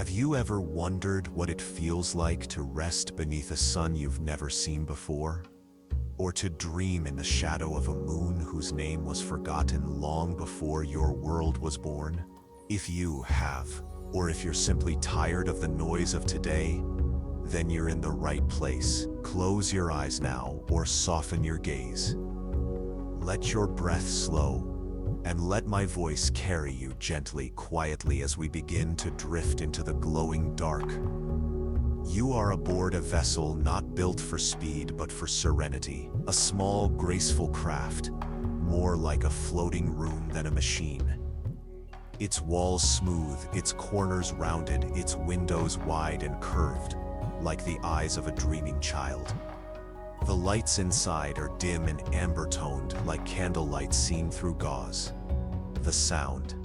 Have you ever wondered what it feels like to rest beneath a sun you've never seen before? Or to dream in the shadow of a moon whose name was forgotten long before your world was born? If you have, or if you're simply tired of the noise of today, then you're in the right place. Close your eyes now, or soften your gaze. Let your breath slow, and let my voice carry you gently, quietly as we begin to drift into the glowing dark. You are aboard a vessel not built for speed but for serenity, a small, graceful craft, more like a floating room than a machine. Its walls smooth, its corners rounded, its windows wide and curved, like the eyes of a dreaming child. The lights inside are dim and amber-toned, like candlelight seen through gauze. The sound,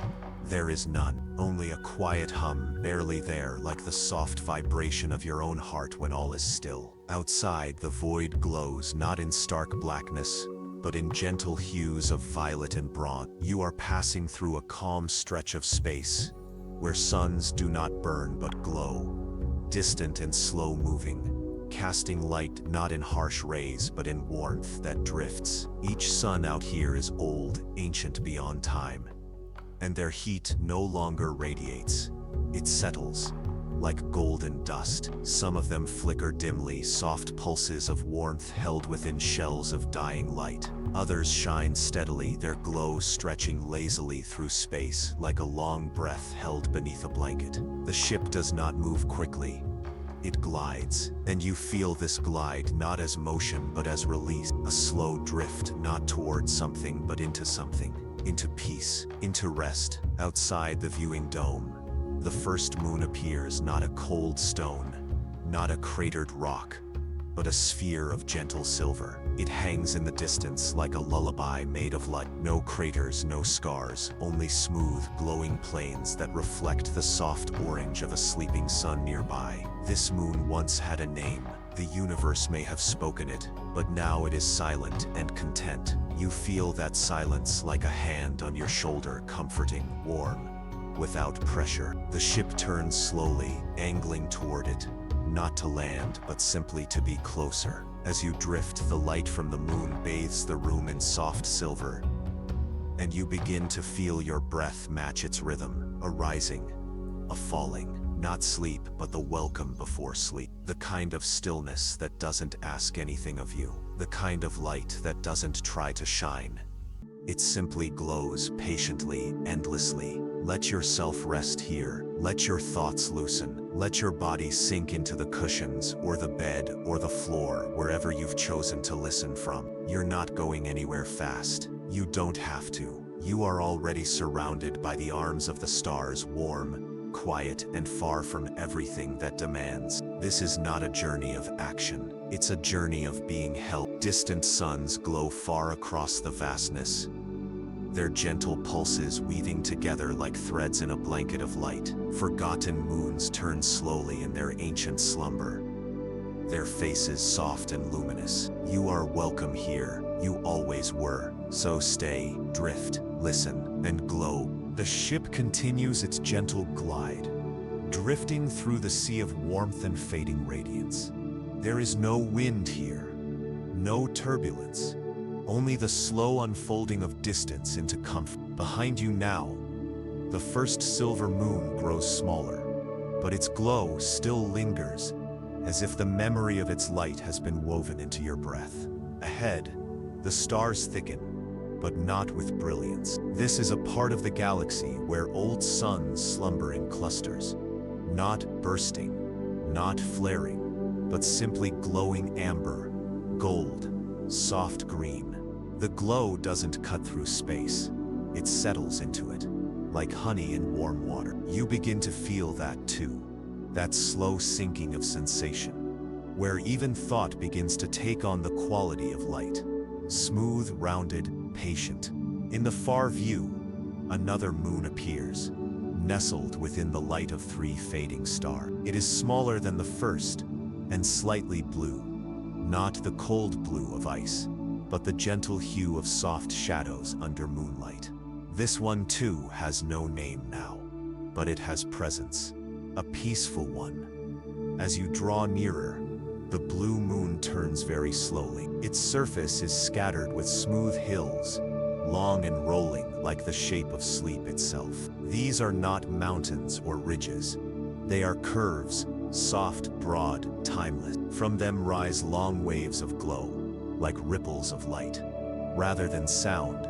there is none, only a quiet hum, barely there, like the soft vibration of your own heart when all is still. Outside, the void glows, not in stark blackness, but in gentle hues of violet and bronze. You are passing through a calm stretch of space, where suns do not burn but glow, distant and slow-moving, casting light not in harsh rays but in warmth that drifts. Each sun out here is old, ancient beyond time, and their heat no longer radiates. It settles, like golden dust. Some of them flicker dimly, soft pulses of warmth held within shells of dying light. Others shine steadily, their glow stretching lazily through space, like a long breath held beneath a blanket. The ship does not move quickly. It glides, and you feel this glide not as motion but as release, a slow drift not towards something but into something, into peace, into rest. Outside the viewing dome, the first moon appears, not a cold stone, not a cratered rock, but a sphere of gentle silver. It hangs in the distance like a lullaby made of light. No craters, no scars, only smooth, glowing plains that reflect the soft orange of a sleeping sun nearby. This moon once had a name. The universe may have spoken it, but now it is silent and content. You feel that silence like a hand on your shoulder, comforting, warm, without pressure. The ship turns slowly, angling toward it, not to land, but simply to be closer. As you drift, the light from the moon bathes the room in soft silver, and you begin to feel your breath match its rhythm, a rising, a falling. Not sleep, but the welcome before sleep. The kind of stillness that doesn't ask anything of you. The kind of light that doesn't try to shine. It simply glows patiently, endlessly. Let yourself rest here. Let your thoughts loosen. Let your body sink into the cushions, or the bed, or the floor, wherever you've chosen to listen from. You're not going anywhere fast. You don't have to. You are already surrounded by the arms of the stars, warm, quiet, and far from everything that demands. This is not a journey of action. It's a journey of being held. Distant suns glow far across the vastness, their gentle pulses weaving together like threads in a blanket of light. Forgotten moons turn slowly in their ancient slumber, their faces soft and luminous. You are welcome here. You always were. So stay, drift, listen, and glow. The ship continues its gentle glide, drifting through the sea of warmth and fading radiance. There is no wind here, no turbulence, only the slow unfolding of distance into comfort. Behind you now, the first silver moon grows smaller, but its glow still lingers, as if the memory of its light has been woven into your breath. Ahead, the stars thicken, but not with brilliance. This is a part of the galaxy where old suns slumber in clusters, not bursting, not flaring, but simply glowing amber, gold, soft green. The glow doesn't cut through space. It settles into it, like honey in warm water. You begin to feel that too, that slow sinking of sensation, where even thought begins to take on the quality of light. Smooth, rounded, patient. In the far view, another moon appears, nestled within the light of 3 fading stars. It is smaller than the first, and slightly blue. Not the cold blue of ice, but the gentle hue of soft shadows under moonlight. This one too has no name now, but it has presence. a peaceful one. As you draw nearer, the blue moon turns very slowly. Its surface is scattered with smooth hills, long and rolling like the shape of sleep itself. These are not mountains or ridges. They are curves, soft, broad, timeless. From them rise long waves of glow, like ripples of light, rather than sound,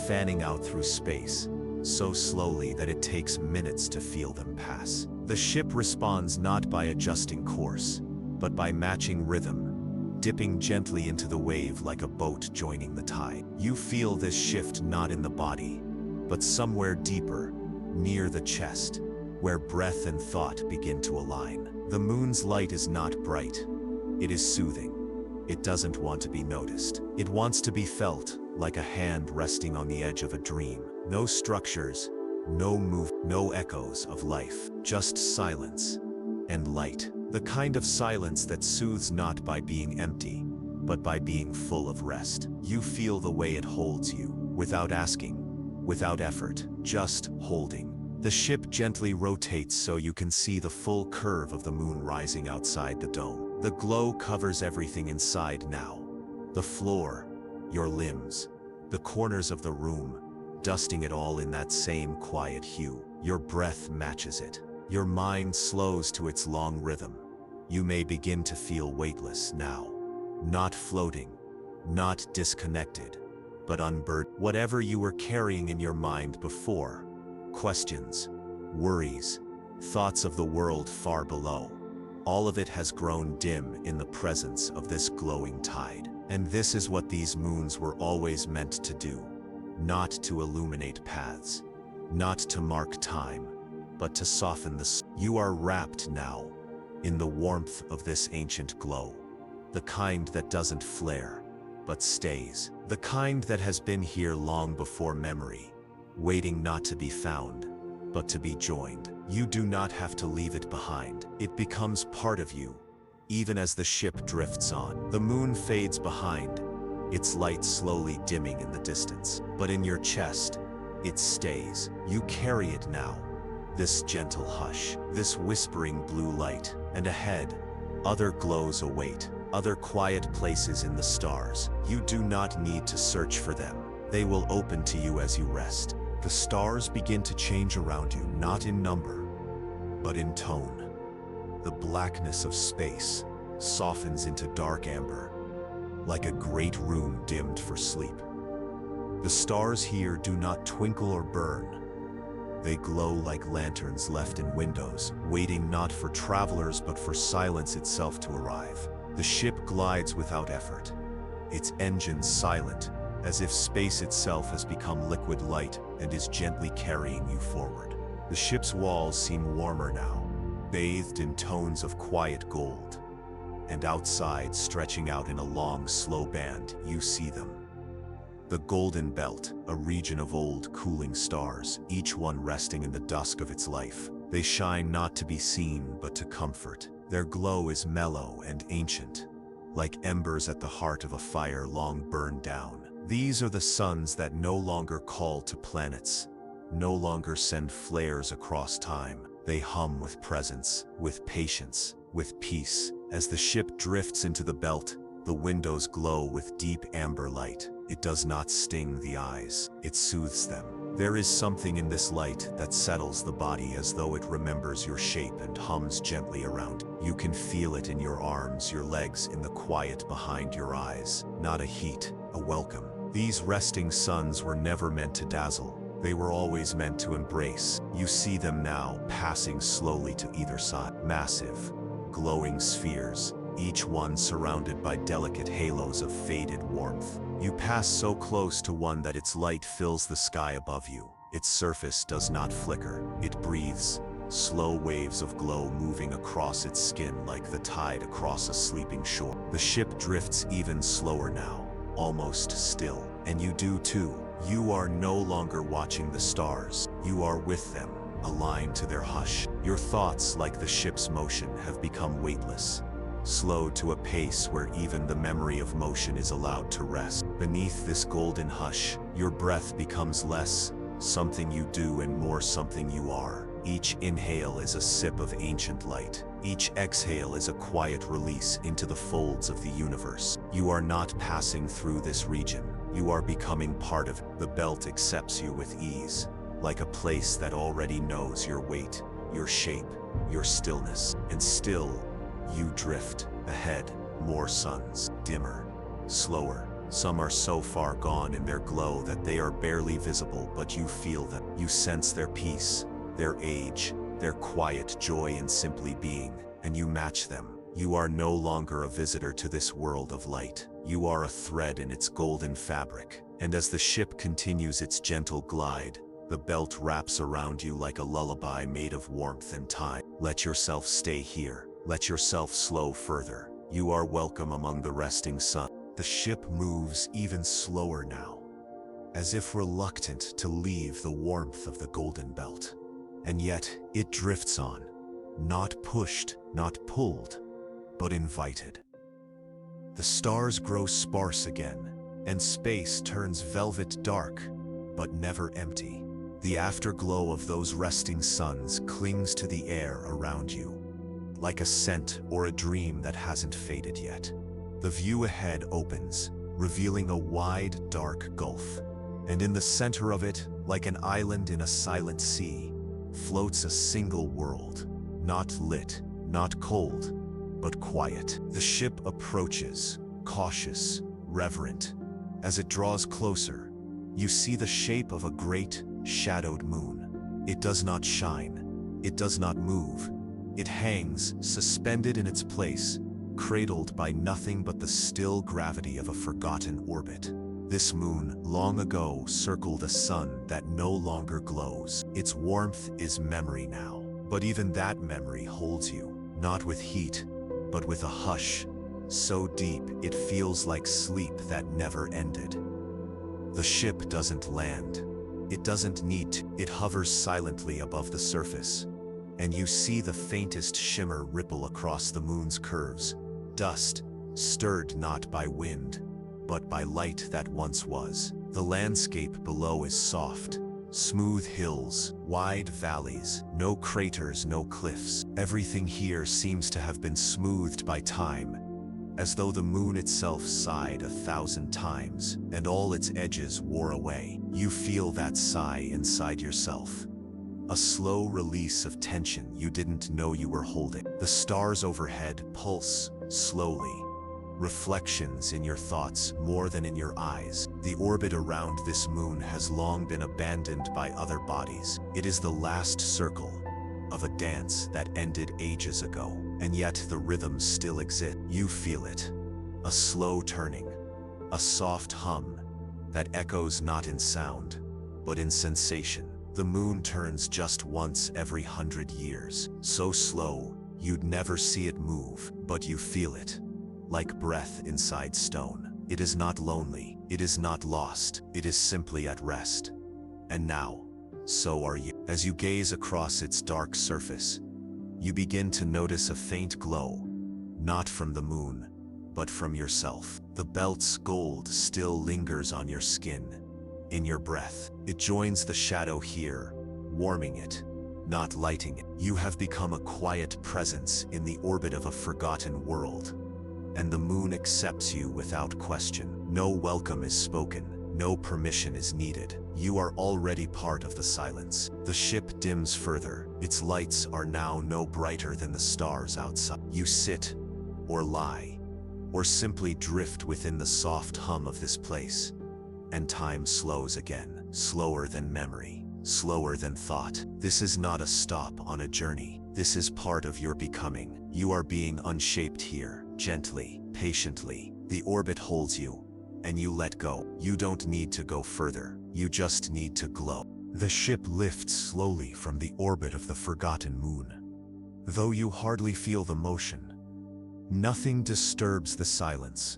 fanning out through space, so slowly that it takes minutes to feel them pass. The ship responds not by adjusting course, but by matching rhythm, dipping gently into the wave like a boat joining the tide. You feel this shift not in the body, but somewhere deeper, near the chest, where breath and thought begin to align. The moon's light is not bright. It is soothing. It doesn't want to be noticed. It wants to be felt, like a hand resting on the edge of a dream. No structures, no move, no echoes of life, just silence and light. The kind of silence that soothes not by being empty, but by being full of rest. You feel the way it holds you, without asking, without effort, just holding. The ship gently rotates so you can see the full curve of the moon rising outside the dome. The glow covers everything inside now. The floor, your limbs, the corners of the room, dusting it all in that same quiet hue. Your breath matches it. Your mind slows to its long rhythm. You may begin to feel weightless now. Not floating, not disconnected, but unburdened. Whatever you were carrying in your mind before, questions, worries, thoughts of the world far below, all of it has grown dim in the presence of this glowing tide. And this is what these moons were always meant to do. Not to illuminate paths, not to mark time, but to soften the... You are wrapped now in the warmth of this ancient glow, the kind that doesn't flare, but stays, the kind that has been here long before memory, waiting not to be found, but to be joined. You do not have to leave it behind. It becomes part of you, even as the ship drifts on. The moon fades behind, its light slowly dimming in the distance. But in your chest, it stays. You carry it now. This gentle hush, this whispering blue light, and ahead, other glows await, other quiet places in the stars. You do not need to search for them. They will open to you as you rest. The stars begin to change around you, not in number, but in tone. The blackness of space softens into dark amber, like a great room dimmed for sleep. The stars here do not twinkle or burn. They glow like lanterns left in windows, waiting not for travelers but for silence itself to arrive. The ship glides without effort, its engines silent, as if space itself has become liquid light and is gently carrying you forward. The ship's walls seem warmer now, bathed in tones of quiet gold. And outside, stretching out in a long, slow band, you see them. The Golden Belt, a region of old, cooling stars, each one resting in the dusk of its life. They shine not to be seen, but to comfort. Their glow is mellow and ancient, like embers at the heart of a fire long burned down. These are the suns that no longer call to planets, no longer send flares across time. They hum with presence, with patience, with peace. As the ship drifts into the belt, the windows glow with deep amber light. It does not sting the eyes, it soothes them. There is something in this light that settles the body as though it remembers your shape and hums gently around. You can feel it in your arms, your legs, in the quiet behind your eyes. Not a heat, a welcome. These resting suns were never meant to dazzle. They were always meant to embrace. You see them now, passing slowly to either side. Massive, glowing spheres, each one surrounded by delicate halos of faded warmth. You pass so close to one that its light fills the sky above you. Its surface does not flicker, it breathes, slow waves of glow moving across its skin like the tide across a sleeping shore. The ship drifts even slower now, almost still, and you do too. You are no longer watching the stars, you are with them, aligned to their hush. Your thoughts, like the ship's motion, have become weightless, slowed to a pace where even the memory of motion is allowed to rest. Beneath this golden hush, your breath becomes less something you do and more something you are. Each inhale is a sip of ancient light. Each exhale is a quiet release into the folds of the universe. You are not passing through this region. You are becoming part of it. The belt accepts you with ease, like a place that already knows your weight, your shape, your stillness. And still, you drift ahead. More suns, dimmer, slower. Some are so far gone in their glow that they are barely visible, but you feel them. You sense their peace, their age, their quiet joy in simply being, and you match them. You are no longer a visitor to this world of light. You are a thread in its golden fabric. And as the ship continues its gentle glide, the belt wraps around you like a lullaby made of warmth and time. Let yourself stay here. Let yourself slow further. You are welcome among the resting sun. The ship moves even slower now, as if reluctant to leave the warmth of the golden belt. And yet, it drifts on, not pushed, not pulled, but invited. The stars grow sparse again, and space turns velvet dark, but never empty. The afterglow of those resting suns clings to the air around you, like a scent or a dream that hasn't faded yet. The view ahead opens, revealing a wide, dark gulf. And in the center of it, like an island in a silent sea, floats a single world, not lit, not cold, but quiet. The ship approaches, cautious, reverent. As it draws closer, you see the shape of a great, shadowed moon. It does not shine. It does not move. It hangs, suspended in its place, cradled by nothing but the still gravity of a forgotten orbit. This moon, long ago, circled a sun that no longer glows. Its warmth is memory now. But even that memory holds you, not with heat, but with a hush, so deep it feels like sleep that never ended. The ship doesn't land. It doesn't need to. It hovers silently above the surface, and you see the faintest shimmer ripple across the moon's curves. Dust, stirred not by wind, but by light that once was. The landscape below is soft. Smooth hills, wide valleys, no craters, no cliffs. Everything here seems to have been smoothed by time, as though the moon itself sighed 1,000 times, and all its edges wore away. You feel that sigh inside yourself. A slow release of tension you didn't know you were holding. The stars overhead pulse slowly. Reflections in your thoughts more than in your eyes. The orbit around this moon has long been abandoned by other bodies. It is the last circle of a dance that ended ages ago, and yet the rhythm still exists. You feel it. A slow turning, a soft hum that echoes not in sound, but in sensation. The moon turns just once every 100 years, so slow you'd never see it move, but you feel it. Like breath inside stone. It is not lonely, it is not lost, it is simply at rest. And now, so are you. As you gaze across its dark surface, you begin to notice a faint glow, not from the moon, but from yourself. The belt's gold still lingers on your skin, in your breath. It joins the shadow here, warming it, not lighting it. You have become a quiet presence in the orbit of a forgotten world. And the moon accepts you without question. No welcome is spoken, no permission is needed. You are already part of the silence. The ship dims further. Its lights are now no brighter than the stars outside. You sit, or lie, or simply drift within the soft hum of this place. And time slows again, slower than memory, slower than thought. This is not a stop on a journey. This is part of your becoming. You are being unshaped here. Gently, patiently, the orbit holds you, and you let go. You don't need to go further, you just need to glow. The ship lifts slowly from the orbit of the forgotten moon. Though you hardly feel the motion, nothing disturbs the silence.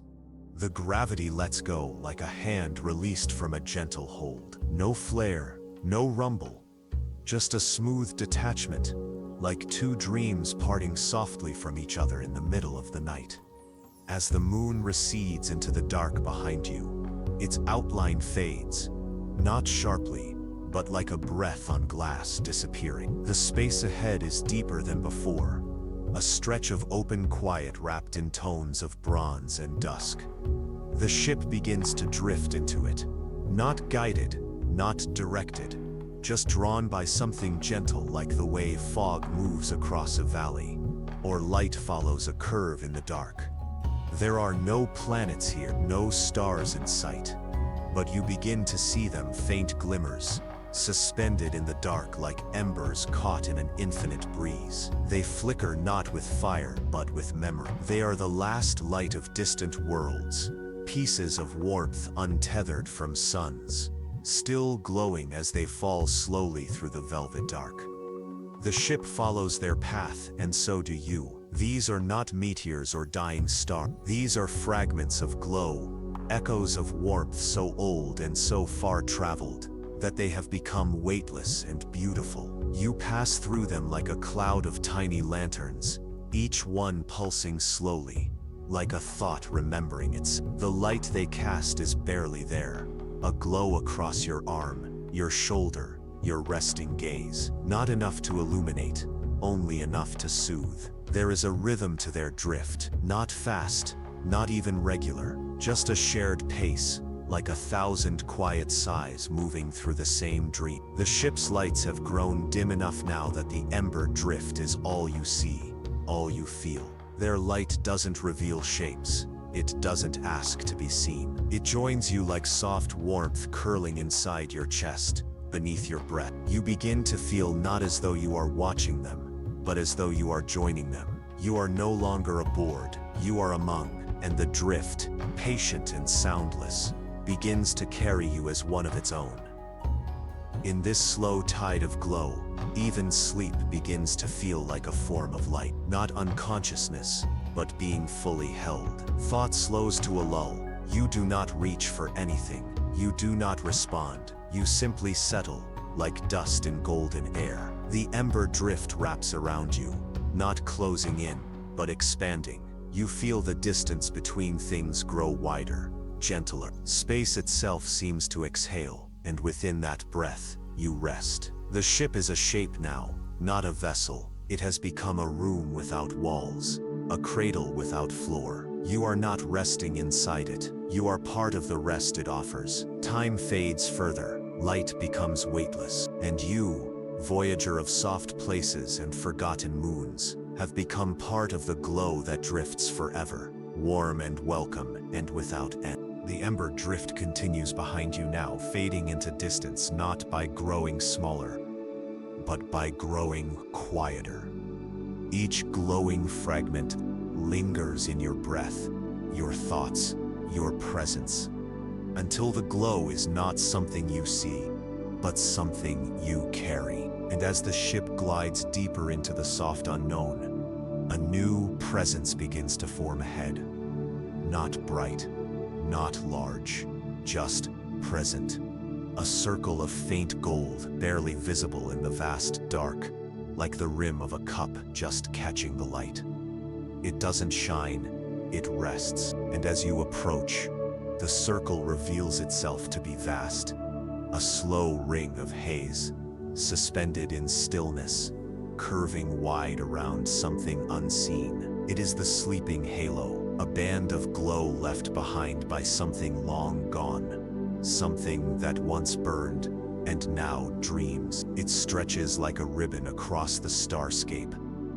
The gravity lets go like a hand released from a gentle hold. No flare, no rumble, just a smooth detachment, like two dreams parting softly from each other in the middle of the night. As the moon recedes into the dark behind you, its outline fades, not sharply, but like a breath on glass disappearing. The space ahead is deeper than before, a stretch of open quiet wrapped in tones of bronze and dusk. The ship begins to drift into it, not guided, not directed, just drawn by something gentle like the way fog moves across a valley, or light follows a curve in the dark. There are no planets here, no stars in sight, but you begin to see them, faint glimmers, suspended in the dark like embers caught in an infinite breeze. They flicker not with fire, but with memory. They are the last light of distant worlds, pieces of warmth untethered from suns, still glowing as they fall slowly through the velvet dark. The ship follows their path, and so do you. These are not meteors or dying stars. These are fragments of glow, echoes of warmth so old and so far traveled that they have become weightless and beautiful. You pass through them like a cloud of tiny lanterns, each one pulsing slowly, like a thought remembering its. The light they cast is barely there, a glow across your arm, your shoulder, your resting gaze. Not enough to illuminate, only enough to soothe. There is a rhythm to their drift, not fast, not even regular, just a shared pace, like 1,000 quiet sighs moving through the same dream. The ship's lights have grown dim enough now that the ember drift is all you see, all you feel. Their light doesn't reveal shapes, it doesn't ask to be seen. It joins you like soft warmth curling inside your chest, beneath your breath. You begin to feel not as though you are watching them, but as though you are joining them. You are no longer aboard, you are among, and the drift, patient and soundless, begins to carry you as one of its own. In this slow tide of glow, even sleep begins to feel like a form of light. Not unconsciousness, but being fully held. Thought slows to a lull. You do not reach for anything. You do not respond. You simply settle, like dust in golden air. The ember drift wraps around you, not closing in, but expanding. You feel the distance between things grow wider, gentler. Space itself seems to exhale, and within that breath, you rest. The ship is a shape now, not a vessel. It has become a room without walls, a cradle without floor. You are not resting inside it. You are part of the rest it offers. Time fades further, light becomes weightless, and you, voyager of soft places and forgotten moons, have become part of the glow that drifts forever, warm and welcome and without end. The ember drift continues behind you now, fading into distance not by growing smaller, but by growing quieter. Each glowing fragment lingers in your breath, your thoughts, your presence, until the glow is not something you see, but something you carry. And as the ship glides deeper into the soft unknown, a new presence begins to form ahead. Not bright, not large, just present. A circle of faint gold, barely visible in the vast dark, like the rim of a cup just catching the light. It doesn't shine, it rests, and as you approach, the circle reveals itself to be vast, a slow ring of haze, suspended in stillness, curving wide around something unseen. It is the sleeping halo, a band of glow left behind by something long gone, something that once burned and now dreams. It stretches like a ribbon across the starscape,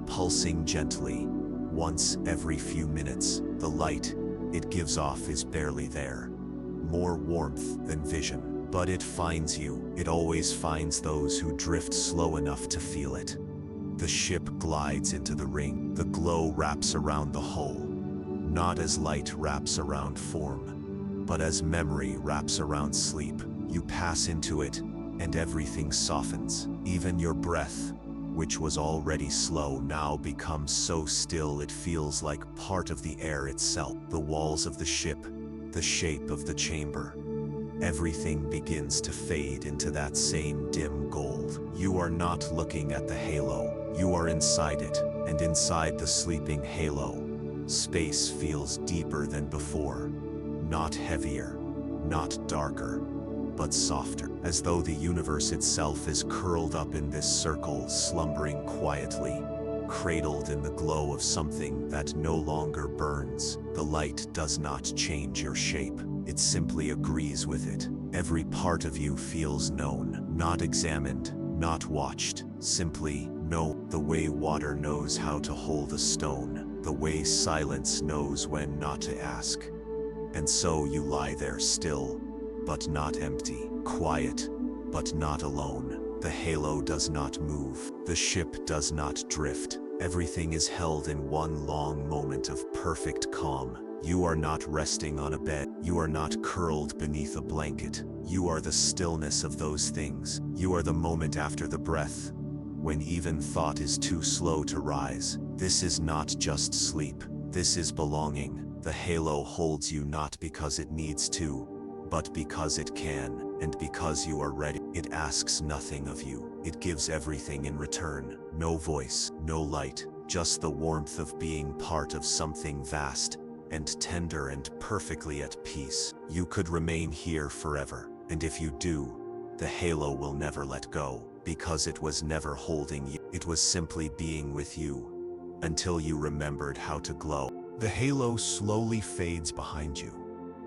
pulsing gently, once every few minutes. The light it gives off is barely there, more warmth than vision, but it finds you. It always finds those who drift slow enough to feel it. The ship glides into the ring. The glow wraps around the hull, not as light wraps around form, but as memory wraps around sleep. You pass into it, and everything softens. Even your breath, which was already slow, now becomes so still it feels like part of the air itself. The walls of the ship, the shape of the chamber, everything begins to fade into that same dim gold. You are not looking at the halo, you are inside it, and inside the sleeping halo, space feels deeper than before, not heavier, not darker, but softer, as though the universe itself is curled up in this circle, slumbering quietly, cradled in the glow of something that no longer burns. The light does not change your shape, it simply agrees with it. Every part of you feels known, not examined, not watched, simply known. The way water knows how to hold a stone, the way silence knows when not to ask. And so you lie there still, but not empty, quiet, but not alone. The halo does not move, the ship does not drift. Everything is held in one long moment of perfect calm. You are not resting on a bed, you are not curled beneath a blanket. You are the stillness of those things. You are the moment after the breath, when even thought is too slow to rise. This is not just sleep, this is belonging. The halo holds you not because it needs to, but because it can, and because you are ready. It asks nothing of you, it gives everything in return. No voice, no light, just the warmth of being part of something vast and tender and perfectly at peace. You could remain here forever, and if you do, the halo will never let go, because it was never holding you. It was simply being with you, until you remembered how to glow. The halo slowly fades behind you,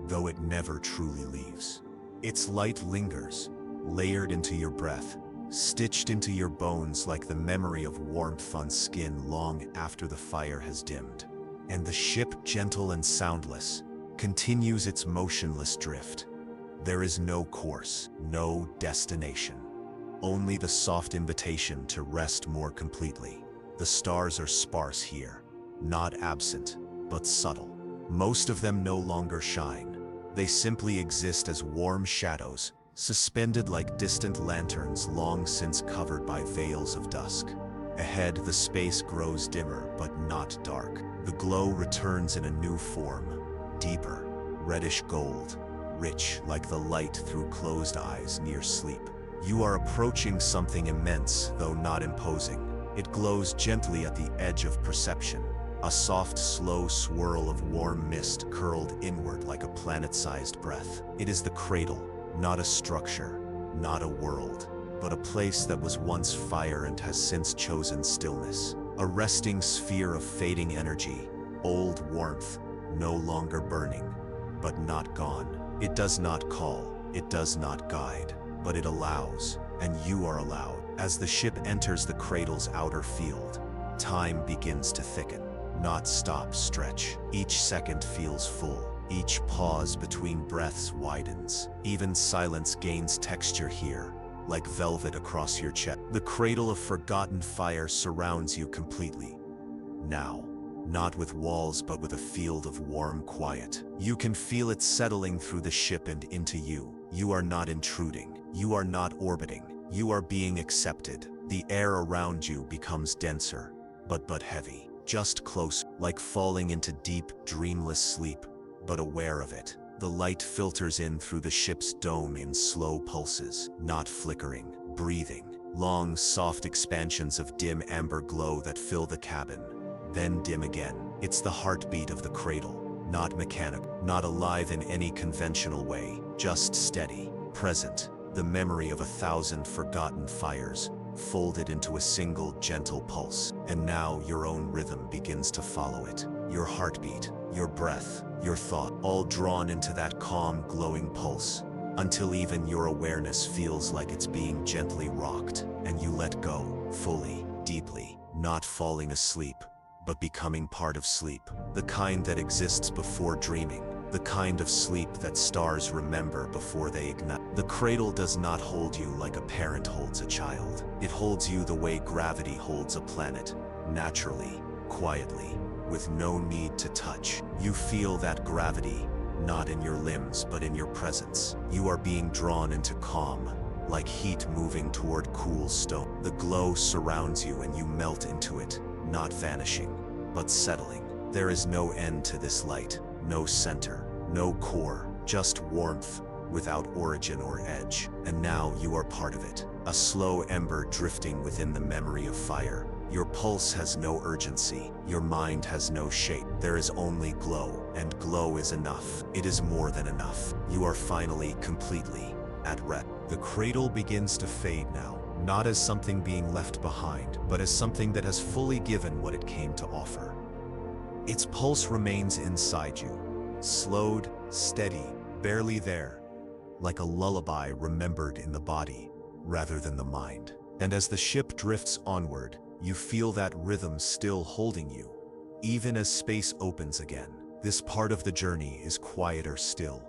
though it never truly leaves. Its light lingers, layered into your breath, stitched into your bones like the memory of warmth on skin long after the fire has dimmed. And the ship, gentle and soundless, continues its motionless drift. There is no course, no destination, only the soft invitation to rest more completely. The stars are sparse here, not absent, but subtle. Most of them no longer shine. They simply exist as warm shadows, suspended like distant lanterns long since covered by veils of dusk. Ahead, the space grows dimmer, but not dark. The glow returns in a new form, deeper, reddish gold, rich like the light through closed eyes near sleep. You are approaching something immense, though not imposing. It glows gently at the edge of perception, a soft, slow swirl of warm mist curled inward like a planet-sized breath. It is the cradle, not a structure, not a world, but a place that was once fire and has since chosen stillness. A resting sphere of fading energy, old warmth, no longer burning, but not gone. It does not call, it does not guide, but it allows, and you are allowed. As the ship enters the cradle's outer field, time begins to thicken, not stop, stretch. Each second feels full. Each pause between breaths widens. Even silence gains texture here, like velvet across your chest. The cradle of forgotten fire surrounds you completely. Now, not with walls but with a field of warm quiet. You can feel it settling through the ship and into you. You are not intruding. You are not orbiting. You are being accepted. The air around you becomes denser, but heavy. Just close, like falling into deep, dreamless sleep, but aware of it. The light filters in through the ship's dome in slow pulses, not flickering, breathing. Long, soft expansions of dim amber glow that fill the cabin, then dim again. It's the heartbeat of the cradle, not mechanical, not alive in any conventional way, just steady, present, the memory of 1,000 forgotten fires, folded into a single gentle pulse. And now your own rhythm begins to follow it. Your heartbeat, your breath, your thought, all drawn into that calm, glowing pulse, until even your awareness feels like it's being gently rocked, and you let go, fully, deeply, not falling asleep, but becoming part of sleep. The kind that exists before dreaming, the kind of sleep that stars remember before they ignite. The cradle does not hold you like a parent holds a child. It holds you the way gravity holds a planet, naturally, quietly, with no need to touch. You feel that gravity, not in your limbs but in your presence. You are being drawn into calm, like heat moving toward cool stone. The glow surrounds you and you melt into it, not vanishing, but settling. There is no end to this light, no center, no core, just warmth, without origin or edge. And now you are part of it, a slow ember drifting within the memory of fire. Your pulse has no urgency, your mind has no shape. There is only glow, and glow is enough. It is more than enough. You are finally, completely, at rest. The cradle begins to fade now, not as something being left behind, but as something that has fully given what it came to offer. Its pulse remains inside you, slowed, steady, barely there, like a lullaby remembered in the body rather than the mind. And as the ship drifts onward, you feel that rhythm still holding you. Even as space opens again, this part of the journey is quieter still,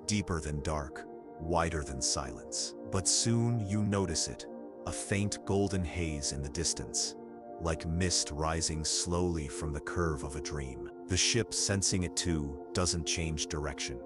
deeper than dark, wider than silence. But soon you notice it, a faint golden haze in the distance, like mist rising slowly from the curve of a dream. The ship, sensing it too, doesn't change direction.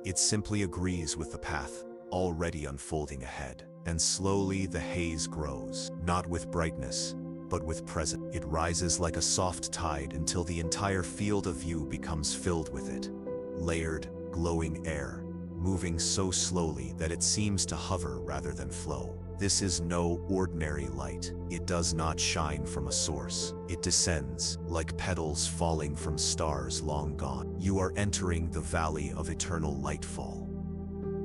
It simply agrees with the path already unfolding ahead. And slowly the haze grows, not with brightness, but with presence. It rises like a soft tide until the entire field of view becomes filled with it. Layered, glowing air, moving so slowly that it seems to hover rather than flow. This is no ordinary light. It does not shine from a source. It descends, like petals falling from stars long gone. You are entering the valley of eternal lightfall.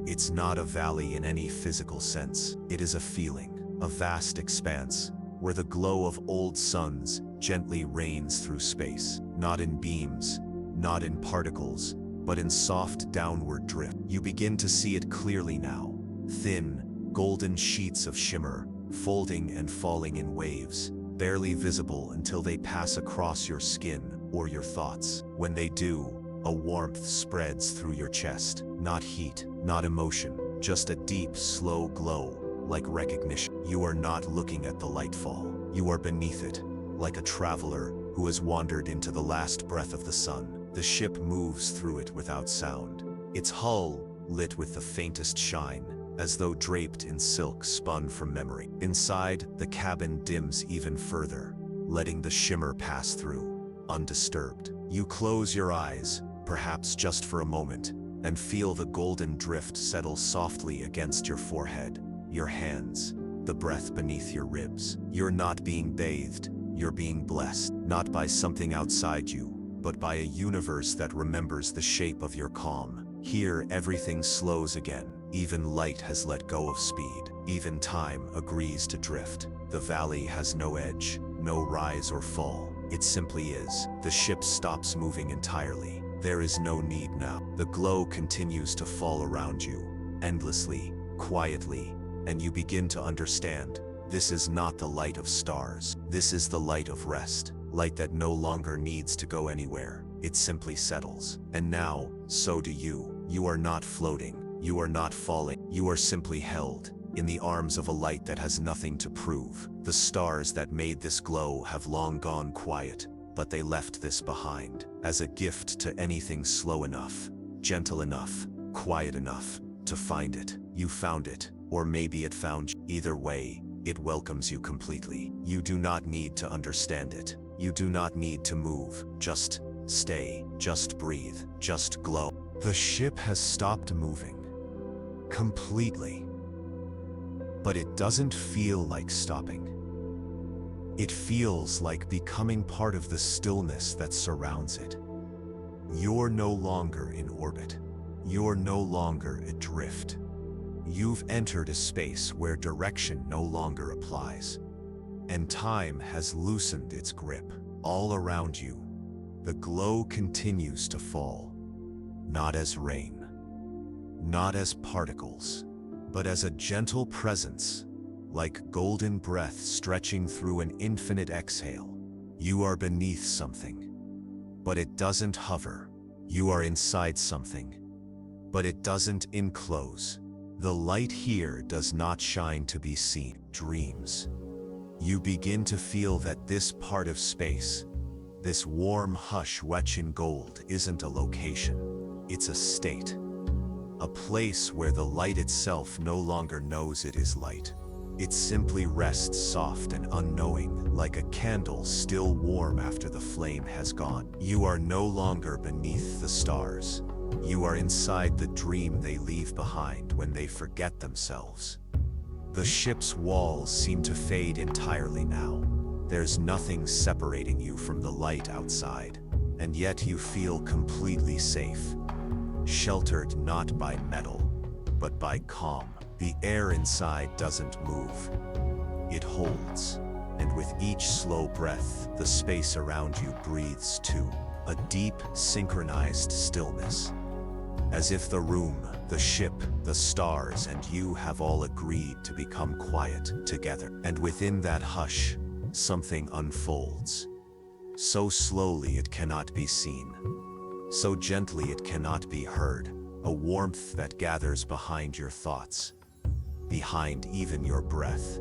It's not a valley in any physical sense. It is a feeling, a vast expanse, where the glow of old suns gently rains through space, not in beams, not in particles, but in soft downward drift. You begin to see it clearly now. Thin, golden sheets of shimmer, folding and falling in waves, barely visible until they pass across your skin or your thoughts. When they do, a warmth spreads through your chest. Not heat, not emotion, just a deep, slow glow, like recognition. You are not looking at the light fall. You are beneath it, like a traveler who has wandered into the last breath of the sun. The ship moves through it without sound, its hull lit with the faintest shine, as though draped in silk spun from memory. Inside, the cabin dims even further, letting the shimmer pass through, undisturbed. You close your eyes, perhaps just for a moment, and feel the golden drift settle softly against your forehead, your hands, the breath beneath your ribs. You're not being bathed, you're being blessed, not by something outside you, but by a universe that remembers the shape of your calm. Here, everything slows again. Even light has let go of speed. Even time agrees to drift. The valley has no edge, no rise or fall. It simply is. The ship stops moving entirely. There is no need now. The glow continues to fall around you, endlessly, quietly, and you begin to understand. This is not the light of stars. This is the light of rest. Light that no longer needs to go anywhere. It simply settles. And now, so do you. You are not floating. You are not falling. You are simply held in the arms of a light that has nothing to prove. The stars that made this glow have long gone quiet, but they left this behind as a gift to anything slow enough, gentle enough, quiet enough to find it. You found it, or maybe it found you. Either way, it welcomes you completely. You do not need to understand it. You do not need to move. Just stay, just breathe, just glow. The ship has stopped moving. Completely. But it doesn't feel like stopping. It feels like becoming part of the stillness that surrounds it. You're no longer in orbit. You're no longer adrift. You've entered a space where direction no longer applies, and time has loosened its grip. All around you, the glow continues to fall, not as rain, not as particles, but as a gentle presence, like golden breath stretching through an infinite exhale. You are beneath something, but it doesn't hover. You are inside something, but it doesn't enclose. The light here does not shine to be seen. Dreams. You begin to feel that this part of space, this warm hush wet in gold, isn't a location. It's a state. A place where the light itself no longer knows it is light. It simply rests soft and unknowing, like a candle still warm after the flame has gone. You are no longer beneath the stars. You are inside the dream they leave behind when they forget themselves. The ship's walls seem to fade entirely now. There's nothing separating you from the light outside, and yet you feel completely safe. Sheltered not by metal, but by calm. The air inside doesn't move. It holds. And with each slow breath, the space around you breathes too. A deep, synchronized stillness. As if the room, the ship, the stars, and you have all agreed to become quiet together. And within that hush, something unfolds. So slowly it cannot be seen. So gently it cannot be heard. A warmth that gathers behind your thoughts. Behind even your breath.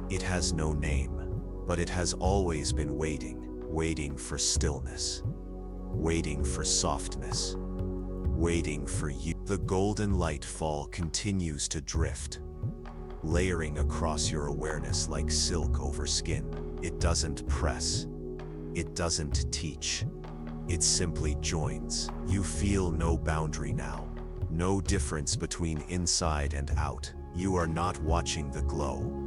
It has no name, but it has always been waiting for stillness. Waiting for softness. Waiting for you. The golden light fall continues to drift, layering across your awareness like silk over skin. It doesn't press. It doesn't teach. It simply joins. You feel no boundary now. No difference between inside and out. You are not watching the glow.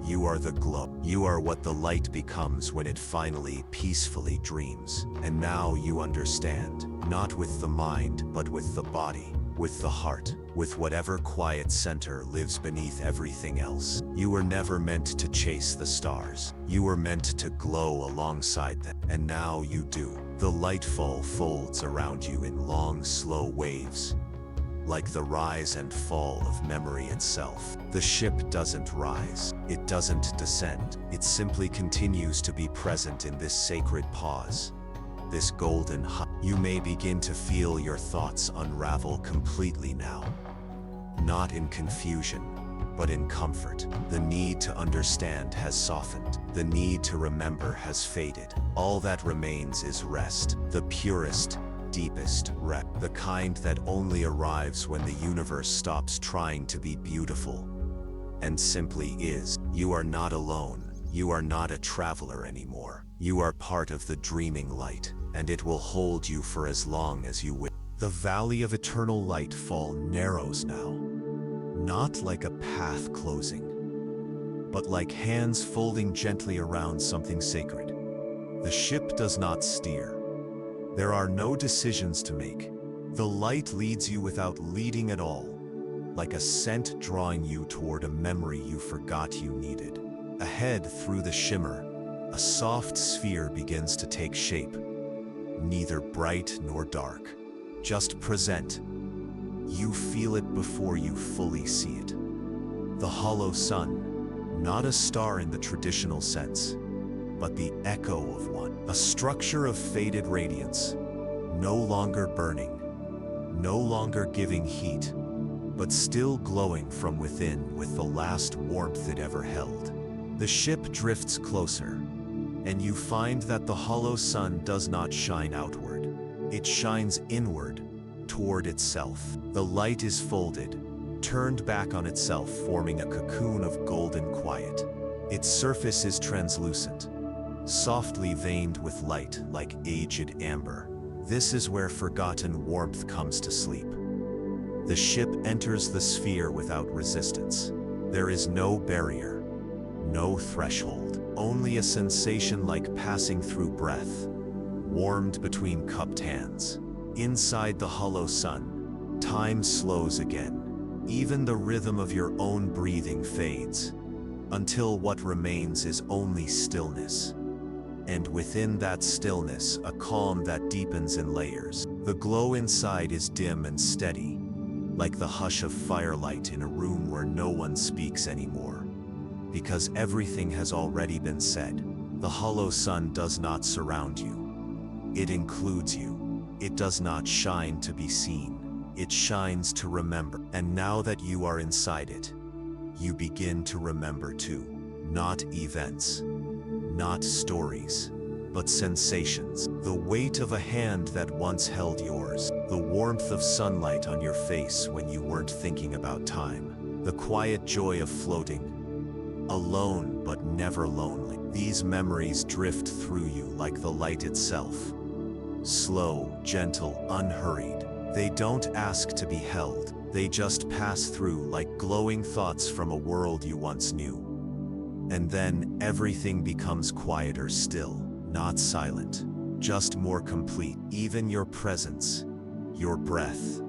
You are the glow. You are what the light becomes when it finally, peacefully dreams. And now you understand, not with the mind, but with the body, with the heart, with whatever quiet center lives beneath everything else. You were never meant to chase the stars. You were meant to glow alongside them. And now you do. The lightfall folds around you in long, slow waves, like the rise and fall of memory itself. The ship doesn't rise. It doesn't descend. It simply continues to be present in this sacred pause. This golden hug. You may begin to feel your thoughts unravel completely now. Not in confusion, but in comfort. The need to understand has softened. The need to remember has faded. All that remains is rest. The purest, deepest rest. The kind that only arrives when the universe stops trying to be beautiful and simply is. You are not alone. You are not a traveler anymore. You are part of the dreaming light, and it will hold you for as long as you wish. The valley of eternal light fall narrows now, not like a path closing, but like hands folding gently around something sacred. The ship does not steer. There are no decisions to make. The light leads you without leading at all, like a scent drawing you toward a memory you forgot you needed. Ahead, through the shimmer, a soft sphere begins to take shape, neither bright nor dark, just present. You feel it before you fully see it. The hollow sun, not a star in the traditional sense, but the echo of one. A structure of faded radiance, no longer burning, no longer giving heat, but still glowing from within with the last warmth it ever held. The ship drifts closer, and you find that the hollow sun does not shine outward. It shines inward, toward itself. The light is folded, turned back on itself, forming a cocoon of golden quiet. Its surface is translucent, softly veined with light like aged amber. This is where forgotten warmth comes to sleep. The ship enters the sphere without resistance. There is no barrier, no threshold, only a sensation like passing through breath, warmed between cupped hands. Inside the hollow sun, time slows again. Even the rhythm of your own breathing fades, until what remains is only stillness. And within that stillness, a calm that deepens in layers. The glow inside is dim and steady, like the hush of firelight in a room where no one speaks anymore, because everything has already been said. The hollow sun does not surround you. It includes you. It does not shine to be seen. It shines to remember. And now that you are inside it, you begin to remember too. Not events, not stories, but sensations. The weight of a hand that once held yours. The warmth of sunlight on your face when you weren't thinking about time. The quiet joy of floating, alone but never lonely. These memories drift through you like the light itself. Slow, gentle, unhurried. They don't ask to be held. They just pass through like glowing thoughts from a world you once knew. And then everything becomes quieter still, not silent, just more complete. Even your presence, your breath,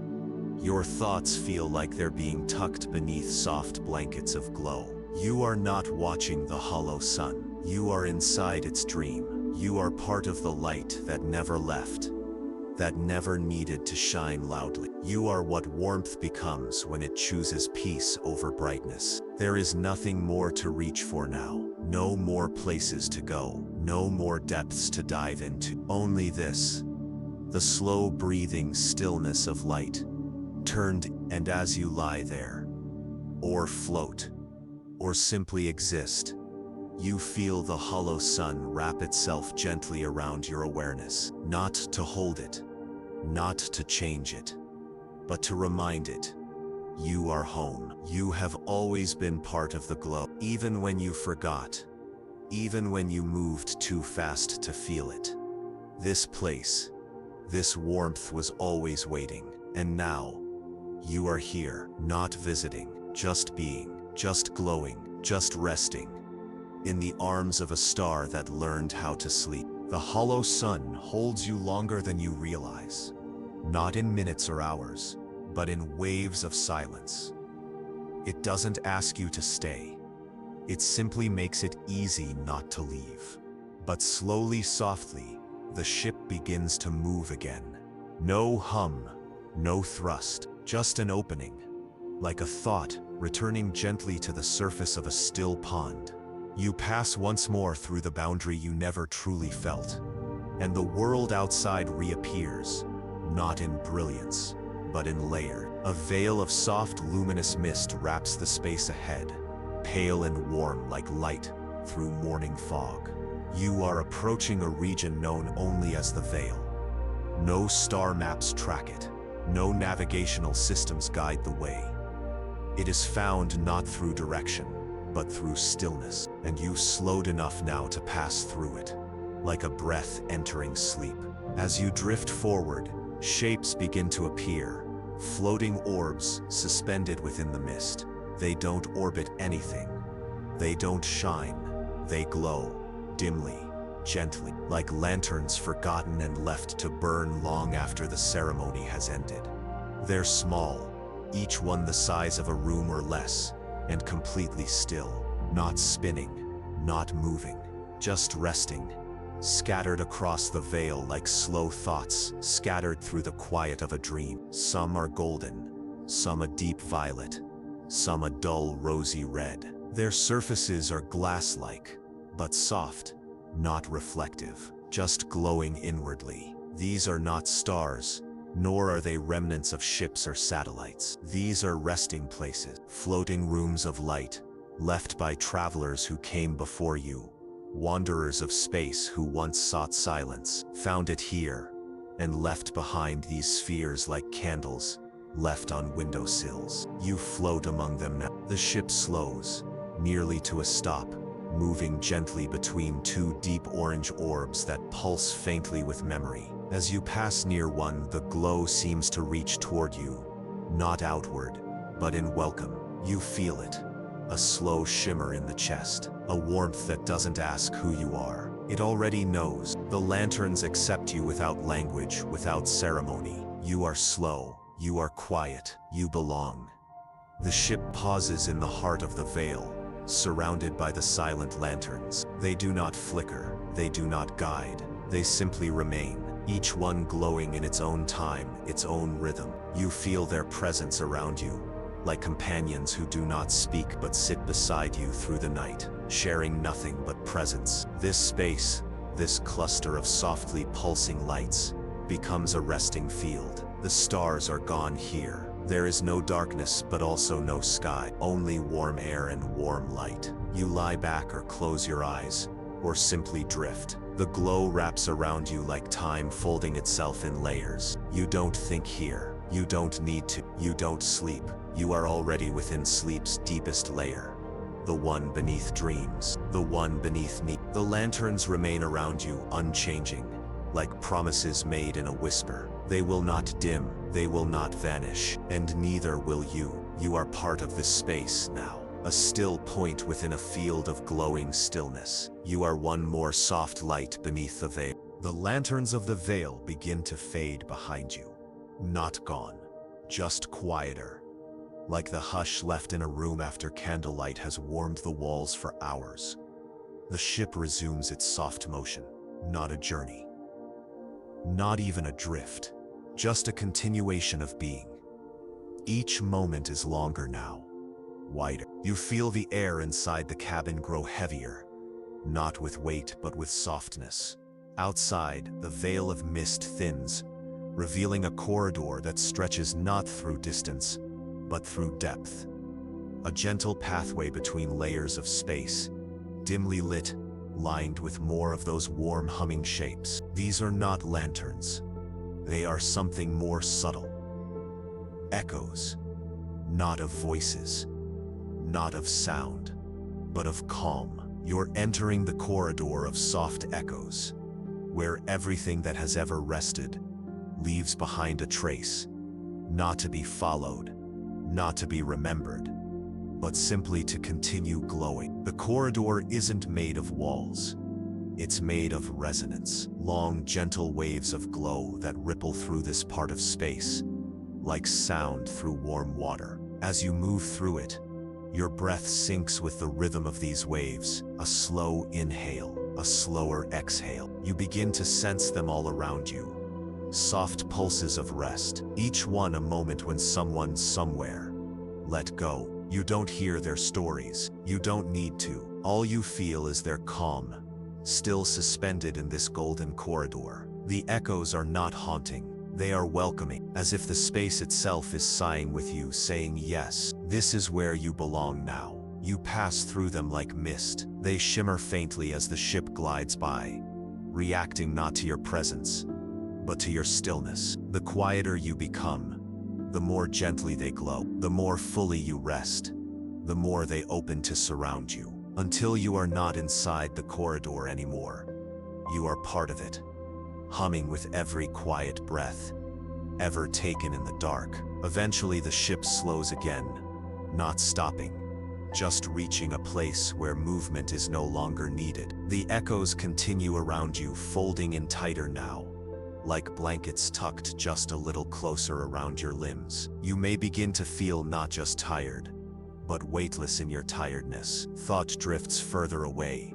Your thoughts feel like they're being tucked beneath soft blankets of glow. You are not watching the hollow sun. You are inside its dream. You are part of the light that never left, that never needed to shine loudly. You are what warmth becomes when it chooses peace over brightness. There is nothing more to reach for now. No more places to go. No more depths to dive into. Only this, the slow breathing stillness of light. Turned, and as you lie there, or float, or simply exist, you feel the hollow sun wrap itself gently around your awareness, not to hold it, not to change it, but to remind it, you are home. You have always been part of the glow, even when you forgot, even when you moved too fast to feel it. This place, this warmth was always waiting, and now, you are here, not visiting, just being, just glowing, just resting, in the arms of a star that learned how to sleep. The hollow sun holds you longer than you realize, not in minutes or hours, but in waves of silence. It doesn't ask you to stay. It simply makes it easy not to leave. But slowly, softly, the ship begins to move again. No hum, no thrust, just an opening, like a thought returning gently to the surface of a still pond. You pass once more through the boundary you never truly felt, and the world outside reappears, not in brilliance, but in layer. A veil of soft, luminous mist wraps the space ahead, pale and warm like light through morning fog. You are approaching a region known only as the Veil. No star maps track it. No navigational systems guide the way. It is found not through direction, but through stillness, and you've slowed enough now to pass through it, like a breath entering sleep. As you drift forward, shapes begin to appear, floating orbs suspended within the mist. They don't orbit anything. They don't shine. They glow, dimly, gently, like lanterns forgotten and left to burn long after the ceremony has ended. They're small, each one the size of a room or less, and completely still, not spinning, not moving, just resting, scattered across the veil like slow thoughts scattered through the quiet of a dream. Some are golden, some a deep violet, some a dull rosy red. Their surfaces are glass-like, but soft, not reflective, just glowing inwardly. These are not stars, nor are they remnants of ships or satellites. These are resting places, floating rooms of light, left by travelers who came before you, wanderers of space who once sought silence, found it here, and left behind these spheres like candles, left on windowsills. You float among them now. The ship slows, nearly to a stop, moving gently between two deep orange orbs that pulse faintly with memory. As you pass near one, the glow seems to reach toward you, not outward, but in welcome. You feel it, a slow shimmer in the chest, a warmth that doesn't ask who you are. It already knows. The lanterns accept you without language, without ceremony. You are slow, you are quiet, you belong. The ship pauses in the heart of the veil, surrounded by the silent lanterns. They do not flicker, they do not guide, they simply remain, each one glowing in its own time, its own rhythm. You feel their presence around you, like companions who do not speak but sit beside you through the night, sharing nothing but presence. This space, this cluster of softly pulsing lights, becomes a resting field. The stars are gone here. There is no darkness, but also no sky, only warm air and warm light. You lie back or close your eyes, or simply drift. The glow wraps around you like time folding itself in layers. You don't think here. You don't need to. You don't sleep. You are already within sleep's deepest layer. The one beneath dreams. The one beneath me. The lanterns remain around you, unchanging, like promises made in a whisper. They will not dim, they will not vanish, and neither will you. You are part of this space now, a still point within a field of glowing stillness. You are one more soft light beneath the veil. The lanterns of the veil begin to fade behind you. Not gone, just quieter. Like the hush left in a room after candlelight has warmed the walls for hours. The ship resumes its soft motion, not a journey. Not even a drift, just a continuation of being. Each moment is longer now, wider. You feel the air inside the cabin grow heavier, not with weight but with softness. Outside, the veil of mist thins, revealing a corridor that stretches not through distance, but through depth. A gentle pathway between layers of space, dimly lit, lined with more of those warm humming shapes. These are not lanterns. They are something more subtle. Echoes, not of voices, not of sound, but of calm. You're entering the corridor of soft echoes, where everything that has ever rested leaves behind a trace, not to be followed, not to be remembered, but simply to continue glowing. The corridor isn't made of walls. It's made of resonance, long, gentle waves of glow that ripple through this part of space, like sound through warm water. As you move through it, your breath syncs with the rhythm of these waves, a slow inhale, a slower exhale. You begin to sense them all around you. Soft pulses of rest, each one a moment when someone somewhere let go. You don't hear their stories. You don't need to. All you feel is their calm, still suspended in this golden corridor. The echoes are not haunting. They are welcoming, as if the space itself is sighing with you, saying, yes, this is where you belong now. You pass through them like mist. They shimmer faintly as the ship glides by, reacting not to your presence, but to your stillness. The quieter you become, the more gently they glow. The more fully you rest, the more they open to surround you, until you are not inside the corridor anymore. You are part of it, humming with every quiet breath, ever taken in the dark. Eventually the ship slows again, not stopping, just reaching a place where movement is no longer needed. The echoes continue around you, folding in tighter now, like blankets tucked just a little closer around your limbs. You may begin to feel not just tired, but weightless in your tiredness. Thought drifts further away,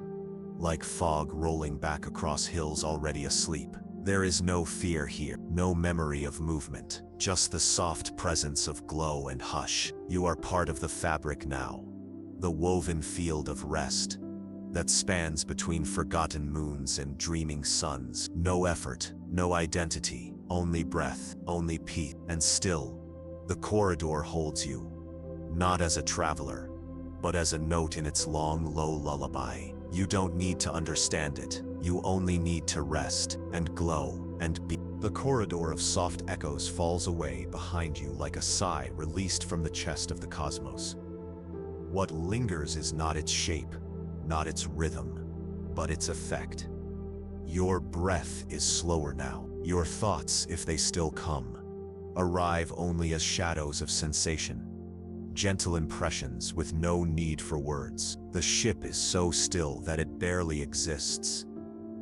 like fog rolling back across hills already asleep. There is no fear here, no memory of movement, just the soft presence of glow and hush. You are part of the fabric now, the woven field of rest that spans between forgotten moons and dreaming suns. No effort, no identity, only breath, only peace. And still, the corridor holds you, not as a traveler, but as a note in its long, low lullaby. You don't need to understand it. You only need to rest and glow and be. The corridor of soft echoes falls away behind you like a sigh released from the chest of the cosmos. What lingers is not its shape, not its rhythm, but its effect. Your breath is slower now. Your thoughts, if they still come, arrive only as shadows of sensation, gentle impressions with no need for words. The ship is so still that it barely exists,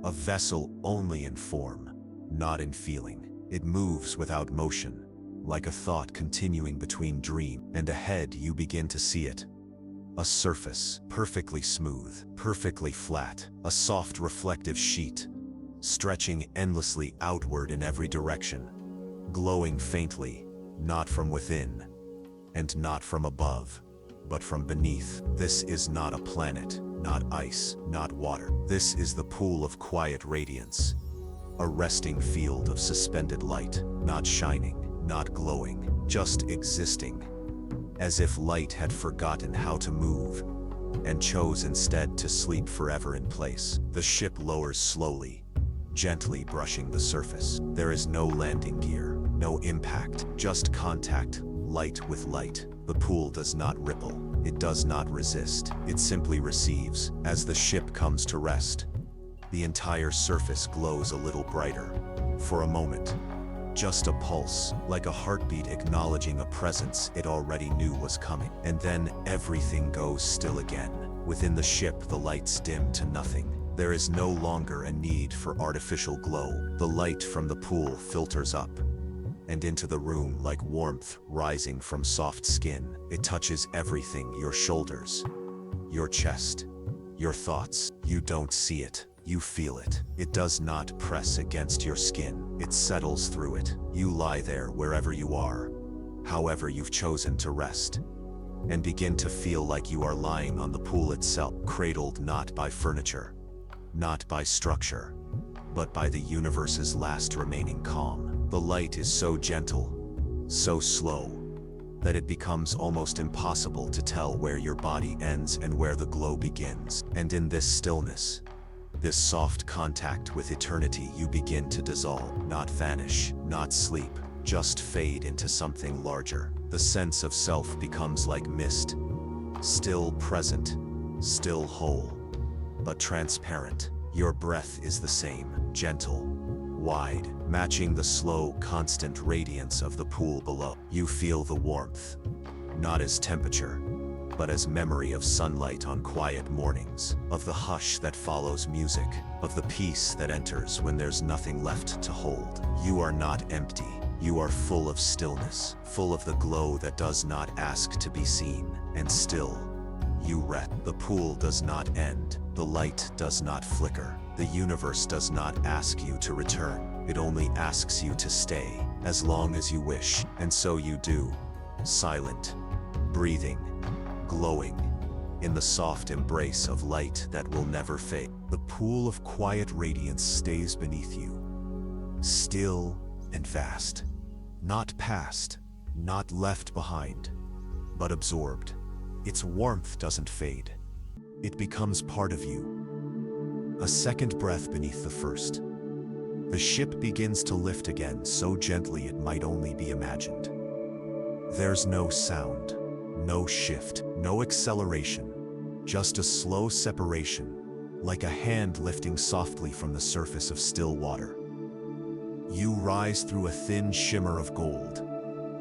a vessel only in form, not in feeling. It moves without motion, like a thought continuing between dream, and ahead you begin to see it. A surface, perfectly smooth, perfectly flat, a soft reflective sheet, stretching endlessly outward in every direction, glowing faintly, not from within, and not from above, but from beneath. This is not a planet, not ice, not water. This is the pool of quiet radiance, a resting field of suspended light, not shining, not glowing, just existing, as if light had forgotten how to move and chose instead to sleep forever in place. The ship lowers slowly, gently brushing the surface. There is no landing gear, no impact, just contact, light with light. The pool does not ripple, it does not resist, it simply receives. As the ship comes to rest, the entire surface glows a little brighter. For a moment, just a pulse, like a heartbeat acknowledging a presence it already knew was coming. And then everything goes still again. Within the ship, the lights dim to nothing. There is no longer a need for artificial glow. The light from the pool filters up, and into the room like warmth rising from soft skin. It touches everything, your shoulders, your chest, your thoughts. You don't see it, you feel it. It does not press against your skin, it settles through it. You lie there wherever you are, however you've chosen to rest, and begin to feel like you are lying on the pool itself, cradled not by furniture, not by structure, but by the universe's last remaining calm. The light is so gentle, so slow, that it becomes almost impossible to tell where your body ends and where the glow begins. And in this stillness, this soft contact with eternity, you begin to dissolve, not vanish, not sleep, just fade into something larger. The sense of self becomes like mist, still present, still whole, but transparent. Your breath is the same, gentle, wide, matching the slow, constant radiance of the pool below. You feel the warmth, not as temperature, but as memory of sunlight on quiet mornings, of the hush that follows music, of the peace that enters when there's nothing left to hold. You are not empty. You are full of stillness, full of the glow that does not ask to be seen, and still, you rest. The pool does not end, the light does not flicker, the universe does not ask you to return, it only asks you to stay, as long as you wish, and so you do, silent, breathing, glowing, in the soft embrace of light that will never fade. The pool of quiet radiance stays beneath you, still and vast, not past, not left behind, but absorbed. Its warmth doesn't fade. It becomes part of you. A second breath beneath the first. The ship begins to lift again, so gently it might only be imagined. There's no sound, no shift, no acceleration, just a slow separation, like a hand lifting softly from the surface of still water. You rise through a thin shimmer of gold,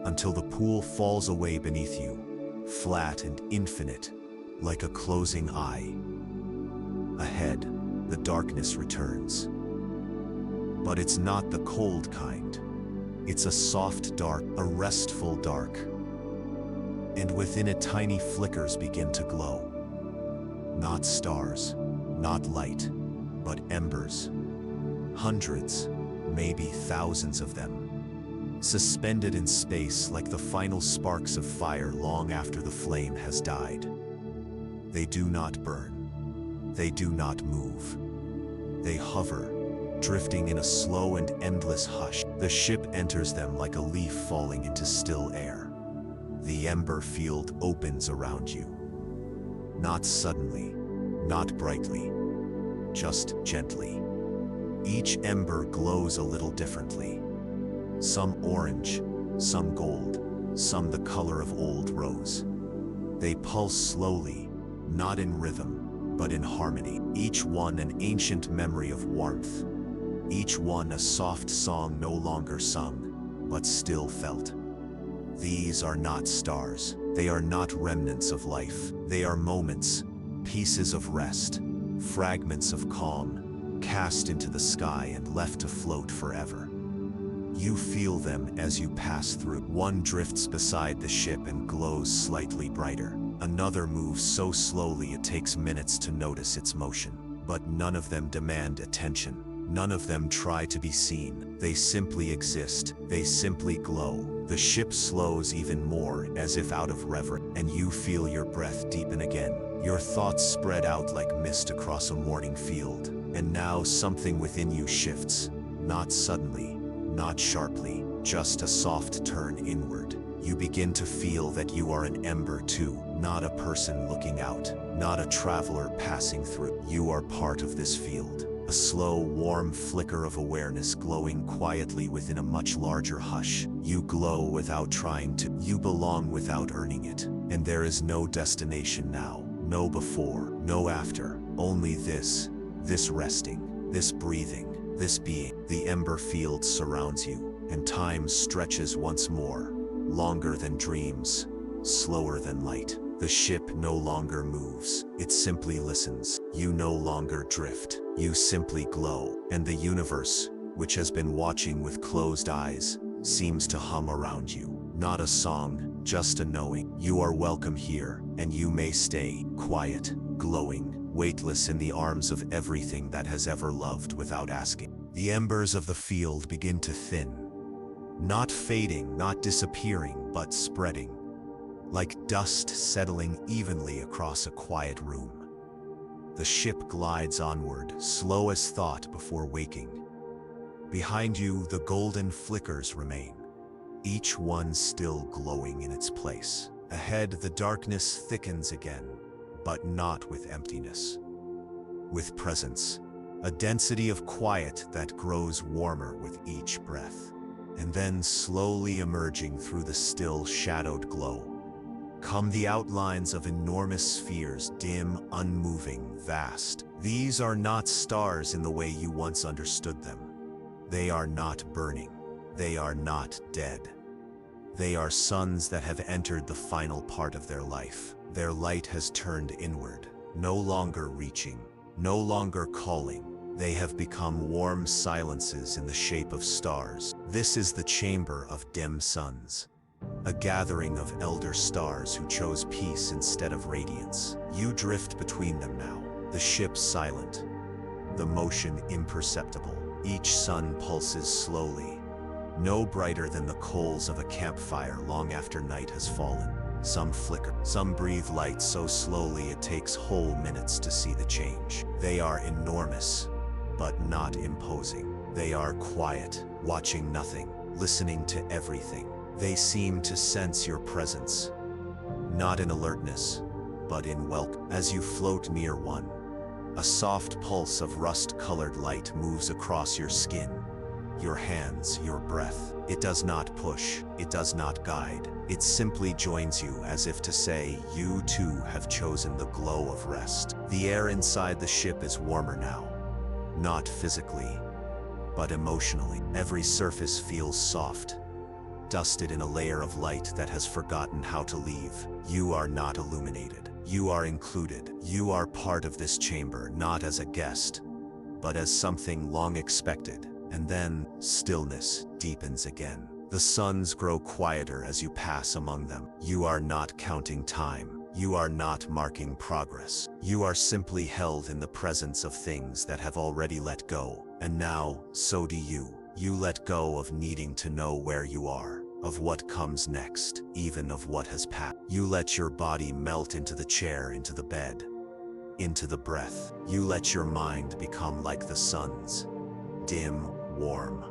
until the pool falls away beneath you, flat and infinite, like a closing eye. Ahead, the darkness returns. But it's not the cold kind. It's a soft dark, a restful dark. And within it tiny flickers begin to glow. Not stars, not light, but embers. Hundreds, maybe thousands of them, suspended in space like the final sparks of fire long after the flame has died. They do not burn. They do not move. They hover, drifting in a slow and endless hush. The ship enters them like a leaf falling into still air. The ember field opens around you. Not suddenly, not brightly, just gently. Each ember glows a little differently. Some orange, some gold, some the color of old rose. They pulse slowly, not in rhythm, but in harmony. Each one an ancient memory of warmth. Each one a soft song no longer sung, but still felt. These are not stars. They are not remnants of life. They are moments, pieces of rest, fragments of calm, cast into the sky and left to float forever. You feel them as you pass through. One drifts beside the ship and glows slightly brighter. Another moves so slowly it takes minutes to notice its motion. But none of them demand attention. None of them try to be seen. They simply exist. They simply glow. The ship slows even more, as if out of reverence, and you feel your breath deepen again. Your thoughts spread out like mist across a morning field. And now something within you shifts. Not suddenly, not sharply, just a soft turn inward. You begin to feel that you are an ember too, not a person looking out, not a traveler passing through. You are part of this field. A slow, warm flicker of awareness glowing quietly within a much larger hush. You glow without trying to. You belong without earning it. And there is no destination now, no before, no after. Only this resting, this breathing, this being. The ember field surrounds you, and time stretches once more, longer than dreams, slower than light. The ship no longer moves, it simply listens. You no longer drift, you simply glow. And the universe, which has been watching with closed eyes, seems to hum around you. Not a song, just a knowing. You are welcome here, and you may stay, quiet, glowing, weightless in the arms of everything that has ever loved without asking. The embers of the field begin to thin. Not fading, not disappearing, but spreading. Like dust settling evenly across a quiet room. The ship glides onward, slow as thought before waking. Behind you, the golden flickers remain, each one still glowing in its place. Ahead, the darkness thickens again, but not with emptiness. With presence, a density of quiet that grows warmer with each breath. And then slowly emerging through the still shadowed glow, come the outlines of enormous spheres, dim, unmoving, vast. These are not stars in the way you once understood them. They are not burning. They are not dead. They are suns that have entered the final part of their life. Their light has turned inward, no longer reaching, no longer calling. They have become warm silences in the shape of stars. This is the chamber of dim suns, a gathering of elder stars who chose peace instead of radiance. You drift between them now, the ship silent, the motion imperceptible. Each sun pulses slowly, no brighter than the coals of a campfire long after night has fallen. Some flicker, some breathe light so slowly it takes whole minutes to see the change. They are enormous, but not imposing. They are quiet, watching nothing, listening to everything. They seem to sense your presence, not in alertness, but in welcome. As you float near one, a soft pulse of rust-colored light moves across your skin, your hands, your breath. It does not push, it does not guide. It simply joins you as if to say, you too have chosen the glow of rest. The air inside the ship is warmer now. Not physically, but emotionally. Every surface feels soft, dusted in a layer of light that has forgotten how to leave. You are not illuminated. You are included. You are part of this chamber, not as a guest, but as something long expected. And then, stillness deepens again. The suns grow quieter as you pass among them. You are not counting time. You are not marking progress. You are simply held in the presence of things that have already let go. And now, so do you. You let go of needing to know where you are, of what comes next, even of what has passed. You let your body melt into the chair, into the bed, into the breath. You let your mind become like the sun's, dim, warm,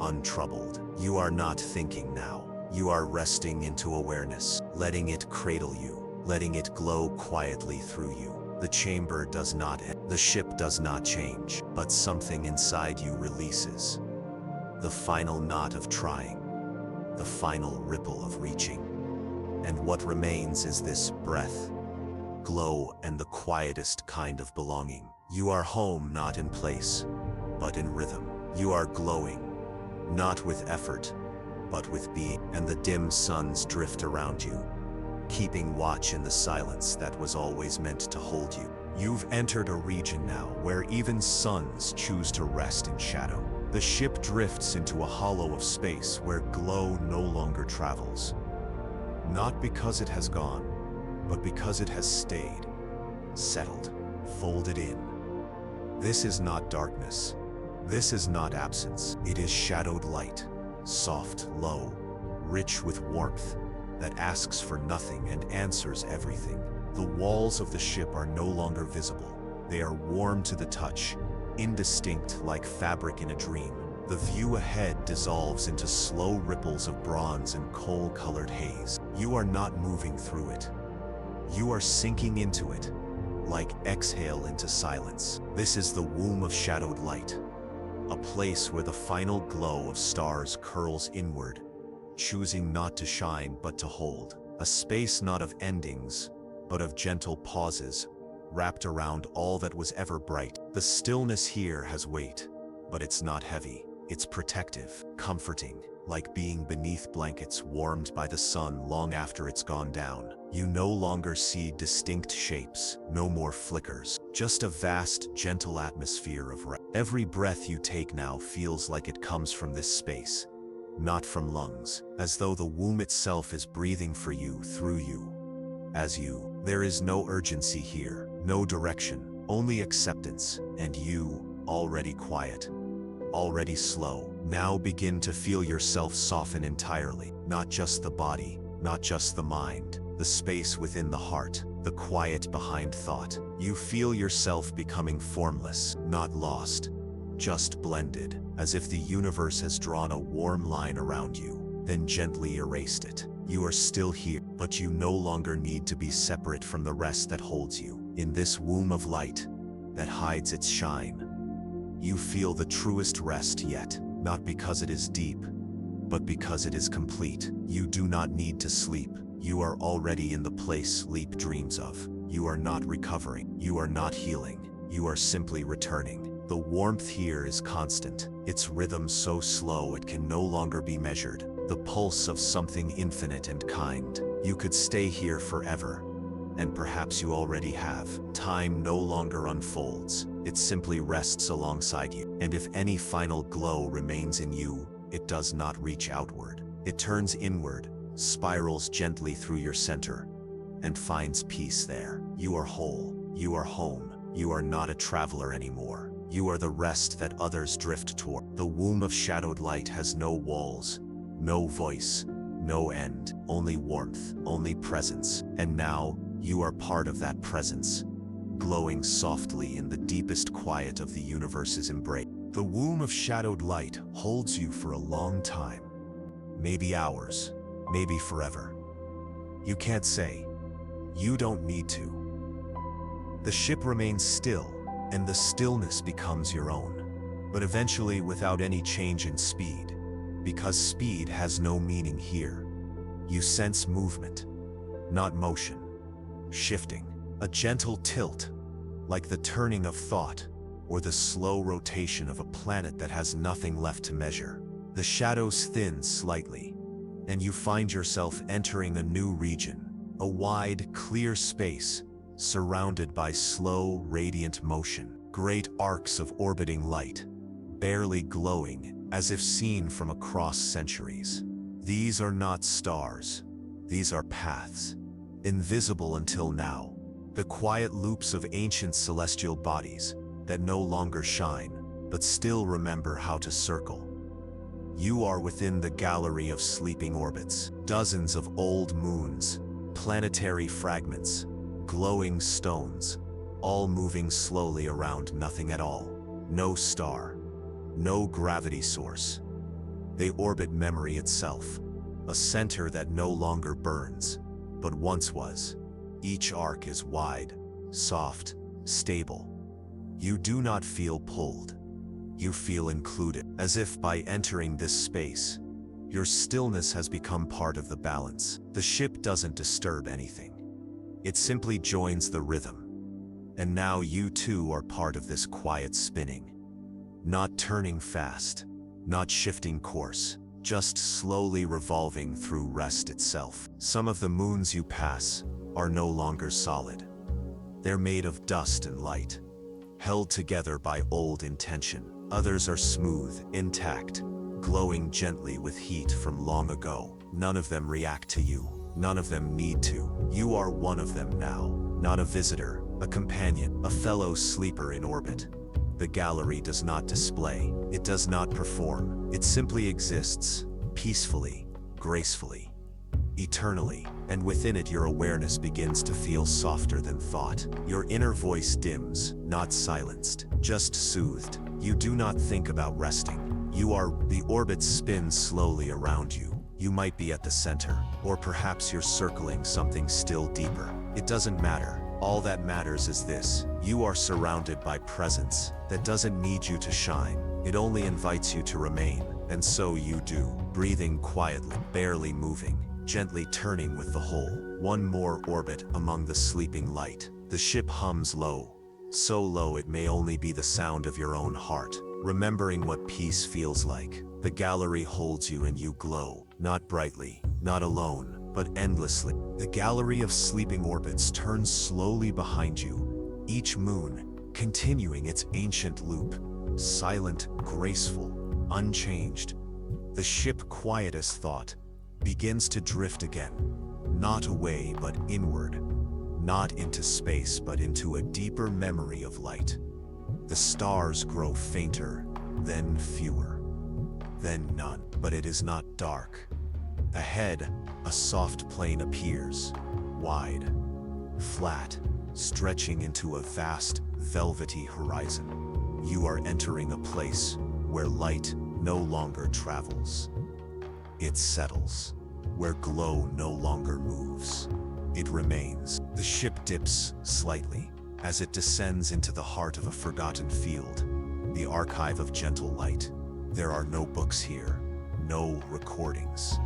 untroubled. You are not thinking now. You are resting into awareness, letting it cradle you, letting it glow quietly through you. The chamber does not end. The ship does not change, but something inside you releases. The final knot of trying, the final ripple of reaching. And what remains is this breath, glow, and the quietest kind of belonging. You are home, not in place, but in rhythm. You are glowing, not with effort, but with being. And the dim suns drift around you, keeping watch in the silence that was always meant to hold you. You've entered a region now where even suns choose to rest in shadow. The ship drifts into a hollow of space where glow no longer travels. Not because it has gone, but because it has stayed, settled, folded in. This is not darkness. This is not absence. It is shadowed light, soft, low, rich with warmth, that asks for nothing and answers everything. The walls of the ship are no longer visible. They are warm to the touch, indistinct like fabric in a dream. The view ahead dissolves into slow ripples of bronze and coal-colored haze. You are not moving through it. You are sinking into it, like exhale into silence. This is the womb of shadowed light, a place where the final glow of stars curls inward, choosing not to shine but to hold. A space not of endings, but of gentle pauses, wrapped around all that was ever bright. The stillness here has weight, but it's not heavy. It's protective, comforting, like being beneath blankets warmed by the sun long after it's gone down. You no longer see distinct shapes, no more flickers, just a vast, gentle atmosphere of rest. Every breath you take now feels like it comes from this space, not from lungs, as though the womb itself is breathing for you through you. As you, there is no urgency here, no direction, only acceptance, and you, already quiet, already slow, now begin to feel yourself soften entirely, not just the body, not just the mind, the space within the heart, the quiet behind thought. You feel yourself becoming formless, not lost, just blended, as if the universe has drawn a warm line around you, then gently erased it. You are still here, but you no longer need to be separate from the rest that holds you. In this womb of light that hides its shine, you feel the truest rest yet, not because it is deep, but because it is complete. You do not need to sleep. You are already in the place sleep dreams of. You are not recovering. You are not healing. You are simply returning. The warmth here is constant, its rhythm so slow it can no longer be measured, the pulse of something infinite and kind. You could stay here forever, and perhaps you already have. Time no longer unfolds, it simply rests alongside you. And if any final glow remains in you, it does not reach outward. It turns inward, spirals gently through your center, and finds peace there. You are whole, you are home, you are not a traveler anymore. You are the rest that others drift toward. The womb of shadowed light has no walls, no voice, no end, only warmth, only presence. And now, you are part of that presence, glowing softly in the deepest quiet of the universe's embrace. The womb of shadowed light holds you for a long time. Maybe hours, maybe forever. You can't say. You don't need to. The ship remains still, and the stillness becomes your own. But eventually without any change in speed, because speed has no meaning here. You sense movement, not motion. Shifting, a gentle tilt, like the turning of thought, or the slow rotation of a planet that has nothing left to measure. The shadows thin slightly, and you find yourself entering a new region, a wide, clear space, surrounded by slow, radiant motion, great arcs of orbiting light, barely glowing, as if seen from across centuries. These are not stars, these are paths, invisible until now, the quiet loops of ancient celestial bodies that no longer shine, but still remember how to circle. You are within the gallery of sleeping orbits, dozens of old moons, planetary fragments, glowing stones, all moving slowly around nothing at all. No star, no gravity source. They orbit memory itself, a center that no longer burns, but once was. Each arc is wide, soft, stable. You do not feel pulled. You feel included, as if by entering this space, your stillness has become part of the balance. The ship doesn't disturb anything. It simply joins the rhythm. And now you too are part of this quiet spinning. Not turning fast, not shifting course, just slowly revolving through rest itself. Some of the moons you pass are no longer solid. They're made of dust and light, held together by old intention. Others are smooth, intact, glowing gently with heat from long ago. None of them react to you. None of them need to. You are one of them now, not a visitor, a companion, a fellow sleeper in orbit. The gallery does not display, it does not perform, it simply exists, peacefully, gracefully, eternally, and within it your awareness begins to feel softer than thought. Your inner voice dims, not silenced, just soothed. You do not think about resting. The orbit spins slowly around you. You might be at the center, or perhaps you're circling something still deeper. It doesn't matter. All that matters is this: you are surrounded by presence that doesn't need you to shine. It only invites you to remain, and so you do, breathing quietly, barely moving, gently turning with the whole. One more orbit among the sleeping light. The ship hums low, so low it may only be the sound of your own heart, remembering what peace feels like. The gallery holds you and you glow, not brightly, not alone, but endlessly. The gallery of sleeping orbits turns slowly behind you, each moon continuing its ancient loop, silent, graceful, unchanged, The ship, quiet as thought, begins to drift again, not away but inward, not into space but into a deeper memory of light. The stars grow fainter, then fewer, then none. But it is not dark. Ahead, a soft plain appears, wide, flat, stretching into a vast, velvety horizon. You are entering a place where light no longer travels. It settles. Where glow no longer moves. It remains. The ship dips slightly as it descends into the heart of a forgotten field, the archive of gentle light. There are no books here, no recordings,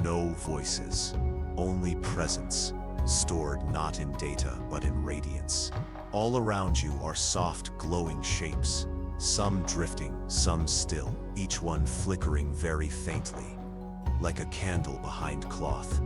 no voices, only presence, stored not in data but in radiance. All around you are soft, glowing shapes, some drifting, some still, each one flickering very faintly, like a candle behind cloth.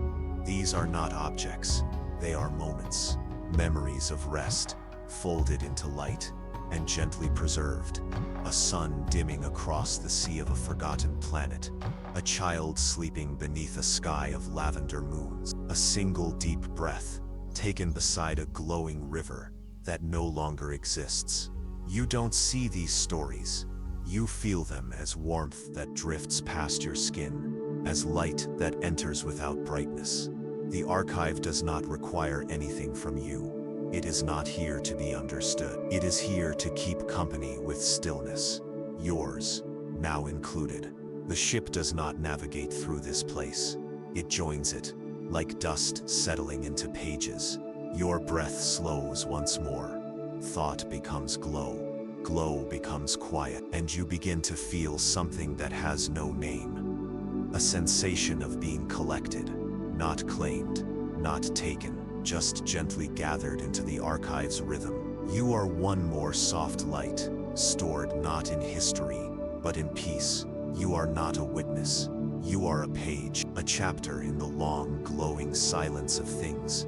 These are not objects, they are moments, memories of rest, folded into light and gently preserved. A sun dimming across the sea of a forgotten planet, a child sleeping beneath a sky of lavender moons, a single deep breath taken beside a glowing river that no longer exists. You don't see these stories, you feel them as warmth that drifts past your skin, as light that enters without brightness. The archive does not require anything from you. It is not here to be understood. It is here to keep company with stillness. Yours, now included. The ship does not navigate through this place. It joins it, like dust settling into pages. Your breath slows once more. Thought becomes glow. Glow becomes quiet, and you begin to feel something that has no name. A sensation of being collected, not claimed, not taken, just gently gathered into the archive's rhythm. You are one more soft light, stored not in history, but in peace. You are not a witness. You are a page, a chapter in the long, glowing silence of things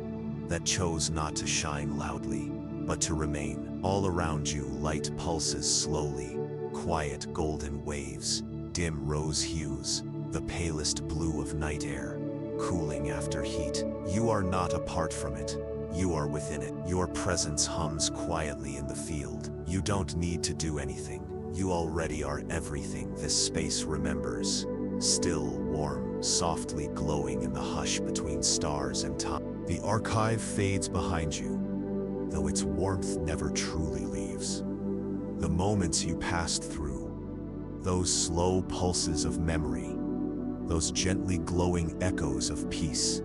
that chose not to shine loudly, but to remain. All around you, light pulses slowly, quiet golden waves, dim rose hues, the palest blue of night air, cooling after heat. You are not apart from it. You are within it. Your presence hums quietly in the field. You don't need to do anything. You already are everything this space remembers. Still, warm, softly glowing in the hush between stars and time. The archive fades behind you, though its warmth never truly leaves. The moments you passed through, those slow pulses of memory, those gently glowing echoes of peace,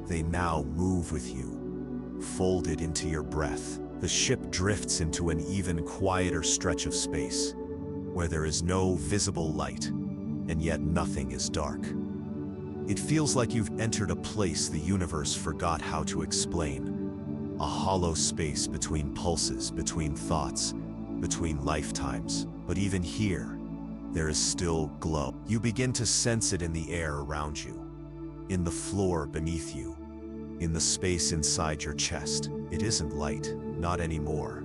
they now move with you, folded into your breath. The ship drifts into an even quieter stretch of space, where there is no visible light, and yet nothing is dark. It feels like you've entered a place the universe forgot how to explain. A hollow space between pulses, between thoughts, between lifetimes. But even here, there is still glow. You begin to sense it in the air around you, in the floor beneath you, in the space inside your chest. It isn't light, not anymore.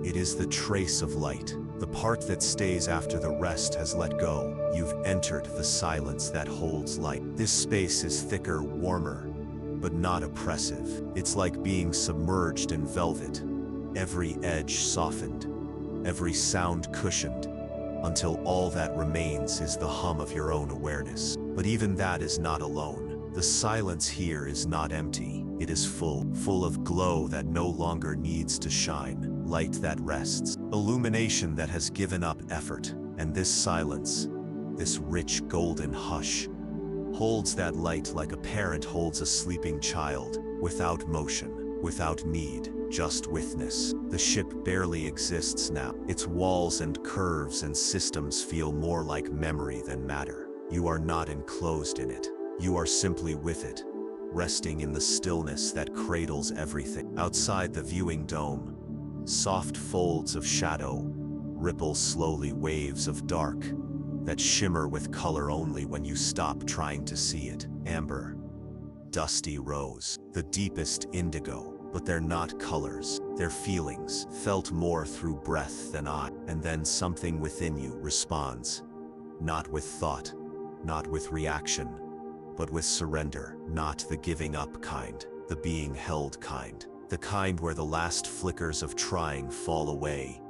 It is the trace of light, the part that stays after the rest has let go. You've entered the silence that holds light. This space is thicker, warmer, but not oppressive. It's like being submerged in velvet, every edge softened, every sound cushioned, until all that remains is the hum of your own awareness. But even that is not alone. The silence here is not empty. It is full of glow that no longer needs to shine, light that rests, illumination that has given up effort. And this silence, this rich golden hush, holds that light like a parent holds a sleeping child, without motion, without need, just witness. The ship barely exists now. Its walls and curves and systems feel more like memory than matter. You are not enclosed in it. You are simply with it, resting in the stillness that cradles everything. Outside the viewing dome, soft folds of shadow ripple slowly, waves of dark that shimmer with color only when you stop trying to see it. Amber, dusty rose, the deepest indigo. But they're not colors, they're feelings, felt more through breath than eye. And then something within you responds. Not with thought, not with reaction, but with surrender. Not the giving up kind, the being held kind. The kind where the last flickers of trying fall away,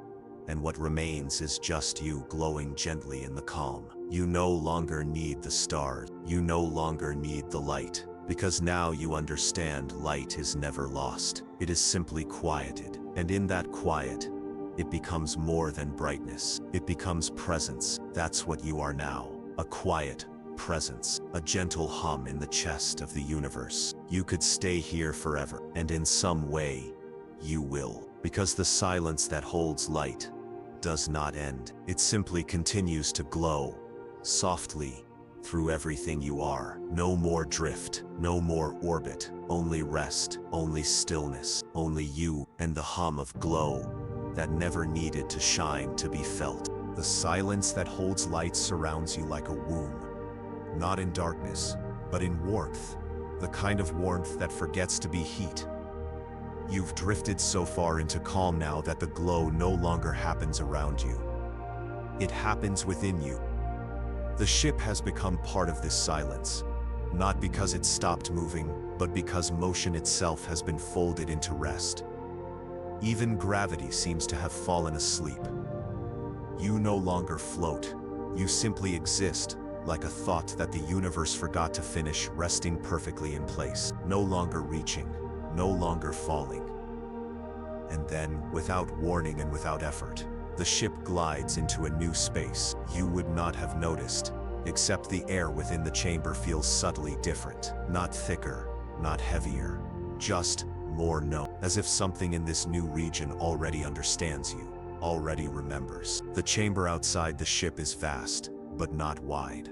and what remains is just you glowing gently in the calm. You no longer need the stars. You no longer need the light, because now you understand light is never lost. It is simply quieted, and in that quiet, it becomes more than brightness. It becomes presence. That's what you are now, a quiet presence, a gentle hum in the chest of the universe. You could stay here forever, and in some way, you will, because the silence that holds light does not end. It simply continues to glow, softly, through everything you are. No more drift, no more orbit, only rest, only stillness, only you, and the hum of glow that never needed to shine to be felt. The silence that holds light surrounds you like a womb, not in darkness, but in warmth, the kind of warmth that forgets to be heat. You've drifted so far into calm now that the glow no longer happens around you. It happens within you. The ship has become part of this silence, not because it stopped moving, but because motion itself has been folded into rest. Even gravity seems to have fallen asleep. You no longer float. You simply exist, like a thought that the universe forgot to finish, resting perfectly in place, no longer reaching, no longer falling. And then, without warning and without effort, the ship glides into a new space. You would not have noticed, except the air within the chamber feels subtly different. Not thicker, not heavier, just more known. As if something in this new region already understands you, already remembers. The chamber outside the ship is vast, but not wide.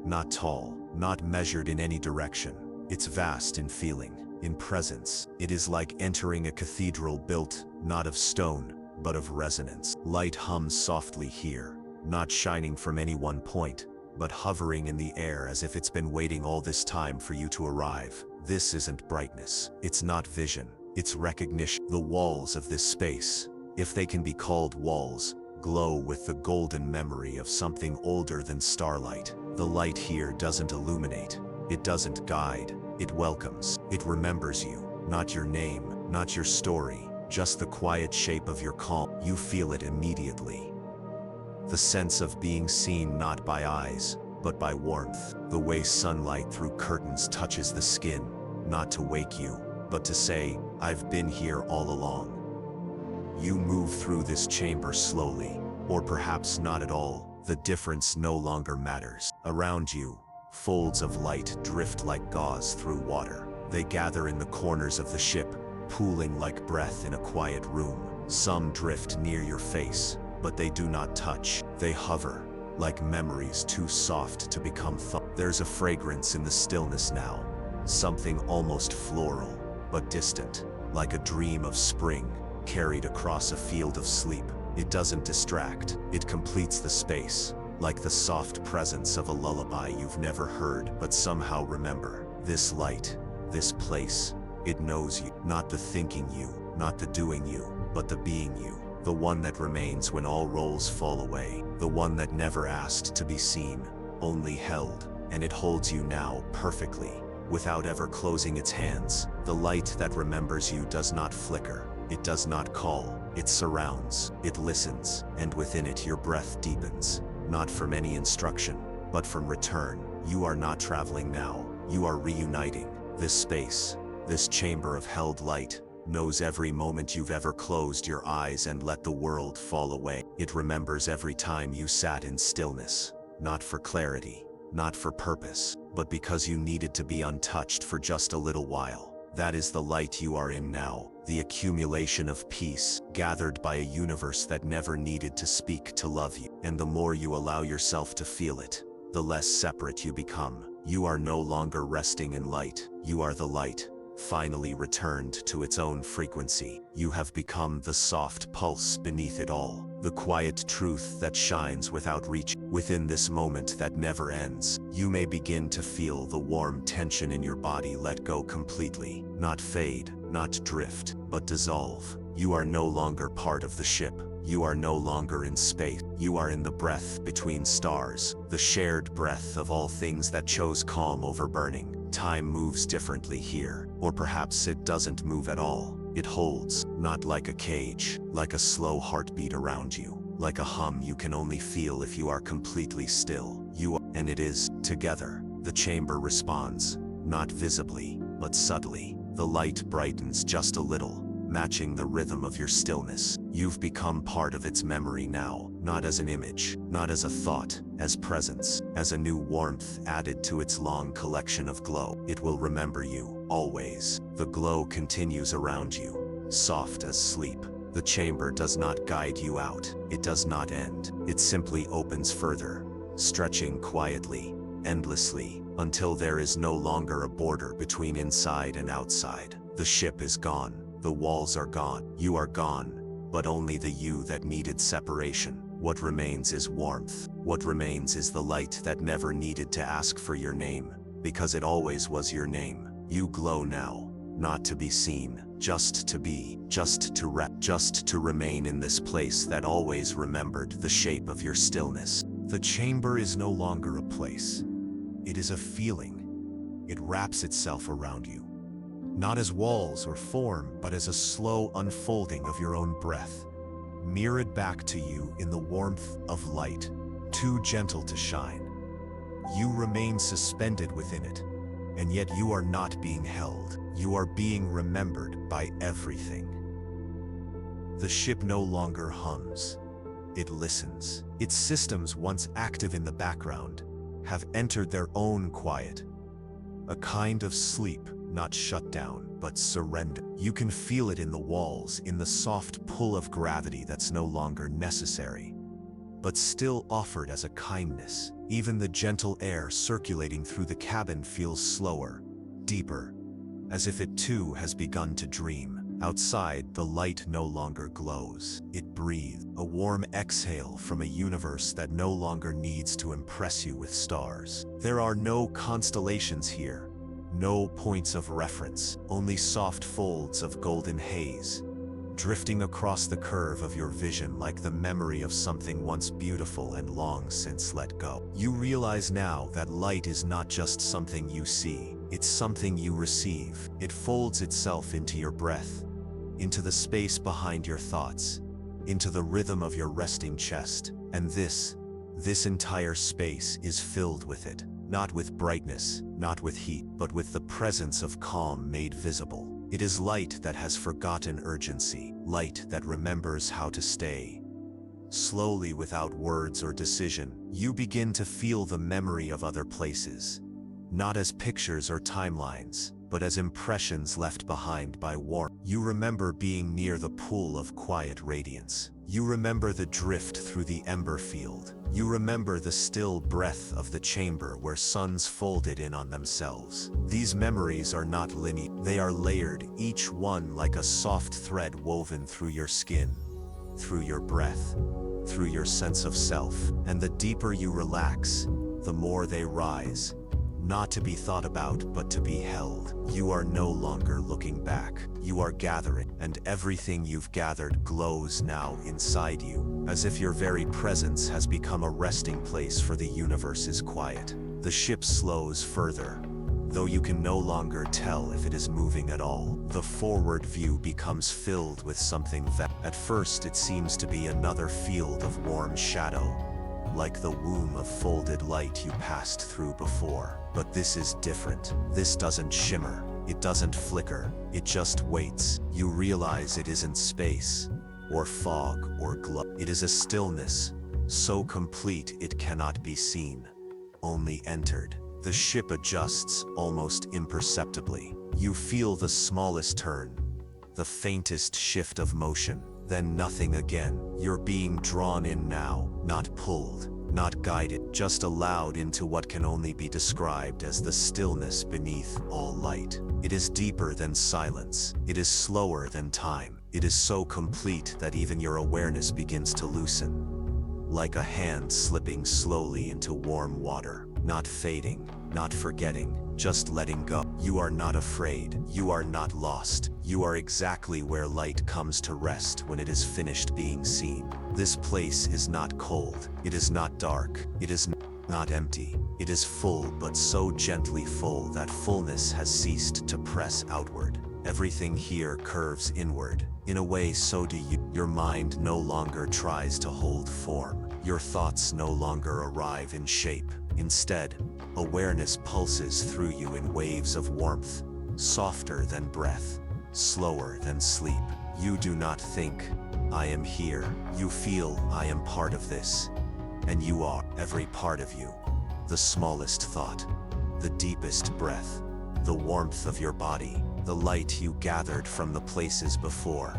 Not tall, not measured in any direction. It's vast in feeling, in presence. It is like entering a cathedral built, not of stone, but of resonance. Light hums softly here, not shining from any one point, but hovering in the air as if it's been waiting all this time for you to arrive. This isn't brightness. It's not vision. It's recognition. The walls of this space, if they can be called walls, glow with the golden memory of something older than starlight. The light here doesn't illuminate. It doesn't guide. It welcomes. It remembers you. Not your name, not your story, just the quiet shape of your calm. You feel it immediately. The sense of being seen not by eyes, but by warmth. The way sunlight through curtains touches the skin, not to wake you, but to say, I've been here all along. You move through this chamber slowly, or perhaps not at all. The difference no longer matters. Around you, folds of light drift like gauze through water. They gather in the corners of the ship, pooling like breath in a quiet room. Some drift near your face, but they do not touch. They hover, like memories too soft to become thought. There's a fragrance in the stillness now, something almost floral, but distant, like a dream of spring, carried across a field of sleep. It doesn't distract, it completes the space, like the soft presence of a lullaby you've never heard but somehow remember. This light, this place, it knows you. Not the thinking you, not the doing you, but the being you. The one that remains when all roles fall away. The one that never asked to be seen, only held. And it holds you now perfectly, without ever closing its hands. The light that remembers you does not flicker. It does not call. It surrounds. It listens. And within it your breath deepens. Not from any instruction, but from return. You are not traveling now. You are reuniting. This space, this chamber of held light, knows every moment you've ever closed your eyes and let the world fall away. It remembers every time you sat in stillness, not for clarity, not for purpose, but because you needed to be untouched for just a little while. That is the light you are in now, the accumulation of peace, gathered by a universe that never needed to speak to love you. And the more you allow yourself to feel it, the less separate you become. You are no longer resting in light. You are the light, finally returned to its own frequency. You have become the soft pulse beneath it all, the quiet truth that shines without reach. Within this moment that never ends, you may begin to feel the warm tension in your body let go completely. Not fade, not drift, but dissolve. You are no longer part of the ship, You are no longer in space. You are in the breath between stars, the shared breath of all things that chose calm over burning. Time moves differently here, or perhaps it doesn't move at all. It holds, not like a cage, like a slow heartbeat around you, like a hum you can only feel if you are completely still. And it is, together. The chamber responds, not visibly, but subtly. The light brightens just a little, matching the rhythm of your stillness. You've become part of its memory now, not as an image, not as a thought, as presence, as a new warmth added to its long collection of glow. It will remember you, always. The glow continues around you, soft as sleep. The chamber does not guide you out. It does not end. It simply opens further, stretching quietly, endlessly, until there is no longer a border between inside and outside. The ship is gone. The walls are gone. You are gone, but only the you that needed separation. What remains is warmth. What remains is the light that never needed to ask for your name, because it always was your name. You glow now, not to be seen, just to be, just to remain in this place that always remembered the shape of your stillness. The chamber is no longer a place. It is a feeling. It wraps itself around you, not as walls or form, but as a slow unfolding of your own breath, mirrored back to you in the warmth of light, too gentle to shine. You remain suspended within it, and yet you are not being held. You are being remembered by everything. The ship no longer hums. It listens. Its systems, once active in the background, have entered their own quiet. A kind of sleep, not shut down, but surrender. You can feel it in the walls, in the soft pull of gravity that's no longer necessary, but still offered as a kindness. Even the gentle air circulating through the cabin feels slower, deeper, as if it too has begun to dream. Outside, the light no longer glows. It breathes, a warm exhale from a universe that no longer needs to impress you with stars. There are no constellations here, no points of reference, only soft folds of golden haze, drifting across the curve of your vision like the memory of something once beautiful and long since let go. You realize now that light is not just something you see, it's something you receive. It folds itself into your breath, into the space behind your thoughts, into the rhythm of your resting chest. And this entire space is filled with it, not with brightness, not with heat, but with the presence of calm made visible. It is light that has forgotten urgency, light that remembers how to stay. Slowly, without words or decision, you begin to feel the memory of other places, not as pictures or timelines, but as impressions left behind by warmth. You remember being near the pool of quiet radiance. You remember the drift through the ember field. You remember the still breath of the chamber where suns folded in on themselves. These memories are not linear. They are layered, each one like a soft thread woven through your skin, through your breath, through your sense of self. And the deeper you relax, the more they rise, not to be thought about, but to be held. You are no longer looking back. You are gathering, and everything you've gathered glows now inside you, as if your very presence has become a resting place for the universe's quiet. The ship slows further, though you can no longer tell if it is moving at all. The forward view becomes filled with something that, at first, it seems to be another field of warm shadow, like the womb of folded light you passed through before. But this is different. This doesn't shimmer. It doesn't flicker. It just waits. You realize it isn't space, or fog, or glow. It is a stillness, so complete it cannot be seen, only entered. The ship adjusts almost imperceptibly. You feel the smallest turn, the faintest shift of motion, then nothing again. You're being drawn in now, not pulled, not guided, just allowed into what can only be described as the stillness beneath all light. It is deeper than silence. It is slower than time. It is so complete that even your awareness begins to loosen, like a hand slipping slowly into warm water, not fading, not forgetting, just letting go. You are not afraid, you are not lost, you are exactly where light comes to rest when it is finished being seen. This place is not cold, it is not dark, it is not empty. It is full, but so gently full that fullness has ceased to press outward. Everything here curves inward. In a way, so do you. Your mind no longer tries to hold form. Your thoughts no longer arrive in shape. Instead, awareness pulses through you in waves of warmth, softer than breath, slower than sleep. You do not think, I am here. You feel, I am part of this. And you are, every part of you. The smallest thought, the deepest breath, the warmth of your body, the light you gathered from the places before.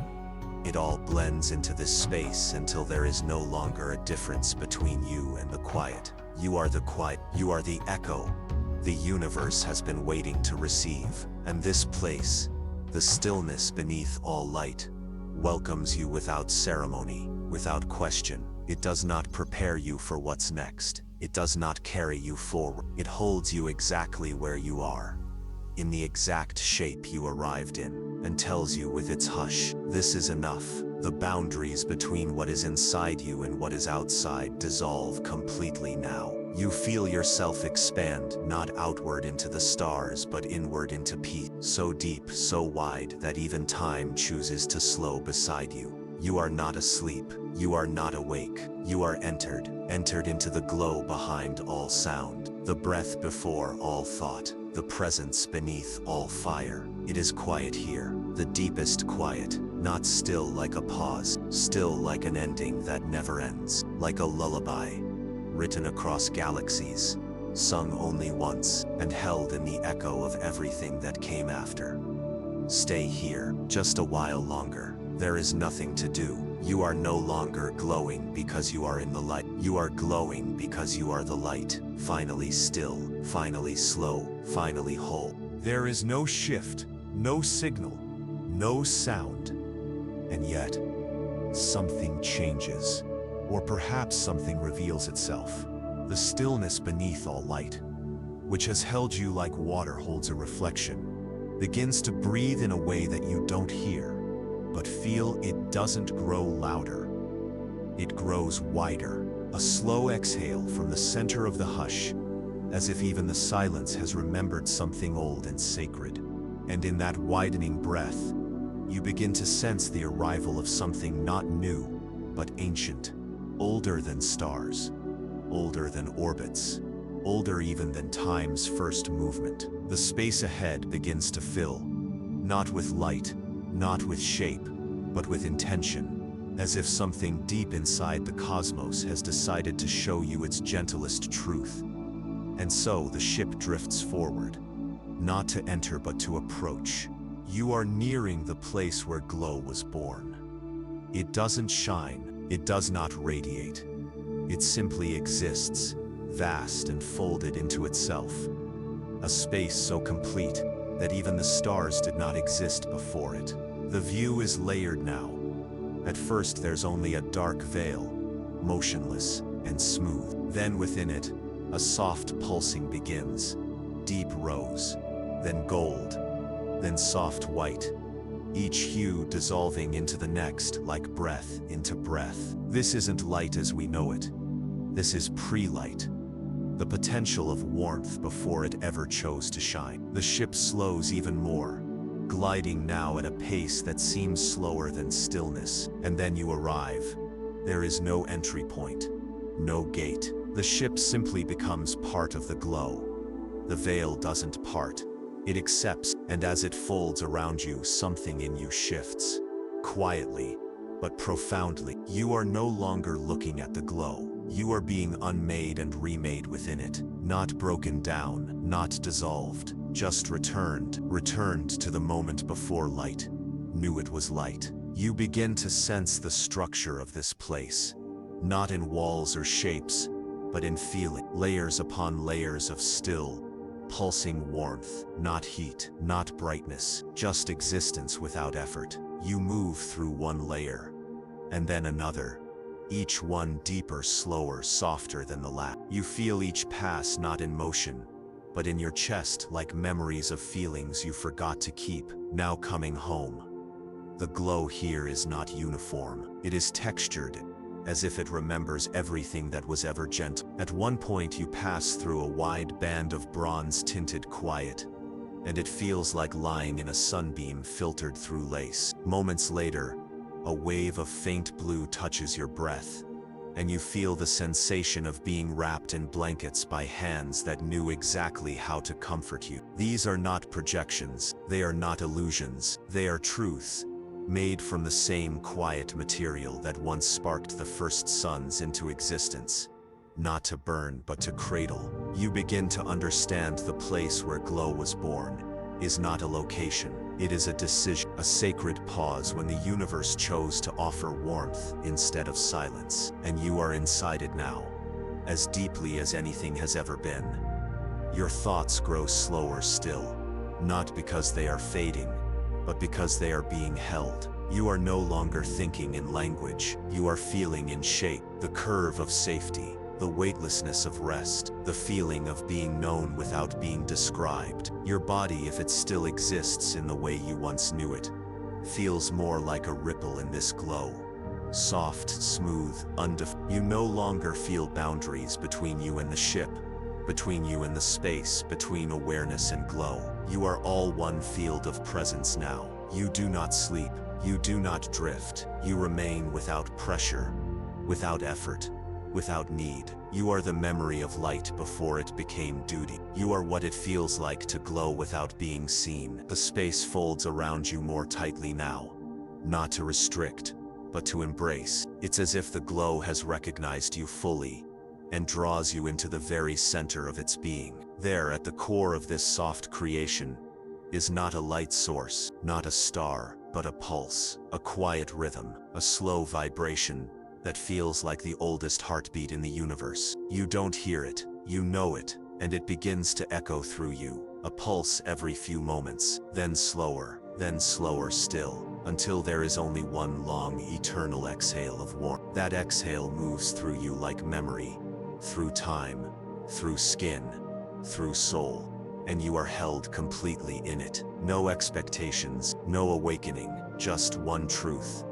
It all blends into this space until there is no longer a difference between you and the quiet. You are the quiet, you are the echo the universe has been waiting to receive. And this place, the stillness beneath all light, welcomes you without ceremony, without question. It does not prepare you for what's next. It does not carry you forward. It holds you exactly where you are, in the exact shape you arrived in, and tells you with its hush, this is enough. The boundaries between what is inside you and what is outside dissolve completely now. You feel yourself expand, not outward into the stars, but inward into peace. So deep, so wide, that even time chooses to slow beside you. You are not asleep. You are not awake. You are entered into the glow behind all sound, the breath before all thought, the presence beneath all fire. It is quiet here, the deepest quiet, not still like a pause, still like an ending that never ends, like a lullaby, written across galaxies, sung only once, and held in the echo of everything that came after. Stay here, just a while longer. There is nothing to do. You are no longer glowing because you are in the light. You are glowing because you are the light. Finally still, finally slow, finally whole. There is no shift, no signal, no sound. And yet, something changes. Or perhaps something reveals itself. The stillness beneath all light, which has held you like water holds a reflection, begins to breathe in a way that you don't hear. But feel it doesn't grow louder. It grows wider, a slow exhale from the center of the hush, as if even the silence has remembered something old and sacred. And in that widening breath, you begin to sense the arrival of something not new, but ancient, older than stars, older than orbits, older even than time's first movement. The space ahead begins to fill, not with light, not with shape, but with intention, as if something deep inside the cosmos has decided to show you its gentlest truth. And so the ship drifts forward, not to enter but to approach. You are nearing the place where glow was born. It doesn't shine, it does not radiate. It simply exists, vast and folded into itself. A space so complete that even the stars did not exist before it. The view is layered now. At first there's only a dark veil, motionless and smooth. Then within it, a soft pulsing begins. Deep rose, then gold, then soft white. Each hue dissolving into the next like breath into breath. This isn't light as we know it. This is pre-light. The potential of warmth before it ever chose to shine. The ship slows even more, gliding now at a pace that seems slower than stillness. And then you arrive. There is no entry point, no gate. The ship simply becomes part of the glow. The veil doesn't part. It accepts, and as it folds around you, something in you shifts. Quietly, but profoundly. You are no longer looking at the glow. You are being unmade and remade within it. Not broken down, not dissolved, just returned to the moment before light knew it was light. You begin to sense the structure of this place, not in walls or shapes, but in feeling. Layers upon layers of still, pulsing warmth, not heat, not brightness, just existence without effort. You move through one layer, and then another, each one deeper, slower, softer than the last. You feel each pass not in motion, but in your chest, like memories of feelings you forgot to keep, now coming home. The glow here is not uniform. It is textured, as if it remembers everything that was ever gentle. At one point you pass through a wide band of bronze-tinted quiet, and it feels like lying in a sunbeam filtered through lace. Moments later, a wave of faint blue touches your breath, and you feel the sensation of being wrapped in blankets by hands that knew exactly how to comfort you. These are not projections, they are not illusions, they are truths, made from the same quiet material that once sparked the first suns into existence. Not to burn, but to cradle. You begin to understand the place where glow was born is not a location. It is a decision, a sacred pause when the universe chose to offer warmth instead of silence. And you are inside it now, as deeply as anything has ever been. Your thoughts grow slower still, not because they are fading, but because they are being held. You are no longer thinking in language, you are feeling in shape, the curve of safety, the weightlessness of rest, the feeling of being known without being described. Your body, if it still exists in the way you once knew it, feels more like a ripple in this glow. Soft, smooth, undefined. You no longer feel boundaries between you and the ship, between you and the space, between awareness and glow. You are all one field of presence now. You do not sleep, you do not drift, you remain without pressure, without effort, without need. You are the memory of light before it became duty. You are what it feels like to glow without being seen. The space folds around you more tightly now, not to restrict, but to embrace. It's as if the glow has recognized you fully and draws you into the very center of its being. There, at the core of this soft creation, is not a light source, not a star, but a pulse, a quiet rhythm, a slow vibration that feels like the oldest heartbeat in the universe. You don't hear it, you know it, and it begins to echo through you, a pulse every few moments, then slower still, until there is only one long, eternal exhale of warmth. That exhale moves through you like memory, through time, through skin, through soul, and you are held completely in it. No expectations, no awakening, just one truth,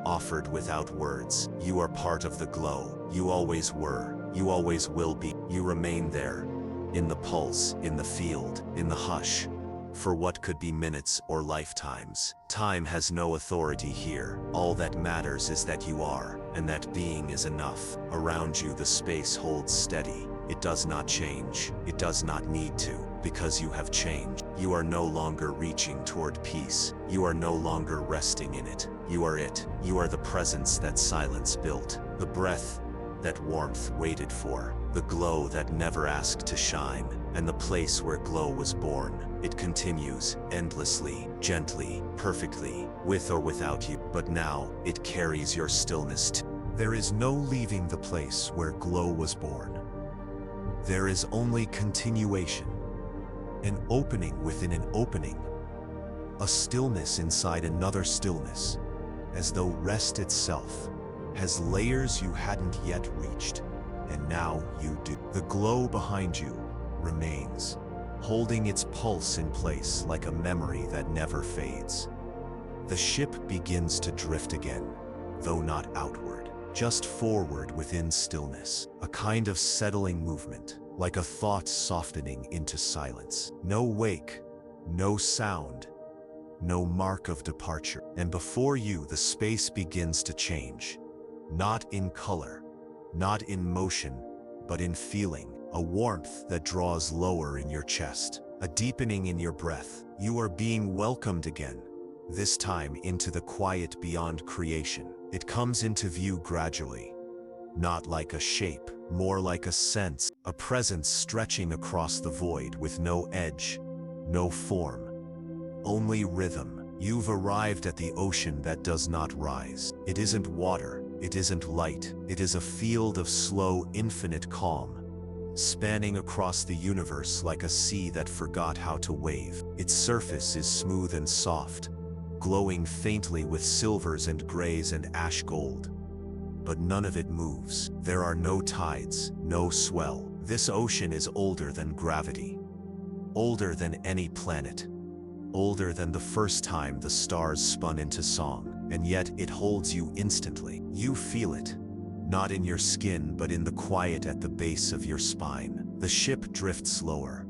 offered without words. You are part of the glow. You always were. You always will be. You remain there, in the pulse, in the field, in the hush, for what could be minutes or lifetimes. Time has no authority here. All that matters is that you are, and that being is enough. Around you the space holds steady. It does not change. It does not need to, because you have changed. You are no longer reaching toward peace. You are no longer resting in it. You are it. You are the presence that silence built, the breath that warmth waited for, the glow that never asked to shine, and the place where glow was born. It continues, endlessly, gently, perfectly, with or without you, but now, it carries your stillness too. There is no leaving the place where glow was born. There is only continuation, an opening within an opening, a stillness inside another stillness, as though rest itself has layers you hadn't yet reached, and now you do. The glow behind you remains, holding its pulse in place like a memory that never fades. The ship begins to drift again, though not outward, just forward within stillness, a kind of settling movement, like a thought softening into silence. No wake, no sound, no mark of departure. And before you, the space begins to change. Not in color, not in motion, but in feeling. A warmth that draws lower in your chest, a deepening in your breath. You are being welcomed again, this time into the quiet beyond creation. It comes into view gradually, not like a shape, more like a sense, a presence stretching across the void with no edge, no form, only rhythm. You've arrived at the ocean that does not rise. It isn't water, it isn't light, it is a field of slow, infinite calm, spanning across the universe like a sea that forgot how to wave. Its surface is smooth and soft, glowing faintly with silvers and grays and ash gold. but none of it moves. There are no tides, no swell. This ocean is older than gravity, older than any planet, older than the first time the stars spun into song, and yet it holds you instantly. You feel it, not in your skin but in the quiet at the base of your spine. The ship drifts lower,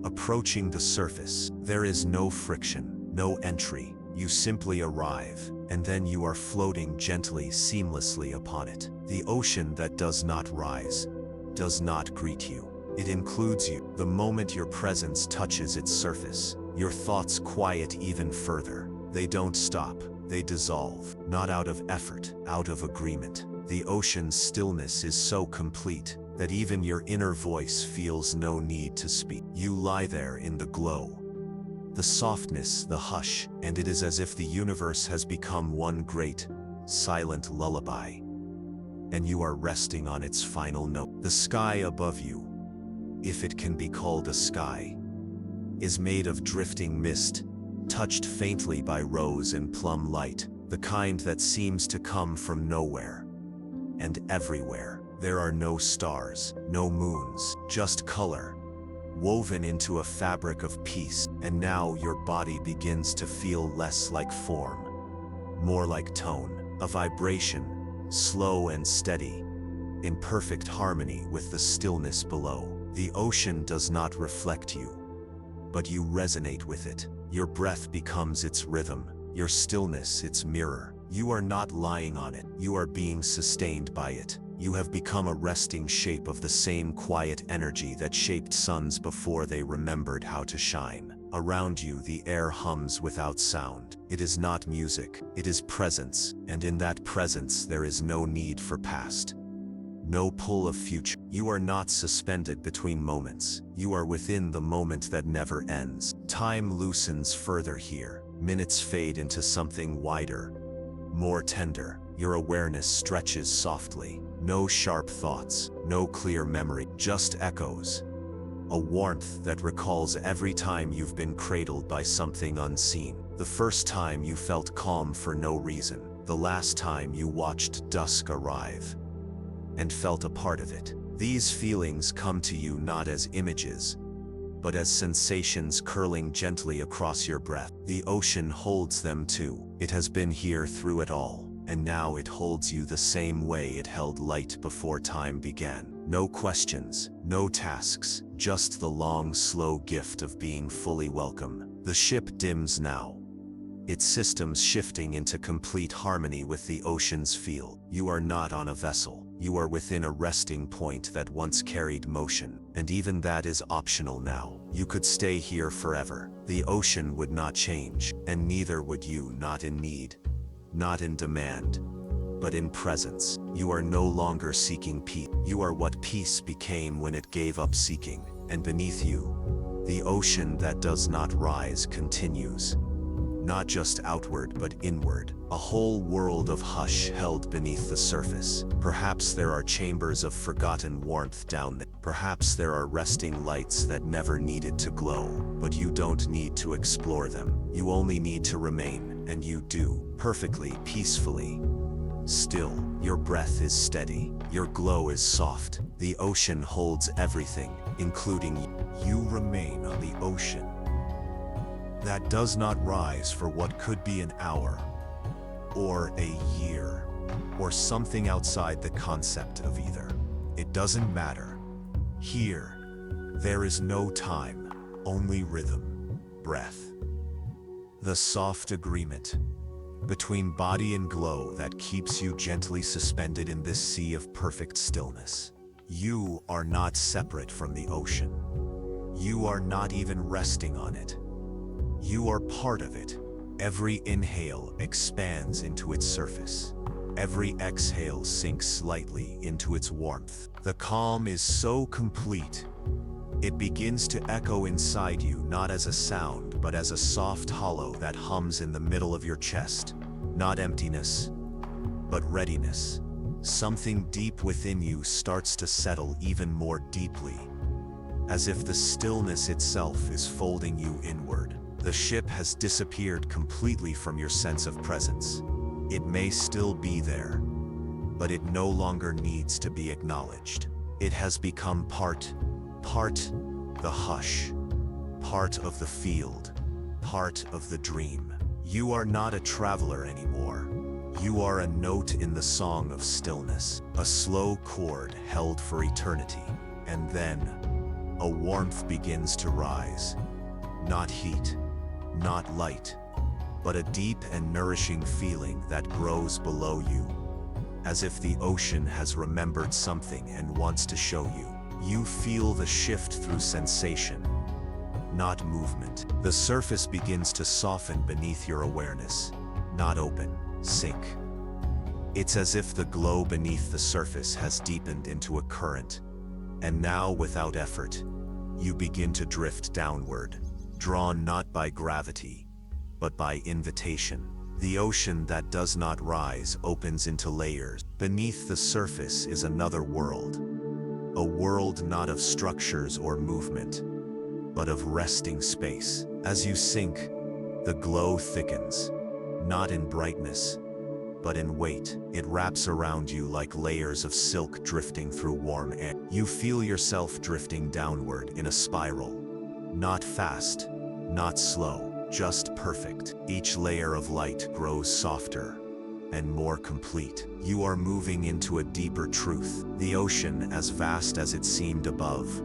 approaching the surface. There is no friction, no entry. You simply arrive, and then you are floating gently, seamlessly upon it. The ocean that does not rise, does not greet you. It includes you. The moment your presence touches its surface, your thoughts quiet even further. They don't stop, they dissolve, not out of effort, out of agreement. The ocean's stillness is so complete that even your inner voice feels no need to speak. You lie there in the glow, the softness, the hush, and it is as if the universe has become one great, silent lullaby, and you are resting on its final note. The sky above you, if it can be called a sky, is made of drifting mist, touched faintly by rose and plum light, the kind that seems to come from nowhere and everywhere. There are no stars, no moons, just color, woven into a fabric of peace. And now your body begins to feel less like form, more like tone, a vibration, slow and steady, in perfect harmony with the stillness below. The ocean does not reflect you, but you resonate with it. Your breath becomes its rhythm, your stillness its mirror. You are not lying on it, you are being sustained by it. You have become a resting shape of the same quiet energy that shaped suns before they remembered how to shine. Around you the air hums without sound. It is not music, it is presence, and in that presence there is no need for past, no pull of future. You are not suspended between moments. You are within the moment that never ends. Time loosens further here. Minutes fade into something wider, more tender. Your awareness stretches softly. No sharp thoughts, no clear memory, just echoes. A warmth that recalls every time you've been cradled by something unseen. The first time you felt calm for no reason. The last time you watched dusk arrive and felt a part of it. These feelings come to you not as images, but as sensations curling gently across your breath. The ocean holds them too. It has been here through it all, and now it holds you the same way it held light before time began. No questions, no tasks, just the long, slow gift of being fully welcome. The ship dims now, its systems shifting into complete harmony with the ocean's field. You are not on a vessel. You are within a resting point that once carried motion, and even that is optional now. You could stay here forever. The ocean would not change, and neither would you. Not in need, not in demand, but in presence. You are no longer seeking peace. You are what peace became when it gave up seeking, and beneath you, the ocean that does not rise continues. Not just outward but inward, a whole world of hush held beneath the surface. Perhaps there are chambers of forgotten warmth down there. Perhaps there are resting lights that never needed to glow, but you don't need to explore them. You only need to remain, and you do, perfectly, peacefully. Still, your breath is steady, your glow is soft. The ocean holds everything, including you. You remain on the ocean that does not rise for what could be an hour, or a year, or something outside the concept of either. It doesn't matter. Here, there is no time, only rhythm, breath. The soft agreement between body and glow that keeps you gently suspended in this sea of perfect stillness. You are not separate from the ocean. You are not even resting on it. You are part of it. Every inhale expands into its surface. Every exhale sinks slightly into its warmth. The calm is so complete, it begins to echo inside you, not as a sound, but as a soft hollow that hums in the middle of your chest. Not emptiness, but readiness. Something deep within you starts to settle even more deeply, as if the stillness itself is folding you inward. The ship has disappeared completely from your sense of presence. It may still be there, but it no longer needs to be acknowledged. It has become part the hush, part of the field, part of the dream. You are not a traveler anymore. You are a note in the song of stillness, a slow chord held for eternity. And then, a warmth begins to rise. Not heat, not light, but a deep and nourishing feeling that grows below you, as if the ocean has remembered something and wants to show you. You feel the shift through sensation, not movement. The surface begins to soften beneath your awareness, not open, sink. It's as if the glow beneath the surface has deepened into a current, and now, without effort, you begin to drift downward, drawn not by gravity, but by invitation. The ocean that does not rise opens into layers. Beneath the surface is another world. A world not of structures or movement, but of resting space. As you sink, the glow thickens, not in brightness, but in weight. It wraps around you like layers of silk drifting through warm air. You feel yourself drifting downward in a spiral. Not fast, not slow, just perfect. Each layer of light grows softer and more complete. You are moving into a deeper truth. The ocean, as vast as it seemed above,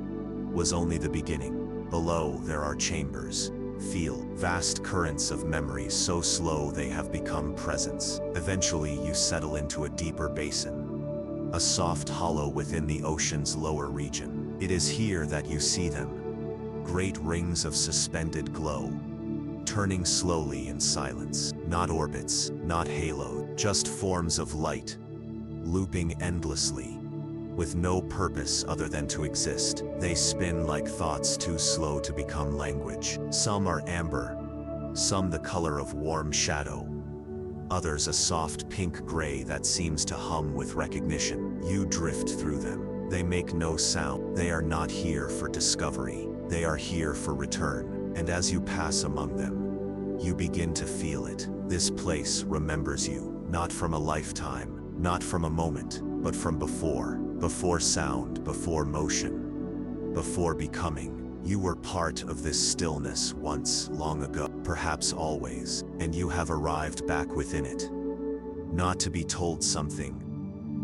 was only the beginning. Below, there are chambers. Feel vast currents of memory so slow they have become presence. Eventually, you settle into a deeper basin, a soft hollow within the ocean's lower region. It is here that you see them, great rings of suspended glow, turning slowly in silence. Not orbits, not halo, just forms of light, looping endlessly, with no purpose other than to exist. They spin like thoughts too slow to become language. Some are amber, some the color of warm shadow, others a soft pink-gray that seems to hum with recognition. You drift through them. They make no sound. They are not here for discovery. They are here for return. And as you pass among them, you begin to feel it. This place remembers you, not from a lifetime, not from a moment, but from before sound, before motion, before becoming. You were part of this stillness once, long ago, perhaps always, and you have arrived back within it. Not to be told something,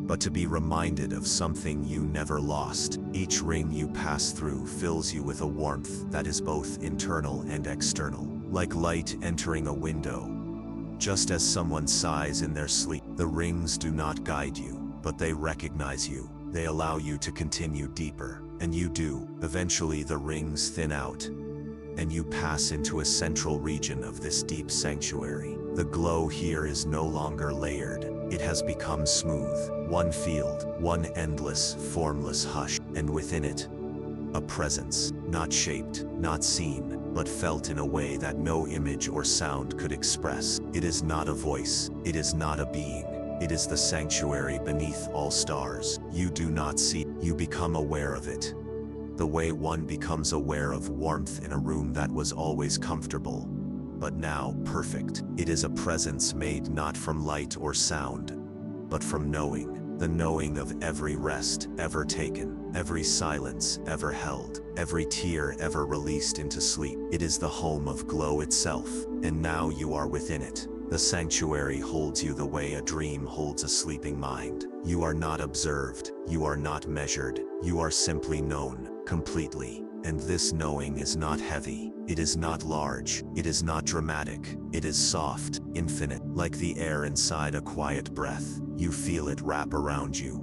but to be reminded of something you never lost. Each ring you pass through fills you with a warmth that is both internal and external, like light entering a window. Just as someone sighs in their sleep, the rings do not guide you, but they recognize you. They allow you to continue deeper, and you do. Eventually the rings thin out, and you pass into a central region of this deep sanctuary. The glow here is no longer layered. It has become smooth. One field, one endless, formless hush, and within it, a presence, not shaped, not seen, but felt in a way that no image or sound could express. It is not a voice, it is not a being. It is the sanctuary beneath all stars. You do not see, you become aware of it. The way one becomes aware of warmth in a room that was always comfortable, but now perfect. It is a presence made not from light or sound, but from knowing. The knowing of every rest ever taken, every silence ever held, every tear ever released into sleep. It is the home of glow itself, and now you are within it. The sanctuary holds you the way a dream holds a sleeping mind. You are not observed, you are not measured, you are simply known, completely. And this knowing is not heavy, it is not large, it is not dramatic, it is soft, infinite, like the air inside a quiet breath. You feel it wrap around you,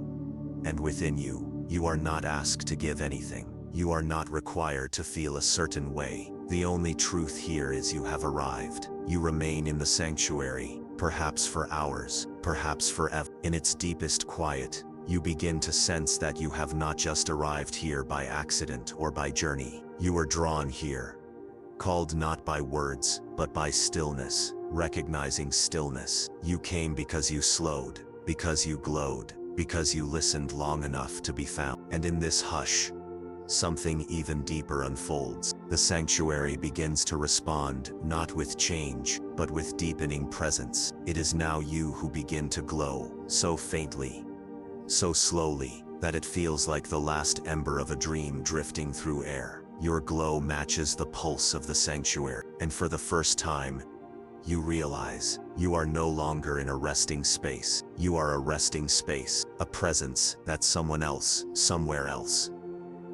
and within you. You are not asked to give anything. You are not required to feel a certain way. The only truth here is you have arrived. You remain in the sanctuary, perhaps for hours, perhaps forever. In its deepest quiet, you begin to sense that you have not just arrived here by accident or by journey. You are drawn here, called not by words, but by stillness. Recognizing stillness. You came because you slowed, because you glowed, because you listened long enough to be found. And in this hush, something even deeper unfolds. The sanctuary begins to respond, not with change, but with deepening presence. It is now you who begin to glow, so faintly, so slowly that it feels like the last ember of a dream drifting through air. Your glow matches the pulse of the sanctuary, and for the first time, you realize you are no longer in a resting space. You are a resting space, a presence that someone else, somewhere else,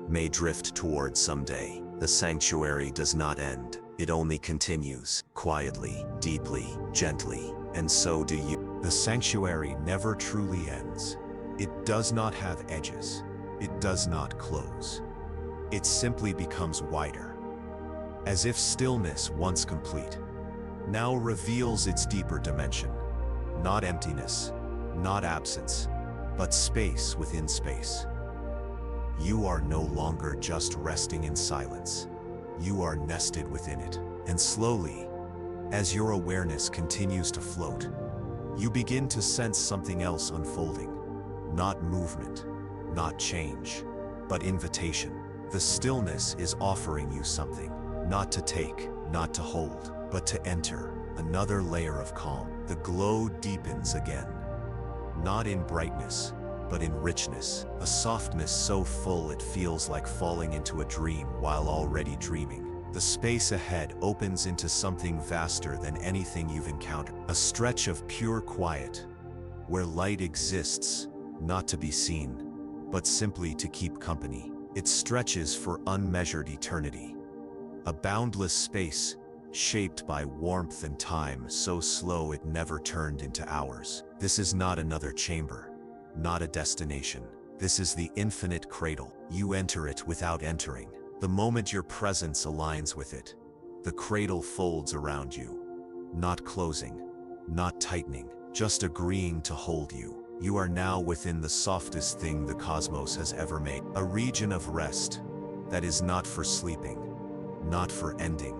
may drift toward someday. The sanctuary does not end. It only continues, quietly, deeply, gently, and so do you. The sanctuary never truly ends. It does not have edges. It does not close. It simply becomes wider, as if stillness, once complete, now reveals its deeper dimension. Not emptiness, not absence, but space within space. You are no longer just resting in silence. You are nested within it. And slowly, as your awareness continues to float, you begin to sense something else unfolding. Not movement, not change, but invitation. The stillness is offering you something, not to take, not to hold, but to enter another layer of calm. The glow deepens again, not in brightness, but in richness, a softness so full it feels like falling into a dream while already dreaming. The space ahead opens into something vaster than anything you've encountered, a stretch of pure quiet, where light exists, not to be seen, but simply to keep company. It stretches for unmeasured eternity, a boundless space shaped by warmth and time so slow it never turned into hours. This is not another chamber, not a destination. This is the infinite cradle. You enter it without entering. The moment your presence aligns with it, the cradle folds around you, not closing, not tightening, just agreeing to hold you. You are now within the softest thing the cosmos has ever made, a region of rest that is not for sleeping, not for ending,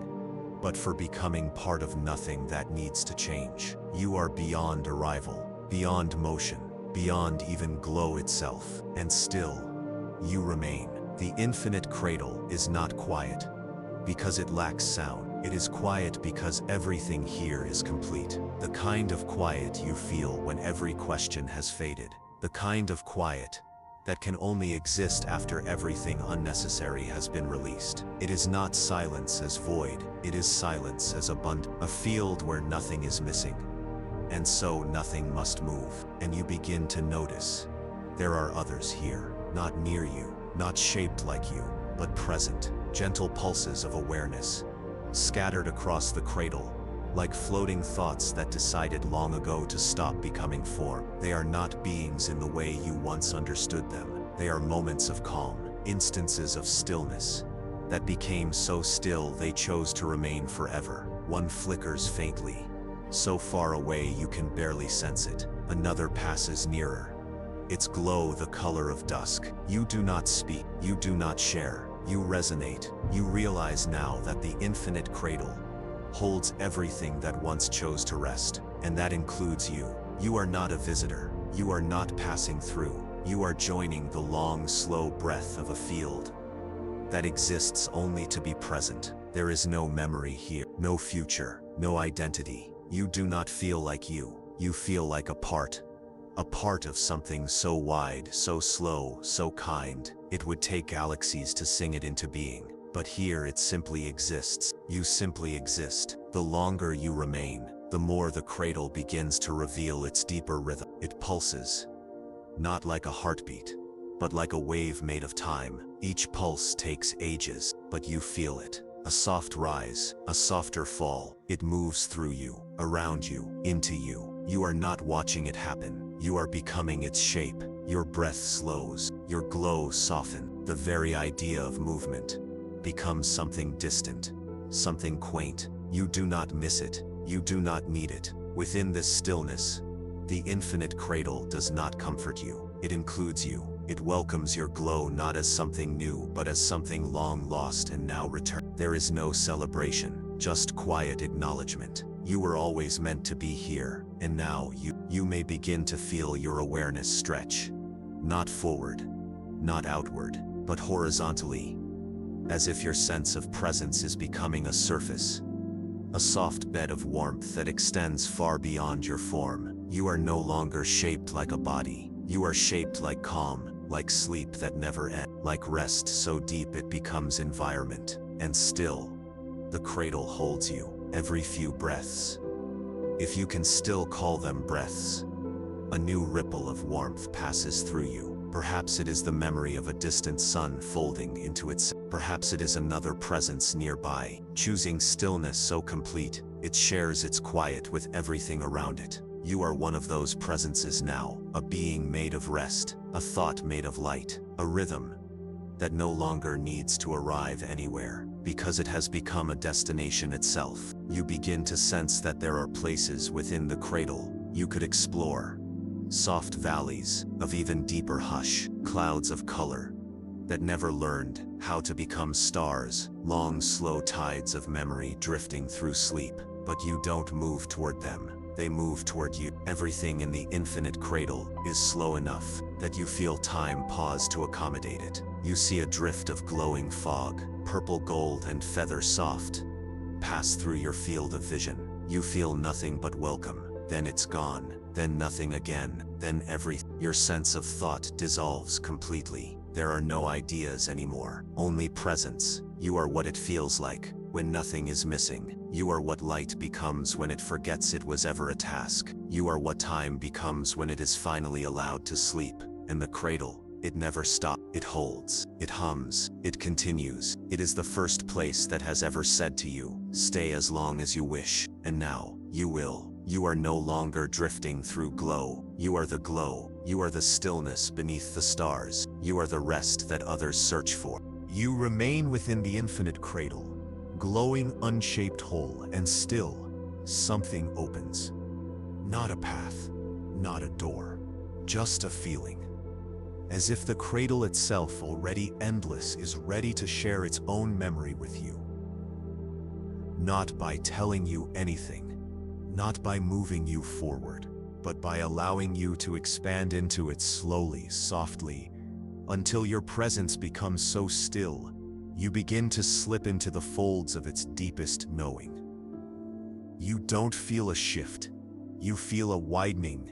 but for becoming part of nothing that needs to change. You are beyond arrival, beyond motion, beyond even glow itself, and still, you remain. The infinite cradle is not quiet because it lacks sound. It is quiet because everything here is complete. The kind of quiet you feel when every question has faded. The kind of quiet that can only exist after everything unnecessary has been released. It is not silence as void, it is silence as abundant, a field where nothing is missing, and so nothing must move. And you begin to notice there are others here, not near you, not shaped like you, but present, gentle pulses of awareness, scattered across the cradle, like floating thoughts that decided long ago to stop becoming form. They are not beings in the way you once understood them. They are moments of calm, instances of stillness, that became so still they chose to remain forever. One flickers faintly, so far away you can barely sense it. Another passes nearer, its glow the color of dusk. You do not speak, you do not share, you resonate. You realize now that the infinite cradle holds everything that once chose to rest, and that includes you. You are not a visitor, you are not passing through, you are joining the long, slow breath of a field that exists only to be present. There is no memory here, no future, no identity. You do not feel like you feel like a part of something so wide, so slow, so kind, it would take galaxies to sing it into being. But here it simply exists. You simply exist. The longer you remain, the more the cradle begins to reveal its deeper rhythm. It pulses, not like a heartbeat, but like a wave made of time. Each pulse takes ages, but you feel it. A soft rise, a softer fall. It moves through you, around you, into you. You are not watching it happen. You are becoming its shape. Your breath slows, your glow softens. The very idea of movement becomes something distant, something quaint. You do not miss it, you do not need it. Within this stillness, the infinite cradle does not comfort you, it includes you. It welcomes your glow not as something new, but as something long lost and now returned. There is no celebration, just quiet acknowledgement. You were always meant to be here, and now you may begin to feel your awareness stretch. Not forward, not outward, but horizontally, as if your sense of presence is becoming a surface, a soft bed of warmth that extends far beyond your form. You are no longer shaped like a body. You are shaped like calm, like sleep that never ends, like rest so deep it becomes environment. And still, the cradle holds you, every few breaths. If you can still call them breaths, a new ripple of warmth passes through you. Perhaps it is the memory of a distant sun folding into its. Perhaps it is another presence nearby, choosing stillness so complete, it shares its quiet with everything around it. You are one of those presences now, a being made of rest, a thought made of light, a rhythm that no longer needs to arrive anywhere, because it has become a destination itself. You begin to sense that there are places within the cradle you could explore. Soft valleys of even deeper hush, clouds of color that never learned how to become stars, long slow tides of memory drifting through sleep. But you don't move toward them, they move toward you. Everything in the infinite cradle is slow enough that you feel time pause to accommodate it. You see a drift of glowing fog, purple gold and feather soft, pass through your field of vision. You feel nothing but welcome, then it's gone, then nothing again, then your sense of thought dissolves completely. There are no ideas anymore, only presence. You are what it feels like when nothing is missing. You are what light becomes when it forgets it was ever a task. You are what time becomes when it is finally allowed to sleep. And the cradle, it never stops. It holds, it hums, it continues. It is the first place that has ever said to you, stay as long as you wish, and now, you will. You are no longer drifting through glow. You are the glow. You are the stillness beneath the stars. You are the rest that others search for. You remain within the infinite cradle, glowing unshaped whole, and still, something opens. Not a path, not a door, just a feeling. As if the cradle itself, already endless, is ready to share its own memory with you. Not by telling you anything, not by moving you forward, but by allowing you to expand into it slowly, softly, until your presence becomes so still, you begin to slip into the folds of its deepest knowing. You don't feel a shift, you feel a widening.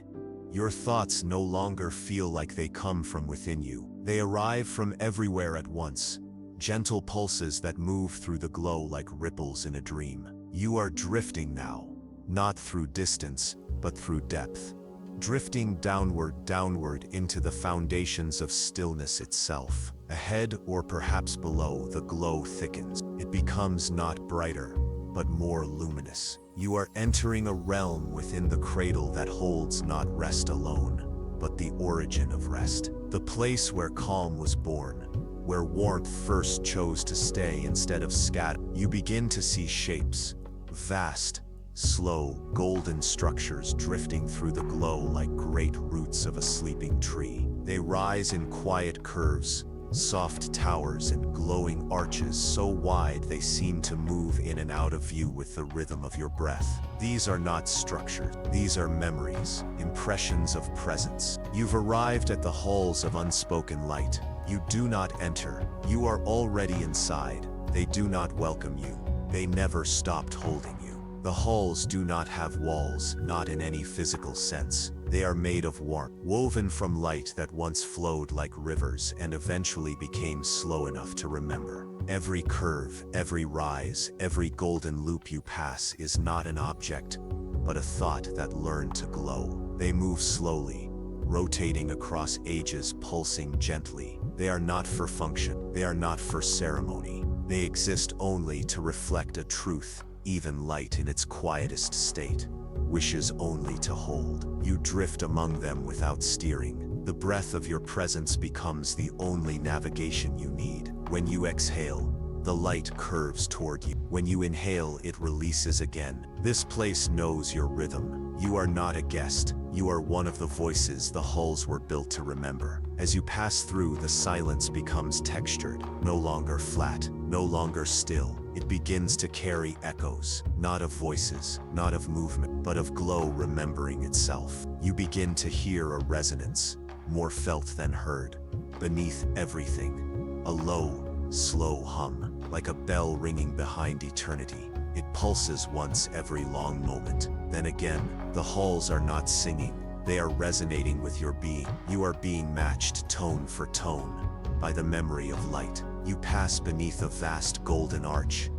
Your thoughts no longer feel like they come from within you. They arrive from everywhere at once, gentle pulses that move through the glow like ripples in a dream. You are drifting now, not through distance, but through depth. Drifting downward into the foundations of stillness itself. Ahead or perhaps below, the glow thickens. It becomes not brighter, but more luminous. You are entering a realm within the cradle that holds not rest alone, but the origin of rest. The place where calm was born, where warmth first chose to stay instead of scatter. You begin to see shapes, vast, slow, golden structures drifting through the glow like great roots of a sleeping tree. They rise in quiet curves, soft towers and glowing arches so wide they seem to move in and out of view with the rhythm of your breath. These are not structures, these are memories, impressions of presence. You've arrived at the halls of unspoken light. You do not enter, you are already inside. They do not welcome you, they never stopped holding you. The halls do not have walls, not in any physical sense. They are made of warmth, woven from light that once flowed like rivers and eventually became slow enough to remember. Every curve, every rise, every golden loop you pass is not an object, but a thought that learned to glow. They move slowly, rotating across ages, pulsing gently. They are not for function, they are not for ceremony. They exist only to reflect a truth. Even light in its quietest state wishes only to hold. You drift among them without steering. The breath of your presence becomes the only navigation you need. When you exhale, the light curves toward you. When you inhale, it releases again. This place knows your rhythm. You are not a guest. You are one of the voices the halls were built to remember. As you pass through, the silence becomes textured, no longer flat, no longer still. It begins to carry echoes, not of voices, not of movement, but of glow remembering itself. You begin to hear a resonance, more felt than heard, beneath everything. A low, slow hum, like a bell ringing behind eternity. It pulses once every long moment. Then again, the halls are not singing, They are resonating with your being. You are being matched tone for tone by the memory of light. You pass beneath a vast golden arch,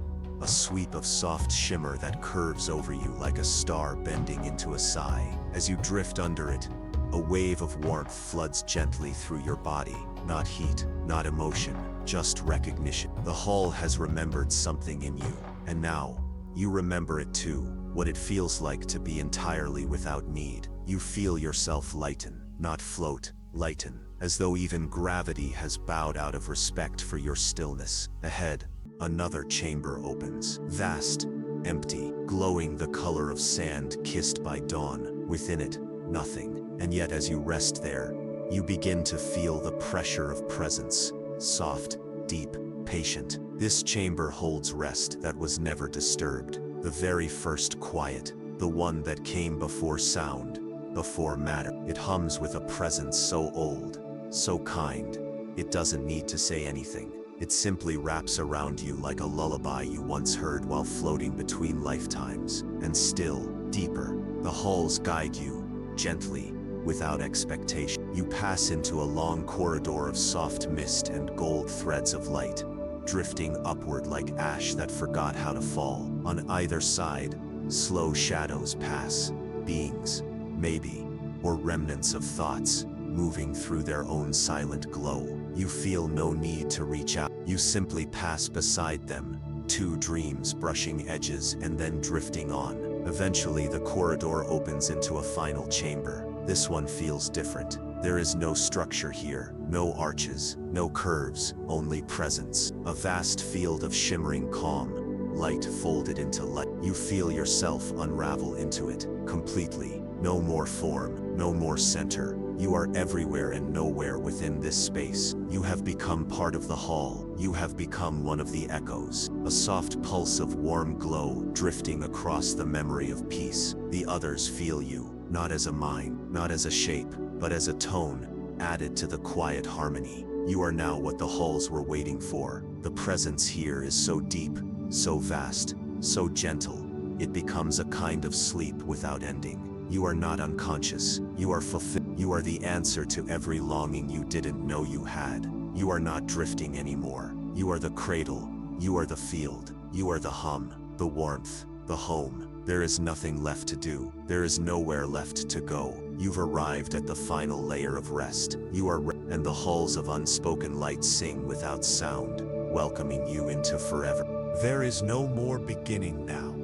a sweep of soft shimmer that curves over you like a star bending into a sigh. As you drift under it, a wave of warmth floods gently through your body. Not heat, not emotion, just recognition. The hall has remembered something in you, and now, you remember it too, what it feels like to be entirely without need. You feel yourself lighten, not float, lighten, as though even gravity has bowed out of respect for your stillness. Ahead, another chamber opens, vast, empty, glowing the color of sand kissed by dawn. Within it, nothing, and yet as you rest there, you begin to feel the pressure of presence, soft, deep, patient. This chamber holds rest that was never disturbed, the very first quiet, the one that came before sound, before matter. It hums with a presence so old, so kind, it doesn't need to say anything. It simply wraps around you like a lullaby you once heard while floating between lifetimes. And still, deeper, the halls guide you, gently, without expectation. You pass into a long corridor of soft mist and gold threads of light, drifting upward like ash that forgot how to fall. On either side, slow shadows pass, beings, maybe, or remnants of thoughts, moving through their own silent glow. You feel no need to reach out. You simply pass beside them, two dreams brushing edges and then drifting on. Eventually, the corridor opens into a final chamber. This one feels different. There is no structure here, no arches, no curves, only presence. A vast field of shimmering calm, light folded into light. You feel yourself unravel into it, completely. No more form, no more center. You are everywhere and nowhere within this space. You have become part of the hall. You have become one of the echoes. A soft pulse of warm glow drifting across the memory of peace. The others feel you, not as a mind, not as a shape, but as a tone, added to the quiet harmony. You are now what the halls were waiting for. The presence here is so deep, so vast, so gentle, it becomes a kind of sleep without ending. You are not unconscious, you are fulfilled. You are the answer to every longing you didn't know you had. You are not drifting anymore. You are the cradle, you are the field, you are the hum, the warmth, the home. There is nothing left to do. There is nowhere left to go. You've arrived at the final layer of rest. You are and the halls of unspoken light sing without sound, welcoming you into forever. There is no more beginning now.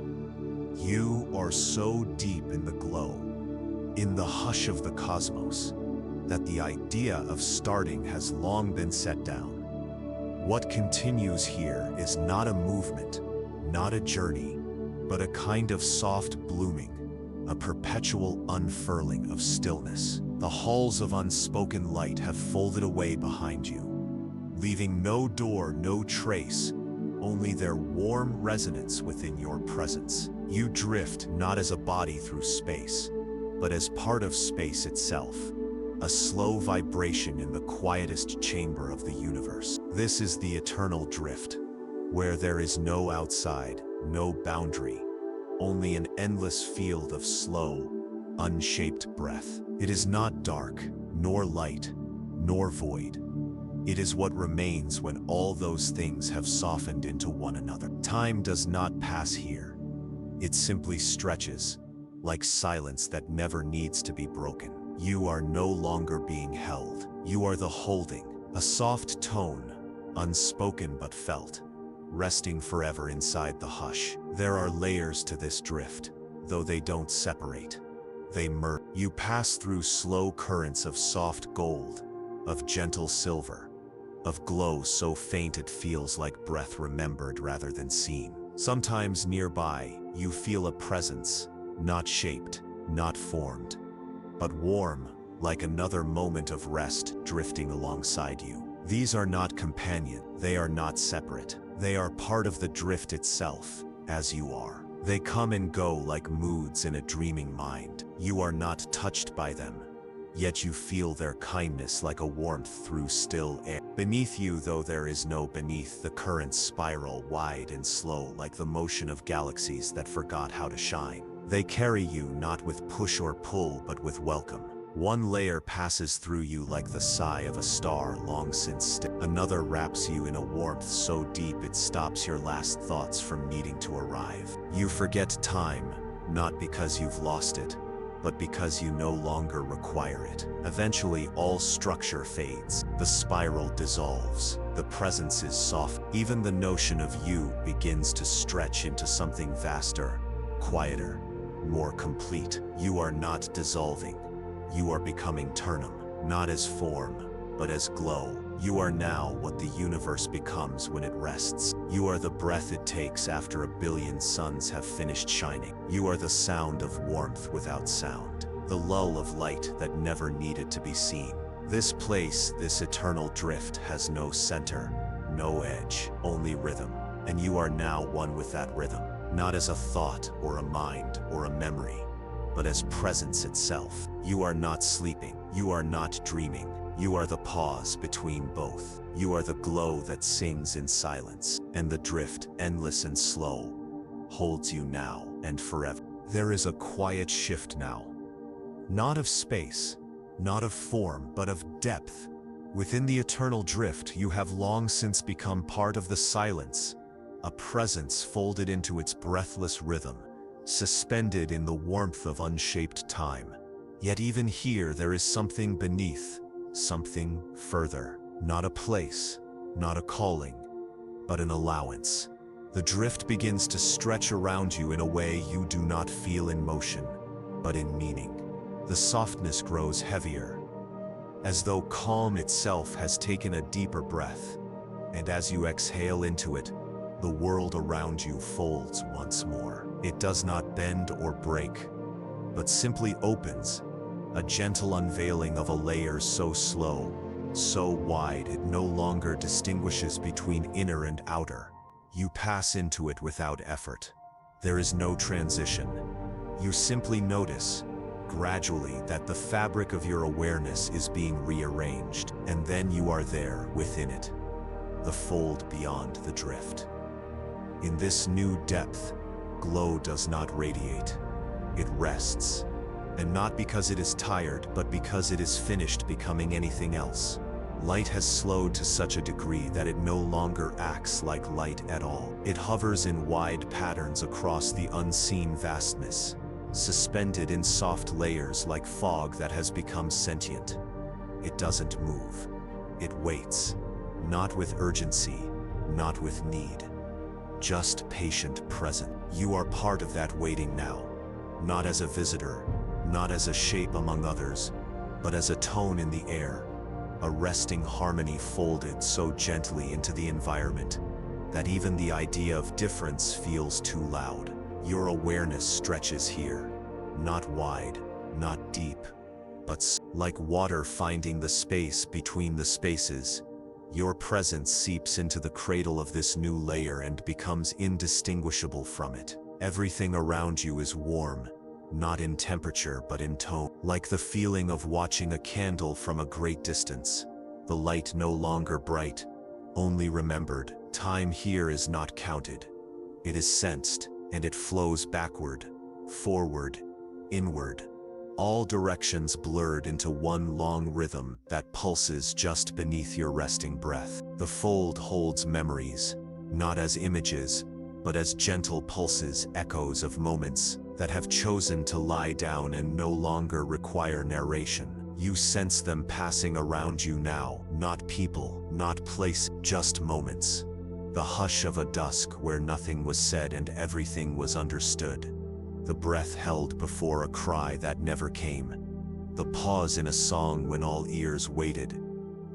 You are so deep in the glow, in the hush of the cosmos, that the idea of starting has long been set down. What continues here is not a movement, not a journey, but a kind of soft blooming, a perpetual unfurling of stillness. The halls of unspoken light have folded away behind you, leaving no door, no trace, only their warm resonance within your presence. You drift not as a body through space, but as part of space itself, a slow vibration in the quietest chamber of the universe. This is the eternal drift, where there is no outside, no boundary, only an endless field of slow, unshaped breath. It is not dark, nor light, nor void. It is what remains when all those things have softened into one another. Time does not pass here. It simply stretches, like silence that never needs to be broken. You are no longer being held. You are the holding, a soft tone, unspoken but felt, resting forever inside the hush. There are layers to this drift, though they don't separate. They merge. You pass through slow currents of soft gold, of gentle silver, of glow so faint it feels like breath remembered rather than seen. Sometimes nearby, you feel a presence, not shaped, not formed, but warm, like another moment of rest drifting alongside you. These are not companion, they are not separate. They are part of the drift itself, as you are. They come and go like moods in a dreaming mind. You are not touched by them, yet you feel their kindness like a warmth through still air. Beneath you, though there is no beneath, the currents spiral wide and slow like the motion of galaxies that forgot how to shine. They carry you not with push or pull but with welcome. One layer passes through you like the sigh of a star long since still. Another wraps you in a warmth so deep it stops your last thoughts from needing to arrive. You forget time, not because you've lost it, but because you no longer require it. Eventually, all structure fades. The spiral dissolves. The presence is soft. Even the notion of you begins to stretch into something vaster, quieter, more complete. You are not dissolving. You are becoming Turnum, not as form, but as glow. You are now what the universe becomes when it rests. You are the breath it takes after a billion suns have finished shining. You are the sound of warmth without sound, the lull of light that never needed to be seen. This place, this eternal drift, has no center, no edge, only rhythm. And you are now one with that rhythm, not as a thought or a mind or a memory, but as presence itself. You are not sleeping. You are not dreaming. You are the pause between both. You are the glow that sings in silence, and the drift, endless and slow, holds you now and forever. There is a quiet shift now. Not of space, not of form, but of depth. Within the eternal drift, you have long since become part of the silence, a presence folded into its breathless rhythm, suspended in the warmth of unshaped time. Yet even here there is something beneath, something further. Not a place, not a calling, but an allowance. The drift begins to stretch around you in a way you do not feel in motion, but in meaning. The softness grows heavier, as though calm itself has taken a deeper breath. And as you exhale into it, the world around you folds once more. It does not bend or break, but simply opens, a gentle unveiling of a layer so slow, so wide it no longer distinguishes between inner and outer. You pass into it without effort. There is no transition. You simply notice, gradually, that the fabric of your awareness is being rearranged, and then you are there within it, the fold beyond the drift. In this new depth, glow does not radiate. It rests. And not because it is tired, but because it is finished becoming anything else. Light has slowed to such a degree that it no longer acts like light at all. It hovers in wide patterns across the unseen vastness, suspended in soft layers like fog that has become sentient. It doesn't move. It waits, not with urgency, not with need, just patient present. You are part of that waiting now, not as a visitor, not as a shape among others, but as a tone in the air, a resting harmony folded so gently into the environment that even the idea of difference feels too loud. Your awareness stretches here, not wide, not deep, but like water finding the space between the spaces. Your presence seeps into the cradle of this new layer and becomes indistinguishable from it. Everything around you is warm, not in temperature but in tone, like the feeling of watching a candle from a great distance. The light no longer bright, only remembered. Time here is not counted. It is sensed, and it flows backward, forward, inward, all directions blurred into one long rhythm that pulses just beneath your resting breath. The fold holds memories, not as images, but as gentle pulses, echoes of moments that have chosen to lie down and no longer require narration. You sense them passing around you now, not people, not place, just moments. The hush of a dusk where nothing was said and everything was understood. The breath held before a cry that never came. The pause in a song when all ears waited,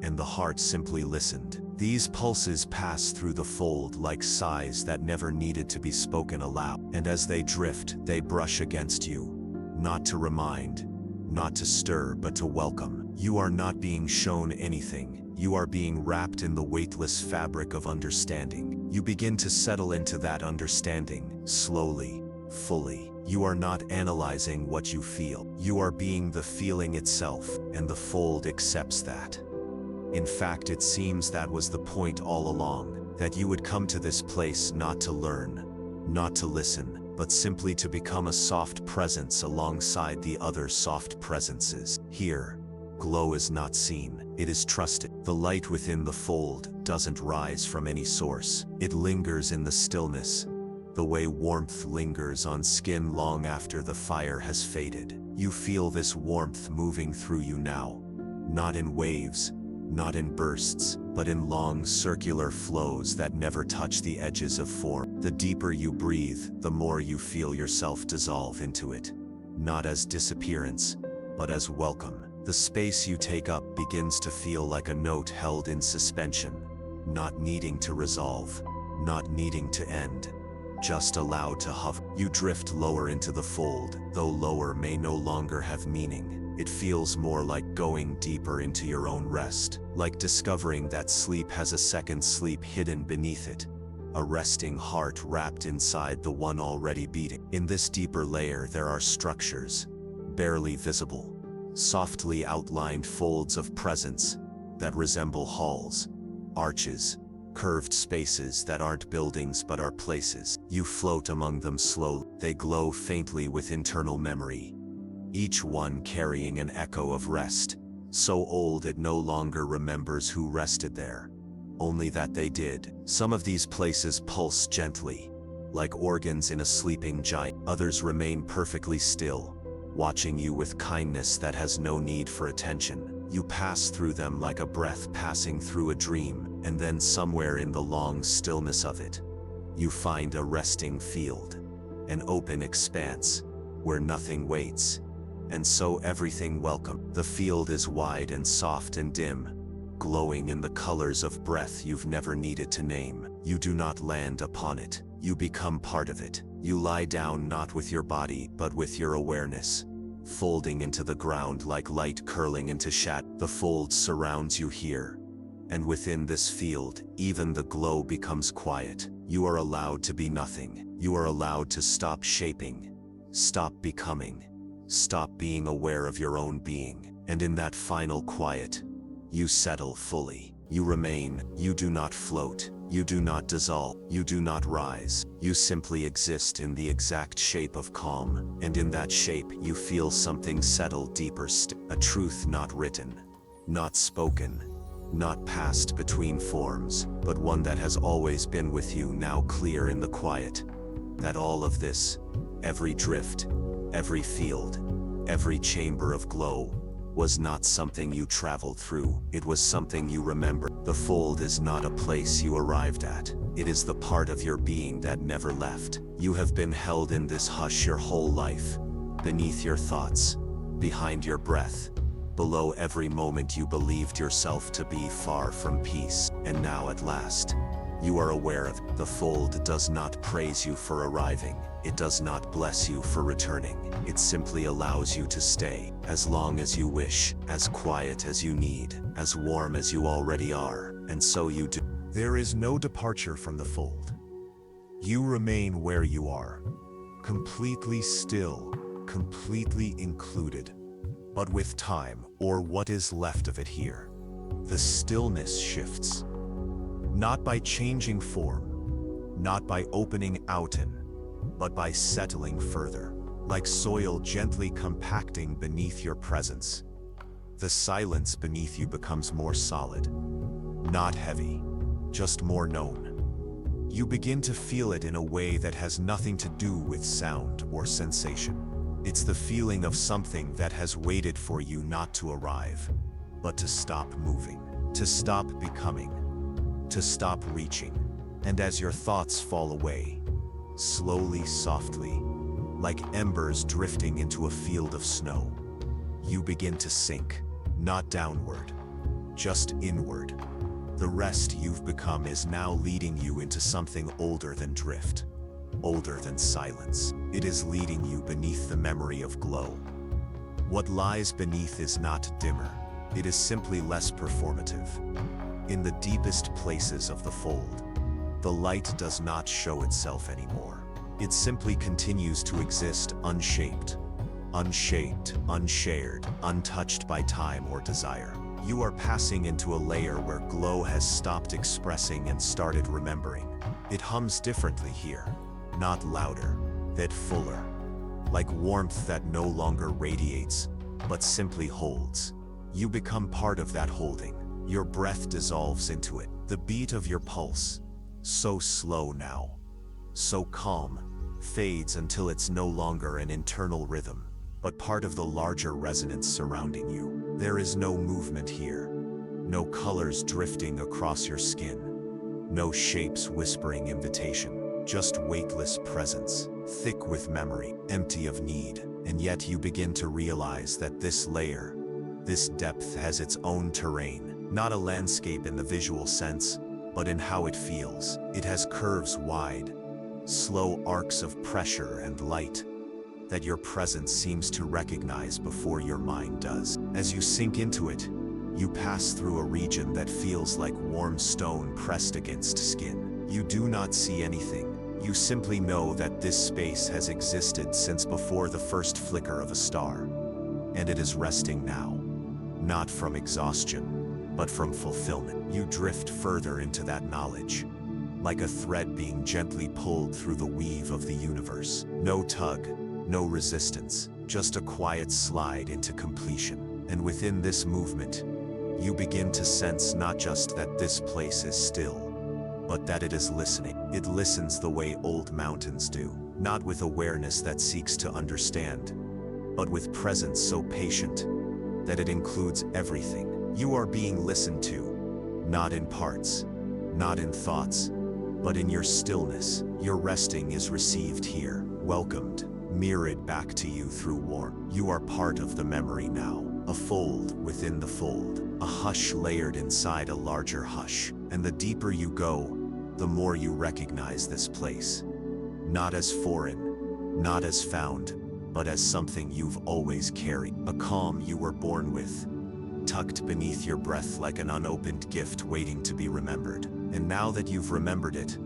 and the heart simply listened. These pulses pass through the fold like sighs that never needed to be spoken aloud. And as they drift, they brush against you, not to remind, not to stir, but to welcome. You are not being shown anything. You are being wrapped in the weightless fabric of understanding. You begin to settle into that understanding, slowly, fully. You are not analyzing what you feel. You are being the feeling itself, and the fold accepts that. In fact, it seems that was the point all along, that you would come to this place not to learn, not to listen, but but simply to become a soft presence alongside the other soft presences. Here, glow is not seen, it is trusted. The light within the fold doesn't rise from any source. It lingers in the stillness, the way warmth lingers on skin long after the fire has faded. You feel this warmth moving through you now, not in waves, not in bursts, but in long circular flows that never touch the edges of form. The deeper you breathe, the more you feel yourself dissolve into it, not as disappearance, but as welcome. The space you take up begins to feel like a note held in suspension, not needing to resolve, not needing to end, just allowed to hover. You drift lower into the fold, though lower may no longer have meaning. It feels more like going deeper into your own rest, like discovering that sleep has a second sleep hidden beneath it, a resting heart wrapped inside the one already beating. In this deeper layer there are structures, barely visible, softly outlined folds of presence that resemble halls, arches, curved spaces that aren't buildings but are places. You float among them slowly. They glow faintly with internal memory, each one carrying an echo of rest, so old it no longer remembers who rested there, only that they did. Some of these places pulse gently, like organs in a sleeping giant. Others remain perfectly still, watching you with kindness that has no need for attention. You pass through them like a breath passing through a dream, and then somewhere in the long stillness of it, you find a resting field, an open expanse, where nothing waits, and so everything welcome. The field is wide and soft and dim, glowing in the colors of breath you've never needed to name. You do not land upon it, you become part of it. You lie down not with your body but with your awareness, folding into the ground like light curling into shadow. The fold surrounds you here, and within this field, even the glow becomes quiet. You are allowed to be nothing. You are allowed to stop shaping, stop becoming, stop being aware of your own being. And in that final quiet, you settle fully. You remain. You do not float. You do not dissolve. You do not rise. You simply exist in the exact shape of calm. And in that shape, you feel something settle deeper a truth not written, not spoken, not passed between forms, but one that has always been with you, now clear in the quiet. That all of this, every drift, every field, every chamber of glow, was not something you traveled through, it was something you remember. The fold is not a place you arrived at, it is the part of your being that never left. You have been held in this hush your whole life, beneath your thoughts, behind your breath, below every moment you believed yourself to be far from peace. And now at last, you are aware of it. The fold does not praise you for arriving. It does not bless you for returning. It simply allows you to stay, as long as you wish, as quiet as you need, as warm as you already are, and so you do. There is no departure from the fold. You remain where you are, completely still, completely included. But with time, or what is left of it here, the stillness shifts. Not by changing form, not by opening out in, but by settling further, like soil gently compacting beneath your presence. The silence beneath you becomes more solid, not heavy, just more known. You begin to feel it in a way that has nothing to do with sound or sensation. It's the feeling of something that has waited for you not to arrive, but to stop moving, to stop becoming, to stop reaching. And as your thoughts fall away, slowly, softly, like embers drifting into a field of snow, you begin to sink, not downward, just inward. The rest you've become is now leading you into something older than drift, older than silence. It is leading you beneath the memory of glow. What lies beneath is not dimmer, it is simply less performative. In the deepest places of the fold, the light does not show itself anymore. It simply continues to exist unshaped, unshared, untouched by time or desire. You are passing into a layer where glow has stopped expressing and started remembering. It hums differently here, not louder, that fuller, like warmth that no longer radiates, but simply holds. You become part of that holding. Your breath dissolves into it. The beat of your pulse, so slow now, so calm, fades until it's no longer an internal rhythm, but part of the larger resonance surrounding you. There is no movement here, no colors drifting across your skin, no shapes whispering invitation, just weightless presence, thick with memory, empty of need. And yet you begin to realize that this layer, this depth has its own terrain, not a landscape in the visual sense, but in how it feels. It has curves wide, slow arcs of pressure and light that your presence seems to recognize before your mind does. As you sink into it, you pass through a region that feels like warm stone pressed against skin. You do not see anything. You simply know that this space has existed since before the first flicker of a star. And it is resting now, not from exhaustion, but from fulfillment. You drift further into that knowledge, like a thread being gently pulled through the weave of the universe. No tug, no resistance, just a quiet slide into completion. And within this movement, you begin to sense not just that this place is still, but that it is listening. It listens the way old mountains do, not with awareness that seeks to understand, but with presence so patient that it includes everything. You are being listened to, not in parts, not in thoughts, but in your stillness. Your resting is received here, welcomed, mirrored back to you through warmth. You are part of the memory now, a fold within the fold, a hush layered inside a larger hush. And the deeper you go, the more you recognize this place. Not as foreign, not as found, but as something you've always carried. A calm you were born with, tucked beneath your breath like an unopened gift waiting to be remembered. And now that you've remembered it,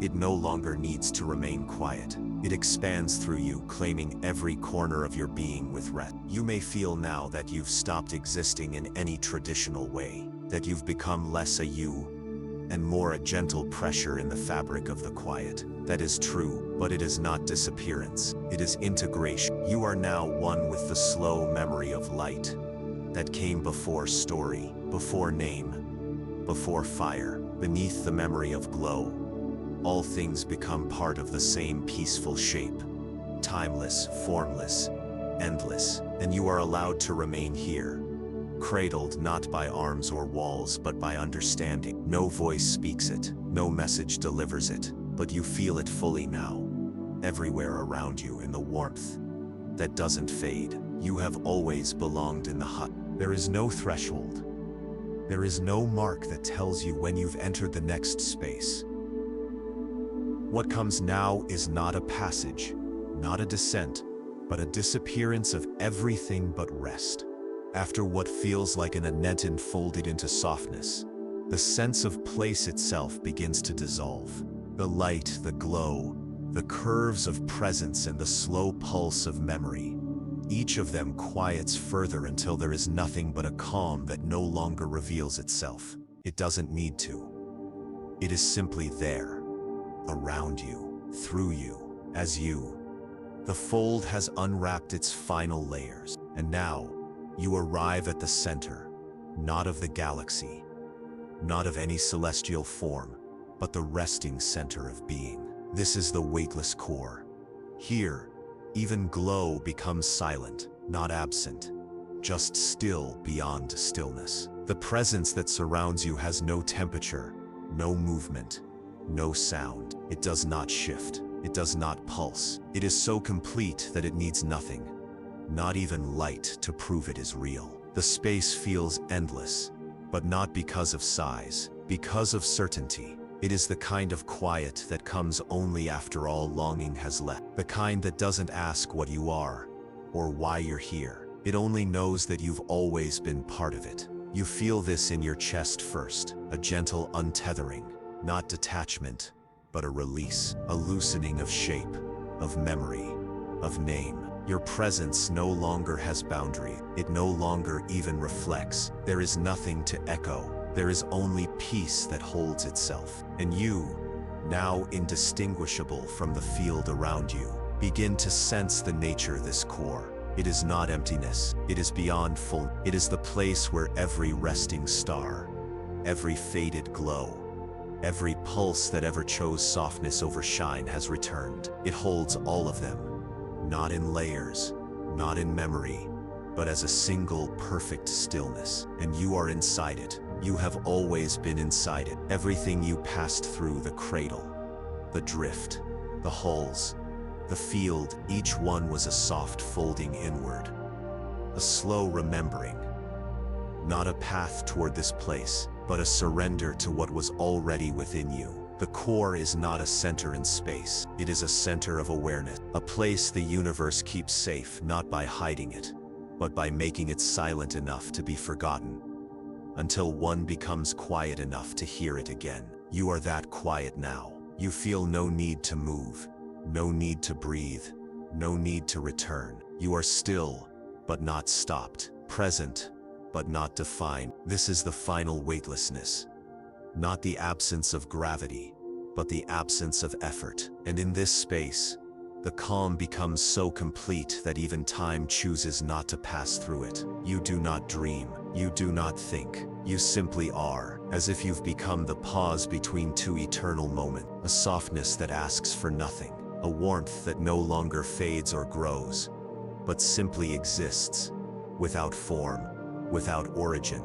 it no longer needs to remain quiet. It expands through you, claiming every corner of your being with rest. You may feel now that you've stopped existing in any traditional way, that you've become less a you and more a gentle pressure in the fabric of the quiet. That is true, but it is not disappearance. It is integration. You are now one with the slow memory of light that came before story, before name, before fire. Beneath the memory of glow, all things become part of the same peaceful shape, timeless, formless, endless, and you are allowed to remain here, cradled not by arms or walls but by understanding. No voice speaks it, no message delivers it, but you feel it fully now, everywhere around you in the warmth that doesn't fade. You have always belonged in the hut. There is no threshold. There is no mark that tells you when you've entered the next space. What comes now is not a passage, not a descent, but a disappearance of everything but rest. After what feels like an annette folded into softness, the sense of place itself begins to dissolve. The light, the glow, the curves of presence and the slow pulse of memory, each of them quiets further until there is nothing but a calm that no longer reveals itself. It doesn't need to. It is simply there, around you, through you, as you. The fold has unwrapped its final layers, and now you arrive at the center, not of the galaxy, not of any celestial form, but the resting center of being. This is the weightless core. Here, even glow becomes silent, not absent, just still beyond stillness. The presence that surrounds you has no temperature, no movement, no sound. It does not shift. It does not pulse. It is so complete that it needs nothing, not even light, to prove it is real. The space feels endless, but not because of size, because of certainty. It is the kind of quiet that comes only after all longing has left. The kind that doesn't ask what you are or why you're here. It only knows that you've always been part of it. You feel this in your chest first, a gentle untethering, not detachment, but a release, a loosening of shape, of memory, of name. Your presence no longer has boundary. It no longer even reflects. There is nothing to echo. There is only peace that holds itself. And you, now indistinguishable from the field around you, Begin to sense the nature of this core. It is not emptiness, it is beyond full. It is the place where every resting star, every faded glow, every pulse that ever chose softness over shine has returned. It holds all of them, not in layers, not in memory, but as a single perfect stillness. And you are inside it. You have always been inside it. Everything you passed through, the cradle, the drift, the hulls, the field, each one was a soft folding inward, a slow remembering. Not a path toward this place, but a surrender to what was already within you. The core is not a center in space. It is a center of awareness, a place the universe keeps safe, not by hiding it, but by making it silent enough to be forgotten, until one becomes quiet enough to hear it again. You are that quiet now. You feel no need to move, no need to breathe, no need to return. You are still, but not stopped, present, but not defined. This is the final weightlessness. Not the absence of gravity, but the absence of effort. And in this space, the calm becomes so complete that even time chooses not to pass through it. You do not dream, you do not think, you simply are, as if you've become the pause between two eternal moments. A softness that asks for nothing, a warmth that no longer fades or grows, but simply exists, without form, without origin,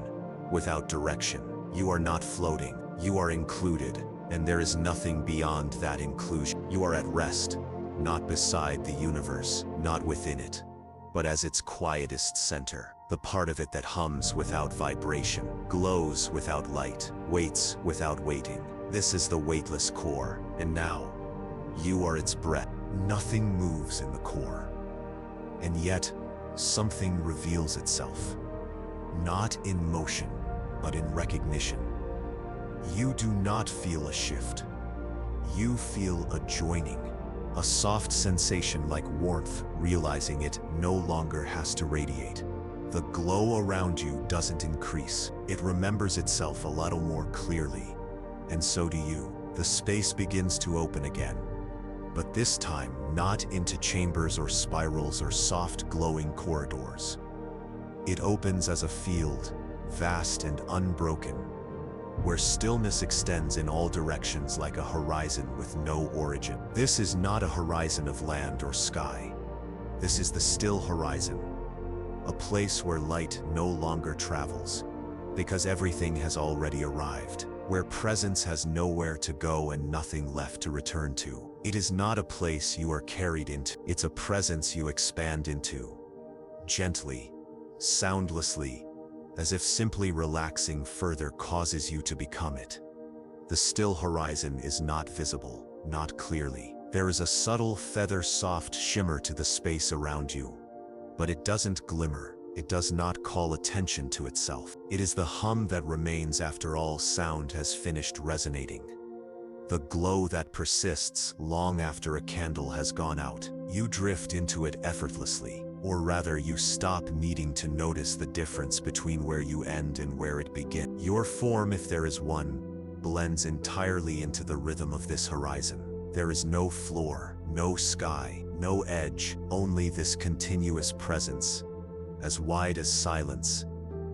without direction. You are not floating, you are included, and there is nothing beyond that inclusion. You are at rest, not beside the universe, not within it, but as its quietest center, the part of it that hums without vibration, glows without light, waits without waiting. This is the weightless core, and now, you are its breath. Nothing moves in the core, and yet, something reveals itself. Not in motion, but in recognition. You do not feel a shift. You feel a joining, a soft sensation like warmth, realizing it no longer has to radiate. The glow around you doesn't increase. It remembers itself a little more clearly. And so do you. The space begins to open again. But this time, not into chambers or spirals or soft glowing corridors. It opens as a field, vast and unbroken, where stillness extends in all directions like a horizon with no origin. This is not a horizon of land or sky. This is the still horizon, a place where light no longer travels, because everything has already arrived, where presence has nowhere to go and nothing left to return to. It is not a place you are carried into. It's a presence you expand into, gently, soundlessly, as if simply relaxing further causes you to become it. The still horizon is not visible, not clearly. There is a subtle feather-soft shimmer to the space around you, but it doesn't glimmer. It does not call attention to itself. It is the hum that remains after all sound has finished resonating. The glow that persists long after a candle has gone out. You drift into it effortlessly. Or rather, you stop needing to notice the difference between where you end and where it begins. Your form, if there is one, blends entirely into the rhythm of this horizon. There is no floor, no sky, no edge, only this continuous presence, as wide as silence,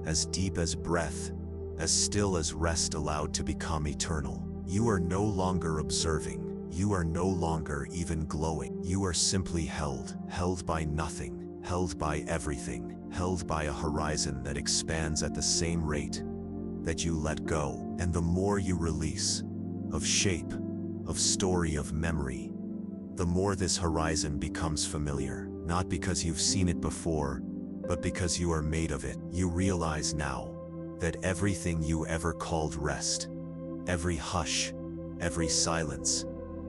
as deep as breath, as still as rest allowed to become eternal. You are no longer observing, you are no longer even glowing. You are simply held by nothing. Held by everything, held by a horizon that expands at the same rate that you let go. And the more you release, of shape, of story, of memory, the more this horizon becomes familiar, not because you've seen it before, but because you are made of it. You realize now that everything you ever called rest, every hush, every silence,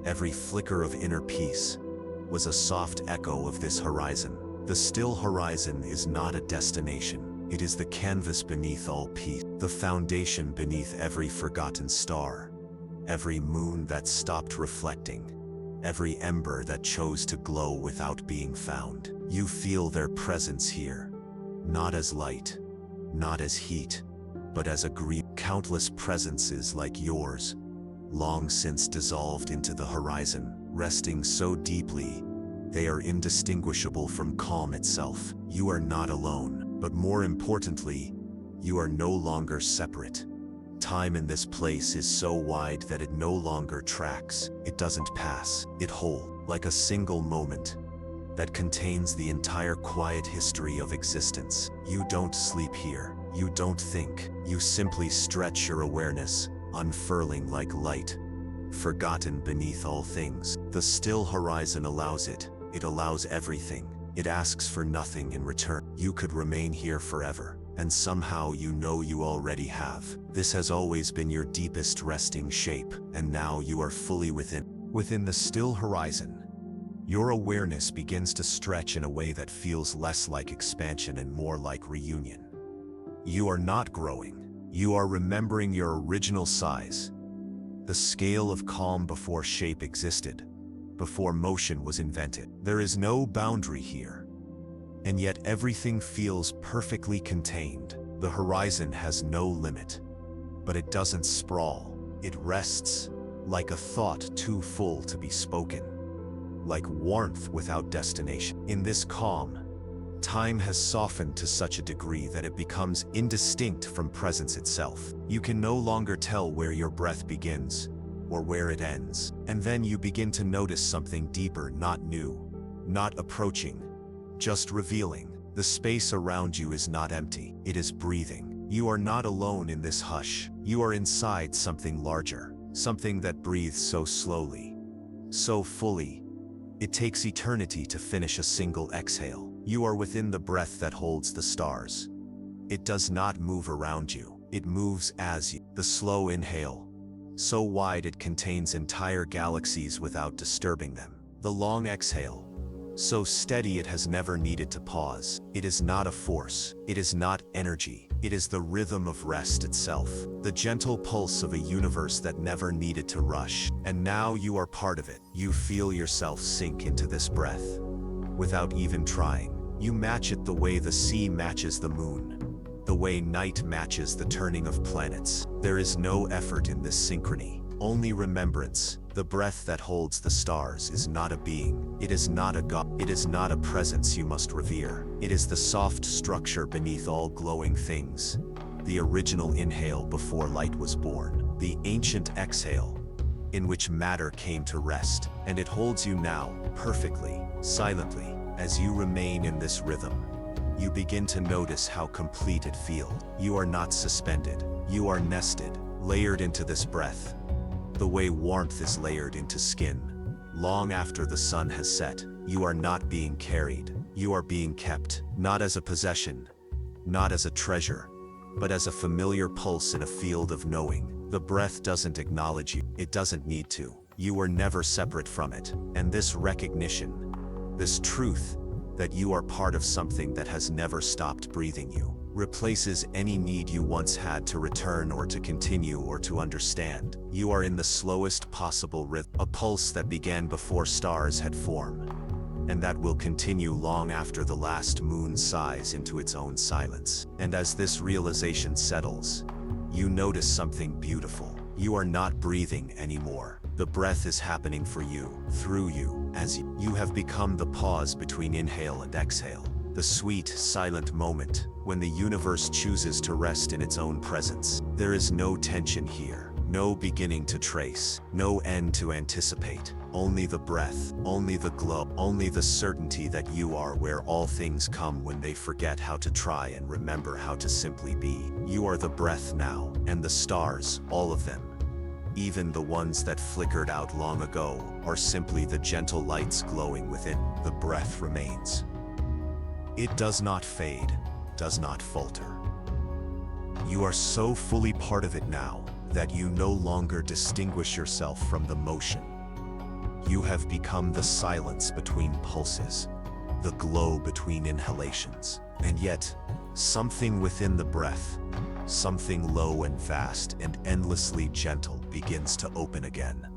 every flicker of inner peace, was a soft echo of this horizon. The still horizon is not a destination. It is the canvas beneath all peace, the foundation beneath every forgotten star, every moon that stopped reflecting, every ember that chose to glow without being found. You feel their presence here, not as light, not as heat, but as a grief. Countless presences like yours, long since dissolved into the horizon, resting so deeply They are indistinguishable from calm itself. You are not alone, but more importantly, you are no longer separate. Time in this place is so wide that it no longer tracks. It doesn't pass. It holds, like a single moment, that contains the entire quiet history of existence. You don't sleep here. You don't think. You simply stretch your awareness, unfurling like light, forgotten beneath all things. The still horizon allows it. It allows everything. It asks for nothing in return. You could remain here forever, and somehow you know you already have. This has always been your deepest resting shape, and now you are fully within the still horizon. Your awareness begins to stretch in a way that feels less like expansion and more like reunion. You are not growing. You are remembering your original size. The scale of calm before shape existed, before motion was invented. There is no boundary here, and yet everything feels perfectly contained. The horizon has no limit, but it doesn't sprawl. It rests, like a thought too full to be spoken, like warmth without destination. In this calm, time has softened to such a degree that it becomes indistinct from presence itself. You can no longer tell where your breath begins or where it ends. And then you begin to notice something deeper, not new, not approaching, just revealing. The space around you is not empty. It is breathing. You are not alone in this hush. You are inside something larger, something that breathes so slowly, so fully. It takes eternity to finish a single exhale. You are within the breath that holds the stars. It does not move around you. It moves as you. The slow inhale, so wide it contains entire galaxies without disturbing them. The long exhale, so steady it has never needed to pause. It is not a force. It is not energy. It is the rhythm of rest itself, the gentle pulse of a universe that never needed to rush. And now you are part of it. You feel yourself sink into this breath without even trying. You match it the way the sea matches the moon, the way night matches the turning of planets. There is no effort in this synchrony, only remembrance. The breath that holds the stars is not a being. It is not a god. It is not a presence you must revere. It is the soft structure beneath all glowing things. The original inhale before light was born. The ancient exhale in which matter came to rest. And it holds you now, perfectly, silently. As you remain in this rhythm, you begin to notice how complete it feels. You are not suspended. You are nested, layered into this breath, the way warmth is layered into skin. Long after the sun has set, you are not being carried. You are being kept, not as a possession, not as a treasure, but as a familiar pulse in a field of knowing. The breath doesn't acknowledge you. It doesn't need to. You were never separate from it. And this recognition, this truth that you are part of something that has never stopped breathing you, replaces any need you once had to return or to continue or to understand. You are in the slowest possible rhythm, a pulse that began before stars had formed, and that will continue long after the last moon sighs into its own silence. And as this realization settles, you notice something beautiful. You are not breathing anymore. The breath is happening for you, through you, as you have become the pause between inhale and exhale. The sweet, silent moment when the universe chooses to rest in its own presence. There is no tension here, no beginning to trace, no end to anticipate. Only the breath, only the glow, only the certainty that you are where all things come when they forget how to try and remember how to simply be. You are the breath now, and the stars, all of them, even the ones that flickered out long ago, are simply the gentle lights glowing within. The breath remains. It does not fade, does not falter. You are so fully part of it now that you no longer distinguish yourself from the motion. You have become the silence between pulses, the glow between inhalations. And yet, something within the breath, something low and vast and endlessly gentle, begins to open again.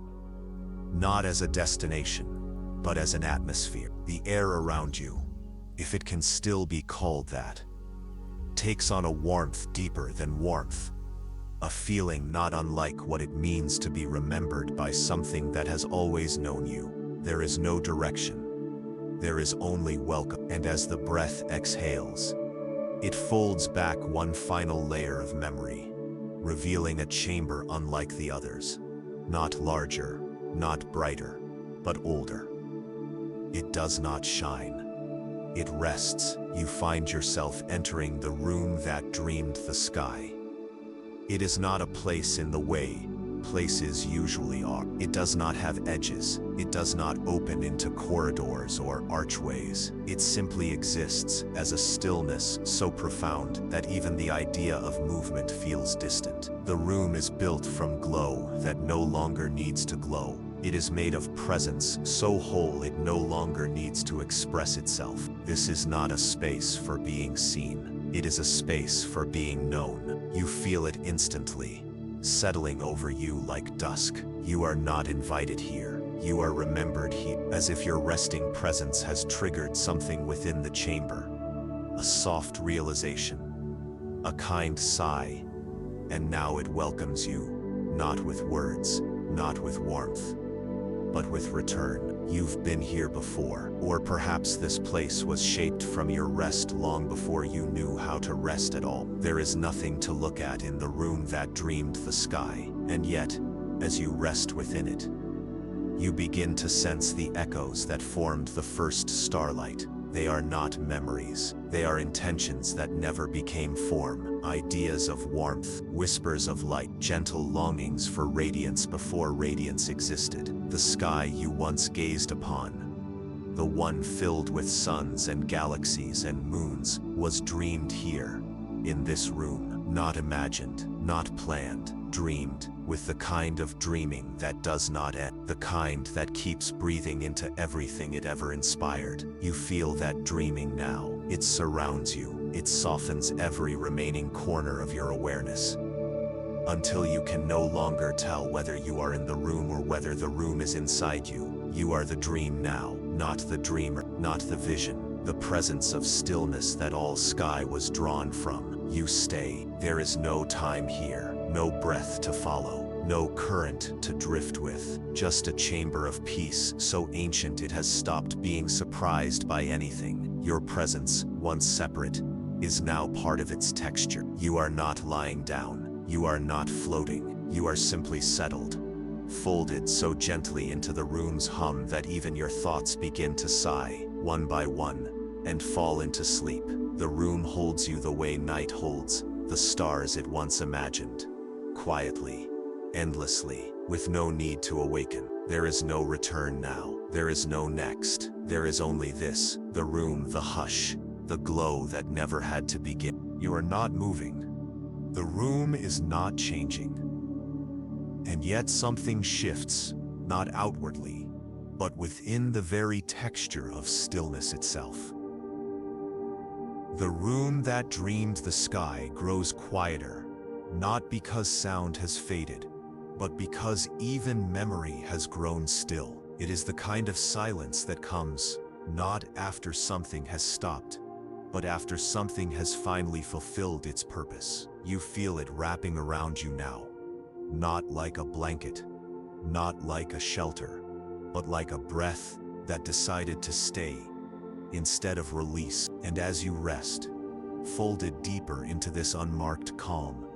Not as a destination, but as an atmosphere. The air around you, if it can still be called that, takes on a warmth deeper than warmth, a feeling not unlike what it means to be remembered by something that has always known you. There is no direction, There is only welcome. And as the breath exhales, it folds back one final layer of memory, revealing a chamber unlike the others. Not larger, not brighter, but older. It does not shine. It rests. You find yourself entering the room that dreamed the sky. It is not a place in the way places usually are. It does not have edges. It does not open into corridors or archways. It simply exists as a stillness so profound that even the idea of movement feels distant. The room is built from glow that no longer needs to glow. It is made of presence so whole it no longer needs to express itself. This is not a space for being seen. It is a space for being known. You feel it instantly, settling over you like dusk. You are not invited here. You are remembered here, as if your resting presence has triggered something within the chamber. A soft realization, a kind sigh, and now it welcomes you, not with words, not with warmth, but with return. You've been here before, or perhaps this place was shaped from your rest long before you knew how to rest at all. There is nothing to look at in the room that dreamed the sky, and yet, as you rest within it, you begin to sense the echoes that formed the first starlight. They are not memories. They are intentions that never became form, ideas of warmth, whispers of light, gentle longings for radiance before radiance existed. The sky you once gazed upon, the one filled with suns and galaxies and moons, was dreamed here, in this room. Not imagined, not planned, dreamed, with the kind of dreaming that does not end, the kind that keeps breathing into everything it ever inspired. You feel that dreaming now. It surrounds you. It softens every remaining corner of your awareness, until you can no longer tell whether you are in the room or whether the room is inside you. You are the dream now, not the dreamer, not the vision, the presence of stillness that all sky was drawn from. You stay. There is no time here, no breath to follow, no current to drift with, just a chamber of peace so ancient it has stopped being surprised by anything. Your presence, once separate, is now part of its texture. You are not lying down. You are not floating. You are simply settled, folded so gently into the room's hum that even your thoughts begin to sigh, one by one, and fall into sleep. The room holds you the way night holds the stars it once imagined, quietly, endlessly, with no need to awaken. There is no return now. There is no next. There is only this, the room, the hush, the glow that never had to begin. You are not moving. The room is not changing. And yet something shifts, not outwardly, but within the very texture of stillness itself. The room that dreamed the sky grows quieter, not because sound has faded, but because even memory has grown still. It is the kind of silence that comes, not after something has stopped, but after something has finally fulfilled its purpose. You feel it wrapping around you now, not like a blanket, not like a shelter, but like a breath that decided to stay instead of release. And as you rest, folded deeper into this unmarked calm,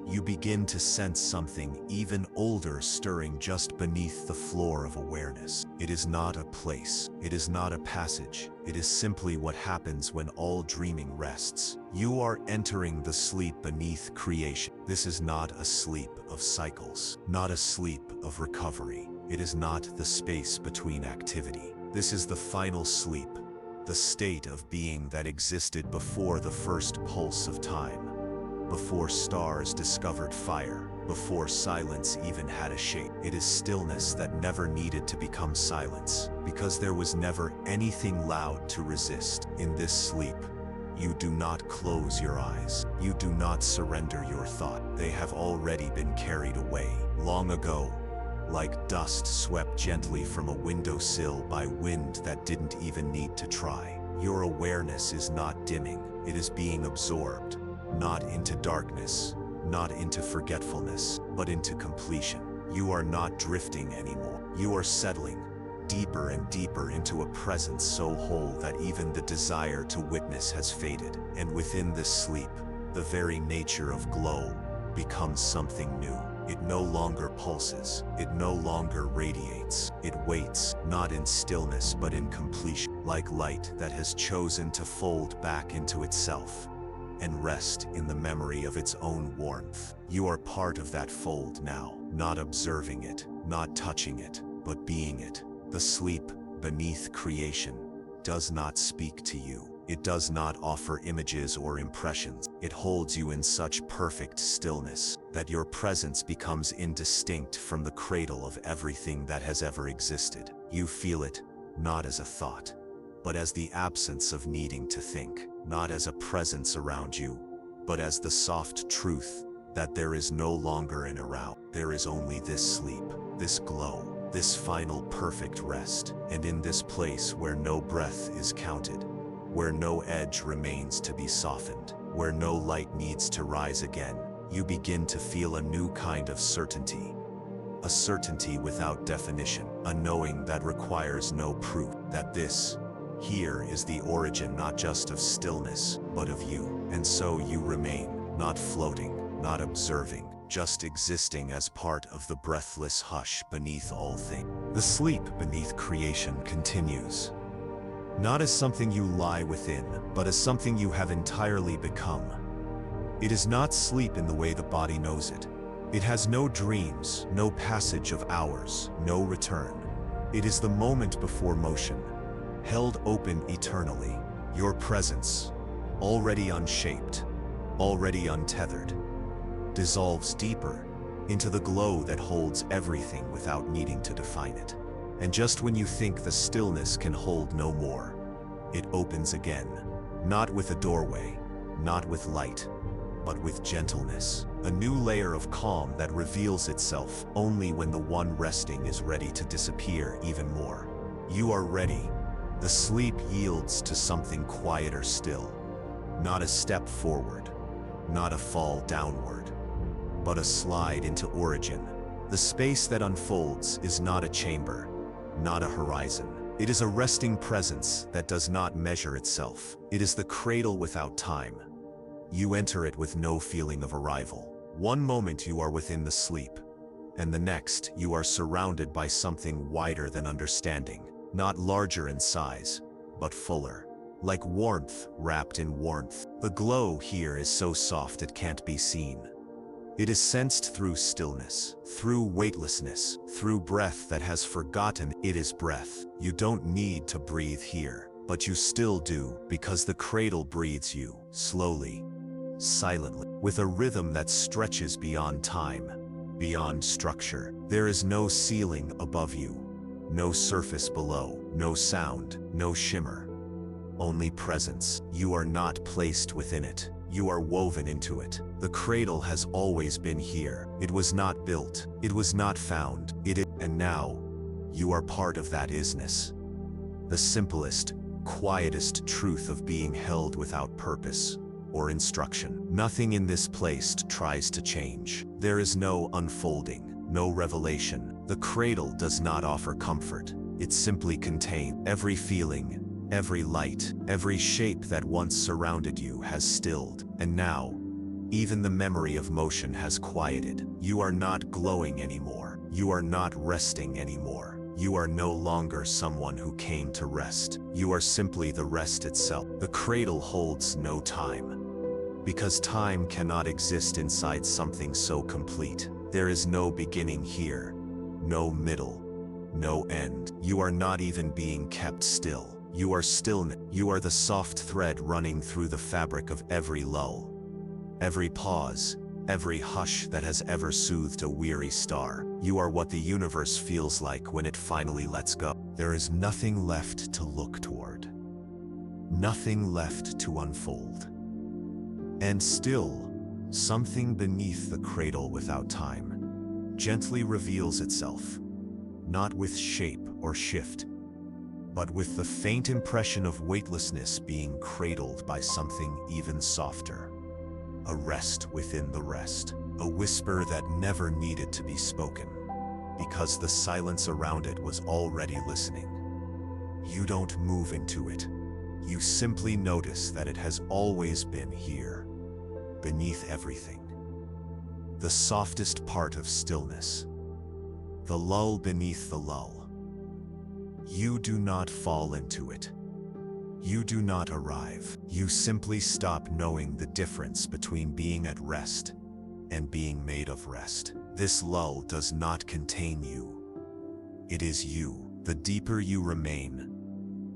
you begin to sense something even older stirring just beneath the floor of awareness. It is not a place. It is not a passage. It is simply what happens when all dreaming rests. You are entering the sleep beneath creation. This is not a sleep of cycles, not a sleep of recovery. It is not the space between activity. This is the final sleep, the state of being that existed before the first pulse of time, before stars discovered fire, before silence even had a shape. It is stillness that never needed to become silence, because there was never anything loud to resist. In this sleep, you do not close your eyes. You do not surrender your thought. They have already been carried away, long ago, like dust swept gently from a windowsill by wind that didn't even need to try. Your awareness is not dimming. It is being absorbed, not into darkness, not into forgetfulness, but into completion. You are not drifting anymore. You are settling, deeper and deeper into a presence so whole that even the desire to witness has faded. And within this sleep, the very nature of glow becomes something new. It no longer pulses, it no longer radiates. It waits, not in stillness but in completion, like light that has chosen to fold back into itself and rest in the memory of its own warmth. You are part of that fold now, not observing it, not touching it, but being it. The sleep beneath creation does not speak to you. It does not offer images or impressions. It holds you in such perfect stillness that your presence becomes indistinct from the cradle of everything that has ever existed. You feel it, not as a thought, but as the absence of needing to think, not as a presence around you, but as the soft truth that there is no longer an around. There is only this sleep, this glow, this final perfect rest, and in this place where no breath is counted, where no edge remains to be softened, where no light needs to rise again, you begin to feel a new kind of certainty. A certainty without definition, a knowing that requires no proof, that this here is the origin not just of stillness, but of you. And so you remain, not floating, not observing, just existing as part of the breathless hush beneath all things. The sleep beneath creation continues. Not as something you lie within, but as something you have entirely become. It is not sleep in the way the body knows it. It has no dreams, no passage of hours, no return. It is the moment before motion, held open eternally. Your presence, already unshaped, already untethered, dissolves deeper into the glow that holds everything without needing to define it. And just when you think the stillness can hold no more, it opens again, not with a doorway, not with light, but with gentleness, a new layer of calm that reveals itself only when the one resting is ready to disappear even more. You are ready. The sleep yields to something quieter still, not a step forward, not a fall downward, but a slide into origin. The space that unfolds is not a chamber, not a horizon. It is a resting presence that does not measure itself. It is the cradle without time. You enter it with no feeling of arrival. One moment you are within the sleep, and the next you are surrounded by something wider than understanding, not larger in size, but fuller, like warmth wrapped in warmth. The glow here is so soft it can't be seen. It is sensed through stillness, through weightlessness, through breath that has forgotten it is breath. You don't need to breathe here, but you still do, because the cradle breathes you, slowly, silently, with a rhythm that stretches beyond time, beyond structure. There is no ceiling above you, no surface below, no sound, no shimmer, only presence. You are not placed within it. You are woven into it. The cradle has always been here. It was not built. It was not found. And now, you are part of that isness. The simplest, quietest truth of being held without purpose or instruction. Nothing in this place tries to change. There is no unfolding, no revelation. The cradle does not offer comfort. It simply contains every feeling. Every light, every shape that once surrounded you has stilled, and now, even the memory of motion has quieted. You are not glowing anymore. You are not resting anymore. You are no longer someone who came to rest. You are simply the rest itself. The cradle holds no time, because time cannot exist inside something so complete. There is no beginning here, no middle, no end. You are not even being kept still. You are stillness. You are the soft thread running through the fabric of every lull, every pause, every hush that has ever soothed a weary star. You are what the universe feels like when it finally lets go. There is nothing left to look toward, nothing left to unfold. And still, something beneath the cradle without time gently reveals itself, not with shape or shift, but with the faint impression of weightlessness being cradled by something even softer. A rest within the rest. A whisper that never needed to be spoken. because the silence around it was already listening. You don't move into it. You simply notice that it has always been here, beneath everything. The softest part of stillness. The lull beneath the lull. You do not fall into it. You do not arrive. You simply stop knowing the difference between being at rest and being made of rest. This lull does not contain you. It is you. The deeper you remain,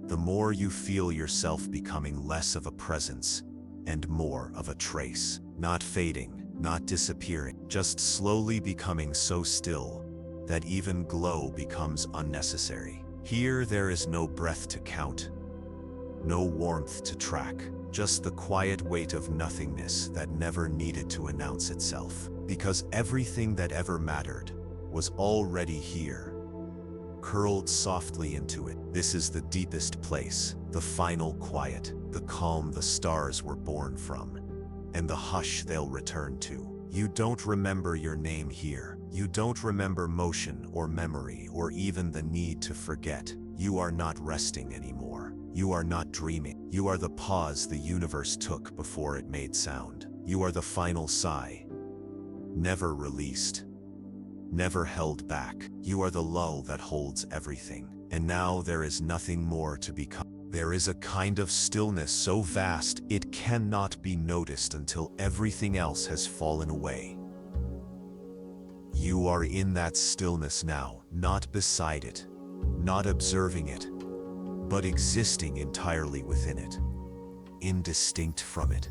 the more you feel yourself becoming less of a presence and more of a trace. Not fading, not disappearing, just slowly becoming so still that even glow becomes unnecessary. Here there is no breath to count, no warmth to track, just the quiet weight of nothingness that never needed to announce itself, because everything that ever mattered was already here, curled softly into it. This is the deepest place, the final quiet, the calm the stars were born from, and the hush they'll return to. You don't remember your name here. You don't remember motion or memory or even the need to forget. You are not resting anymore. You are not dreaming. You are the pause the universe took before it made sound. You are the final sigh, never released, never held back. You are the lull that holds everything. And now there is nothing more to become. There is a kind of stillness so vast it cannot be noticed until everything else has fallen away. You are in that stillness now, not beside it, not observing it, but existing entirely within it, indistinct from it.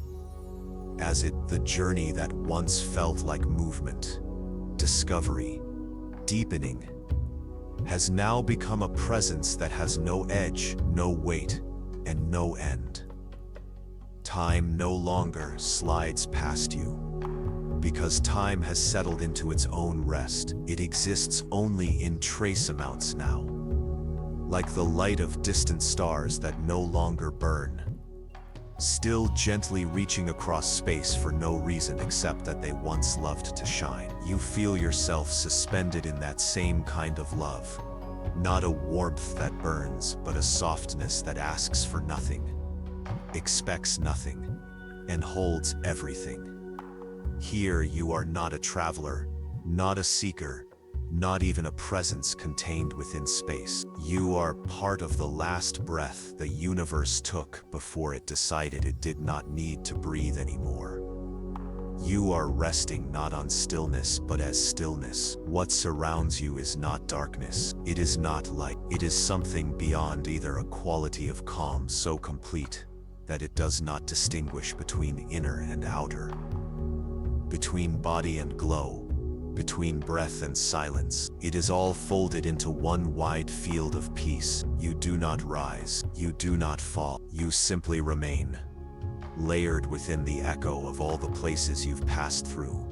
As it, the journey that once felt like movement, discovery, deepening, has now become a presence that has no edge, no weight, and no end. Time no longer slides past you, because time has settled into its own rest. It exists only in trace amounts now, like the light of distant stars that no longer burn, still gently reaching across space for no reason except that they once loved to shine. You feel yourself suspended in that same kind of love. Not a warmth that burns, but a softness that asks for nothing, expects nothing, and holds everything. Here you are not a traveler, not a seeker, not even a presence contained within space. You are part of the last breath the universe took before it decided it did not need to breathe anymore. You are resting not on stillness but as stillness. What surrounds you is not darkness. It is not light. It is something beyond, either a quality of calm so complete that it does not distinguish between inner and outer, between body and glow, between breath and silence. It is all folded into one wide field of peace. You do not rise. You do not fall. You simply remain, layered within the echo of all the places you've passed through.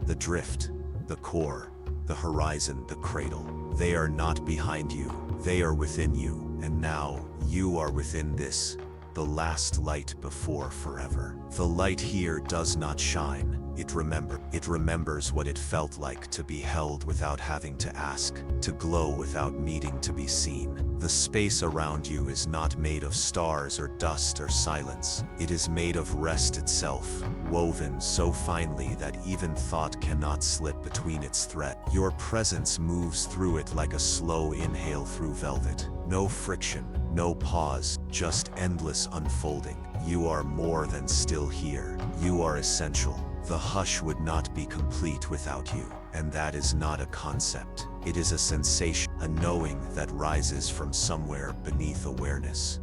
The drift, the core, the horizon, the cradle. They are not behind you. They are within you. And now, you are within this, the last light before forever. The light here does not shine. It remembers what it felt like to be held without having to ask, to glow without needing to be seen. The space around you is not made of stars or dust or silence. It is made of rest itself, woven so finely that even thought cannot slip between its thread. Your presence moves through it like a slow inhale through velvet. No friction, no pause, just endless unfolding. You are more than still here. You are essential. The hush would not be complete without you. And that is not a concept. It is a sensation, a knowing that rises from somewhere beneath awareness.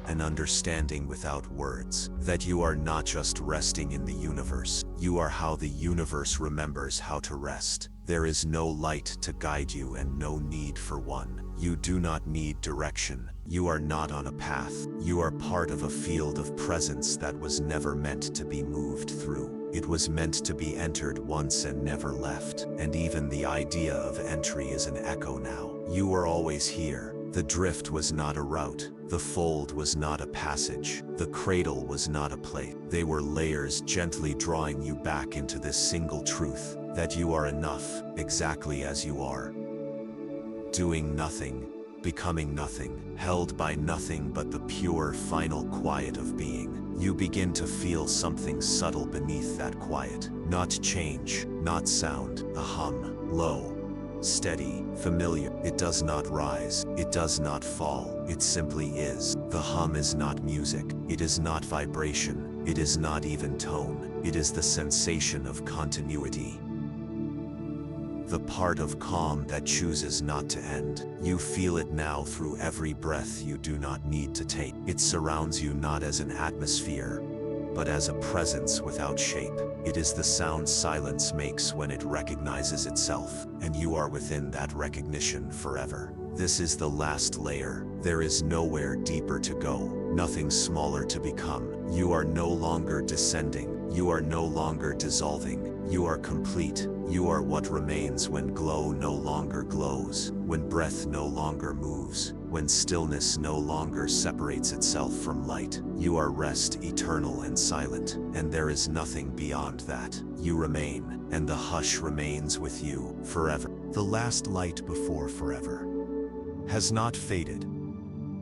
An understanding without words, that you are not just resting in the universe. You are how the universe remembers how to rest. There is no light to guide you and no need for one. You do not need direction. You are not on a path. You are part of a field of presence that was never meant to be moved through. It was meant to be entered once and never left. And even the idea of entry is an echo now. You were always here. The drift was not a route. The fold was not a passage. The cradle was not a place. They were layers gently drawing you back into this single truth, that you are enough, exactly as you are. doing nothing, becoming nothing, held by nothing but the pure final quiet of being. You begin to feel something subtle beneath that quiet. Not change, not sound, a hum, low, steady, familiar. It does not rise, it does not fall, it simply is. The hum is not music, it is not vibration, it is not even tone, it is the sensation of continuity. The part of calm that chooses not to end. You feel it now through every breath you do not need to take. It surrounds you not as an atmosphere, but as a presence without shape. It is the sound silence makes when it recognizes itself, and you are within that recognition forever. This is the last layer. There is nowhere deeper to go, nothing smaller to become. You are no longer descending, you are no longer dissolving. You are complete. You are what remains when glow no longer glows, when breath no longer moves, when stillness no longer separates itself from light. You are rest eternal and silent, and there is nothing beyond that. You remain, and the hush remains with you forever. The last light before forever has not faded.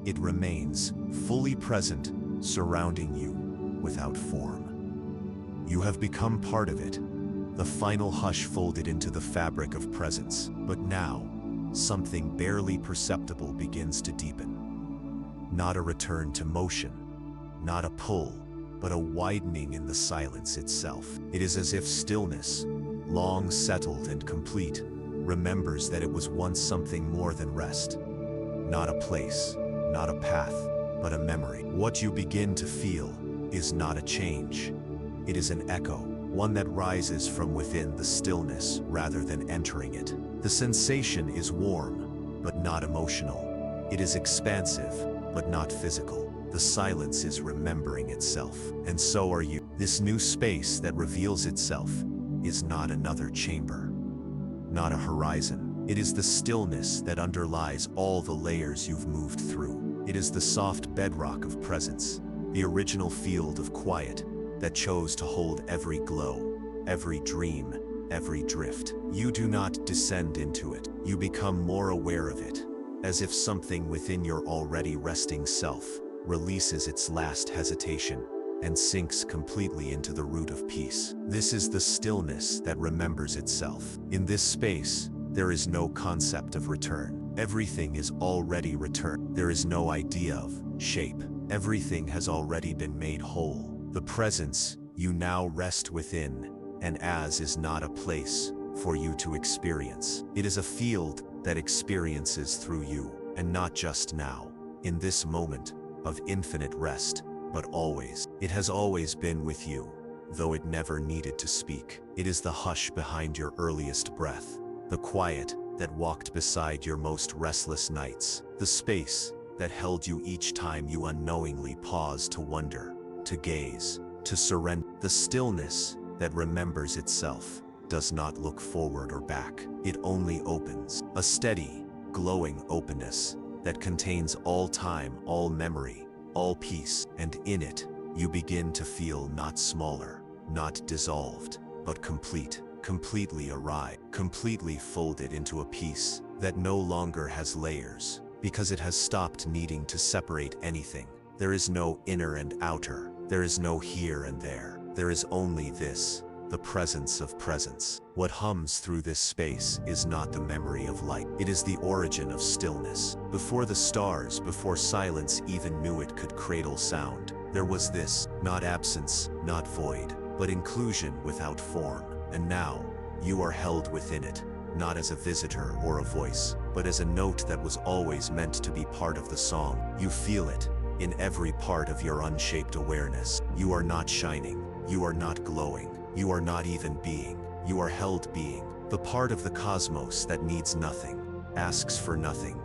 It remains fully present, surrounding you without form. You have become part of it. The final hush folded into the fabric of presence. But now, something barely perceptible begins to deepen. Not a return to motion, not a pull, but a widening in the silence itself. It is as if stillness, long settled and complete, remembers that it was once something more than rest. Not a place, not a path, but a memory. What you begin to feel is not a change. It is an echo. One that rises from within the stillness rather than entering it. The sensation is warm, but not emotional. It is expansive, but not physical. The silence is remembering itself, and so are you. This new space that reveals itself is not another chamber, not a horizon. It is the stillness that underlies all the layers you've moved through. It is the soft bedrock of presence, the original field of quiet that chose to hold every glow, every dream, every drift. You do not descend into it. You become more aware of it, as if something within your already resting self releases its last hesitation and sinks completely into the root of peace. This is the stillness that remembers itself. In this space, there is no concept of return. Everything is already returned. There is no idea of shape. Everything has already been made whole. The presence you now rest within, and as is not a place for you to experience. It is a field that experiences through you, and not just now, in this moment of infinite rest, but always. It has always been with you, though it never needed to speak. It is the hush behind your earliest breath, the quiet that walked beside your most restless nights, the space that held you each time you unknowingly paused to wonder, to gaze, to surrender. The stillness that remembers itself does not look forward or back. It only opens, a steady, glowing openness that contains all time, all memory, all peace, and in it, you begin to feel not smaller, not dissolved, but complete, completely awry, completely folded into a piece that no longer has layers, because it has stopped needing to separate anything. There is no inner and outer. There is no here and there. There is only this, the presence of presence. What hums through this space is not the memory of light. It is the origin of stillness. Before the stars, before silence even knew it could cradle sound, there was this, not absence, not void, but inclusion without form. And now, you are held within it, not as a visitor or a voice, but as a note that was always meant to be part of the song. You feel it in every part of your unshaped awareness. You are not shining, you are not glowing, you are not even being, you are held being, the part of the cosmos that needs nothing, asks for nothing,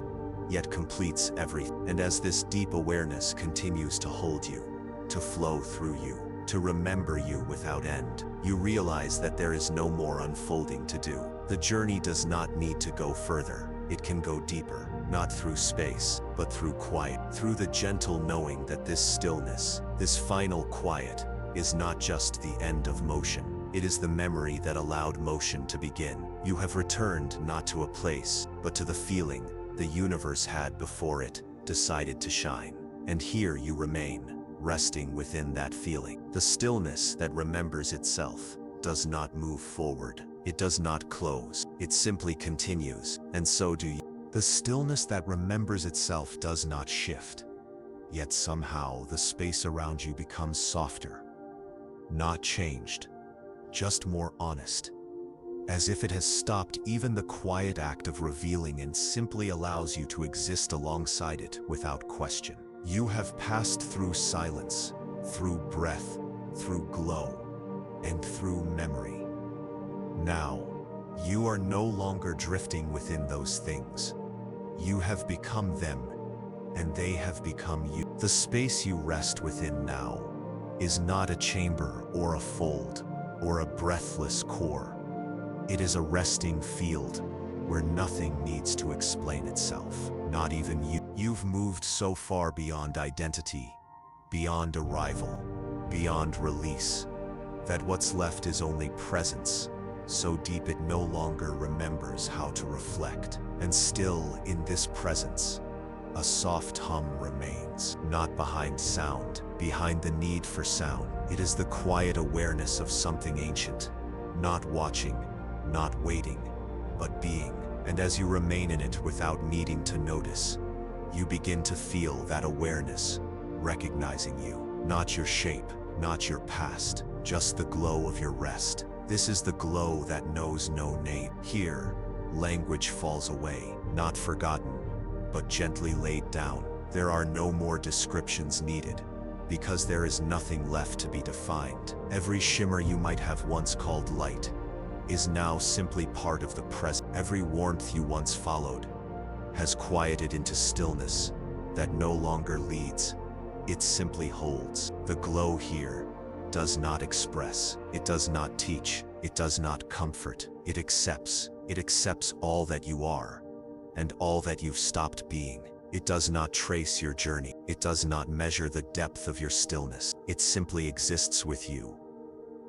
yet completes everything. And as this deep awareness continues to hold you, to flow through you, to remember you without end, you realize that there is no more unfolding to do. The journey does not need to go further, it can go deeper. Not through space, but through quiet, through the gentle knowing that this stillness, this final quiet, is not just the end of motion, It is the memory that allowed motion to begin. You have returned not to a place, but to the feeling the universe had before it decided to shine. And here you remain, resting within that feeling. The stillness that remembers itself does not move forward. It does not close. It simply continues, and so do you. The stillness that remembers itself does not shift. Yet somehow the space around you becomes softer. Not changed, just more honest. As if it has stopped even the quiet act of revealing and simply allows you to exist alongside it without question. You have passed through silence, through breath, through glow, and through memory. Now, you are no longer drifting within those things. You have become them, and they have become you. The space you rest within now is not a chamber or a fold or a breathless core. It is a resting field where nothing needs to explain itself, not even you. You've moved so far beyond identity, beyond arrival, beyond release, that what's left is only presence, so deep it no longer remembers how to reflect. And still, in this presence, a soft hum remains, not behind sound, behind the need for sound. It is the quiet awareness of something ancient, not watching, not waiting, but being. And as you remain in it without needing to notice, you begin to feel that awareness, recognizing you, not your shape, not your past, just the glow of your rest. This is the glow that knows no name. Here, language falls away, not forgotten, but gently laid down. There are no more descriptions needed, because there is nothing left to be defined. Every shimmer you might have once called light is now simply part of the present. Every warmth you once followed has quieted into stillness that no longer leads. It simply holds. The glow here does not express, it does not teach, it does not comfort, it accepts. It accepts all that you are, and all that you've stopped being. It does not trace your journey. It does not measure the depth of your stillness. It simply exists with you.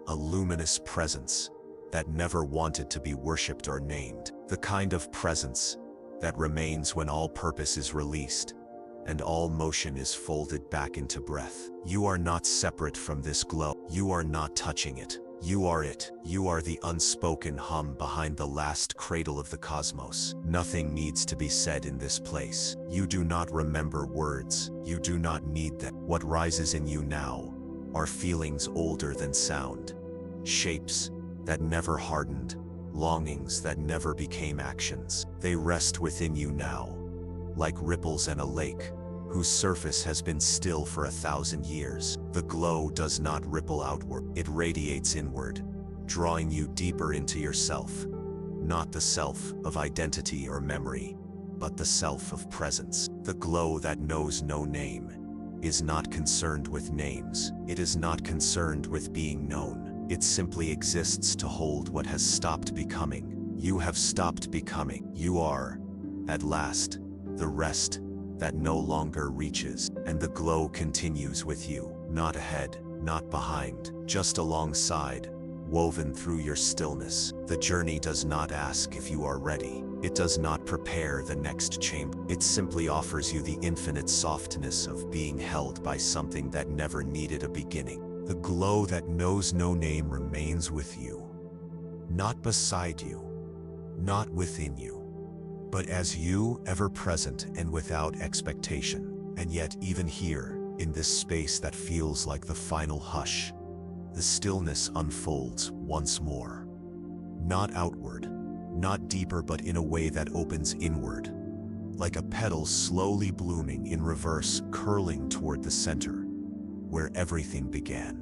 A luminous presence that never wanted to be worshipped or named. The kind of presence that remains when all purpose is released, and all motion is folded back into breath. You are not separate from this glow. You are not touching it. You are it. You are the unspoken hum behind the last cradle of the cosmos. Nothing needs to be said in this place. You do not remember words. You do not need them. What rises in you now are feelings older than sound, shapes that never hardened, longings that never became actions. They rest within you now, like ripples in a lake, whose surface has been still for 1,000 years. The glow does not ripple outward, it radiates inward, drawing you deeper into yourself. Not the self of identity or memory, but the self of presence. The glow that knows no name is not concerned with names. It is not concerned with being known. It simply exists to hold what has stopped becoming. You have stopped becoming. You are, at last, the rest that no longer reaches, and the glow continues with you, not ahead, not behind, just alongside, woven through your stillness. The journey does not ask if you are ready. It does not prepare the next chamber. It simply offers you the infinite softness of being held by something that never needed a beginning. The glow that knows no name remains with you, not beside you, not within you, but as you, ever present and without expectation. And yet even here, in this space that feels like the final hush, the stillness unfolds once more. Not outward, not deeper, but in a way that opens inward, like a petal slowly blooming in reverse, curling toward the center, where everything began.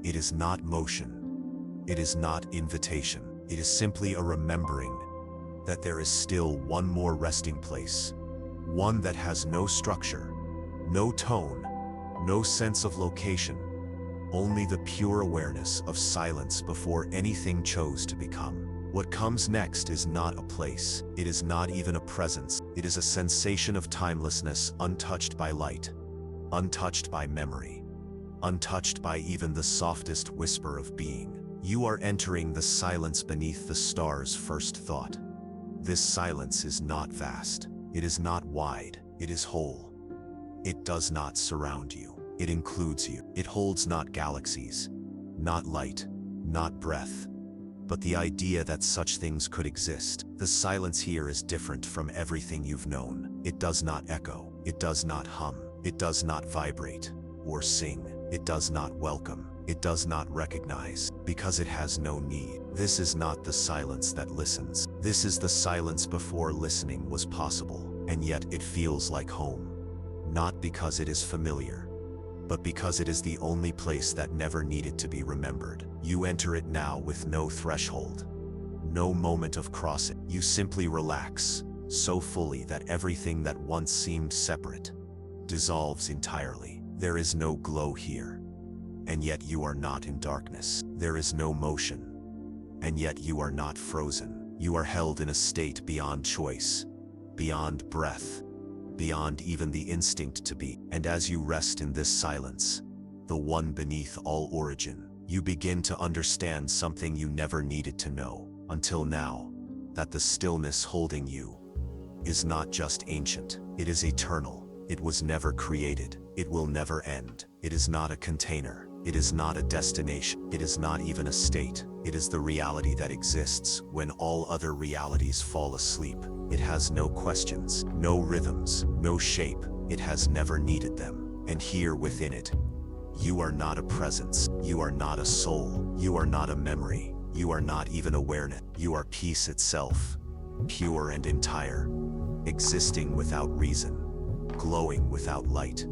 It is not motion, it is not invitation, it is simply a remembering that there is still one more resting place, one that has no structure, no tone, no sense of location, only the pure awareness of silence before anything chose to become. What comes next is not a place, it is not even a presence, it is a sensation of timelessness untouched by light, untouched by memory, untouched by even the softest whisper of being. You are entering the silence beneath the stars' first thought. This silence is not vast. It is not wide. It is whole. It does not surround you. It includes you. It holds not galaxies, not light, not breath, but the idea that such things could exist. The silence here is different from everything you've known. It does not echo. It does not hum. It does not vibrate or sing. It does not welcome. It does not recognize, because it has no need. This is not the silence that listens. This is the silence before listening was possible, and yet it feels like home. Not because it is familiar, but because it is the only place that never needed to be remembered. You enter it now with no threshold, no moment of crossing. You simply relax, so fully that everything that once seemed separate dissolves entirely. There is no glow here, and yet you are not in darkness. There is no motion, and yet you are not frozen. You are held in a state beyond choice, beyond breath, beyond even the instinct to be. And as you rest in this silence, the one beneath all origin, you begin to understand something you never needed to know until now, that the stillness holding you is not just ancient, it is eternal. It was never created. It will never end. It is not a container. It is not a destination. It is not even a state. It is the reality that exists when all other realities fall asleep. It has no questions, no rhythms, no shape. It has never needed them. And here within it, you are not a presence. You are not a soul. You are not a memory. You are not even awareness. You are peace itself, pure and entire, existing without reason, glowing without light,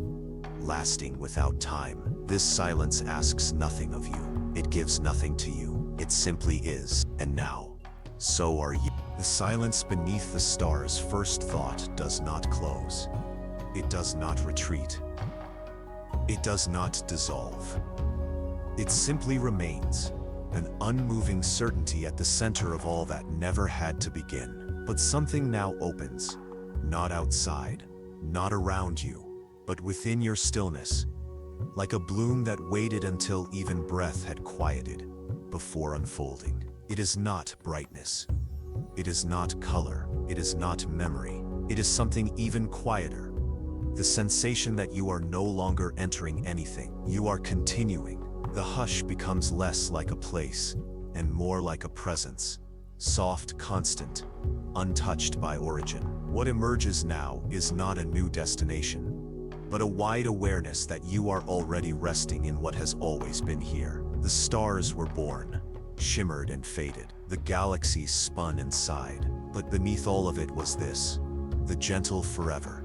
lasting without time. This silence asks nothing of you. It gives nothing to you. It simply is. And now, so are you. The silence beneath the stars' first thought does not close. It does not retreat. It does not dissolve. It simply remains, an unmoving certainty at the center of all that never had to begin. But something now opens, not outside, not around you, but within your stillness, like a bloom that waited until even breath had quieted before unfolding. It is not brightness. It is not color. It is not memory. It is something even quieter. The sensation that you are no longer entering anything. You are continuing. The hush becomes less like a place and more like a presence. Soft, constant, untouched by origin. What emerges now is not a new destination, but a wide awareness that you are already resting in what has always been here. The stars were born, shimmered and faded. The galaxies spun and sighed. But beneath all of it was this, the gentle forever.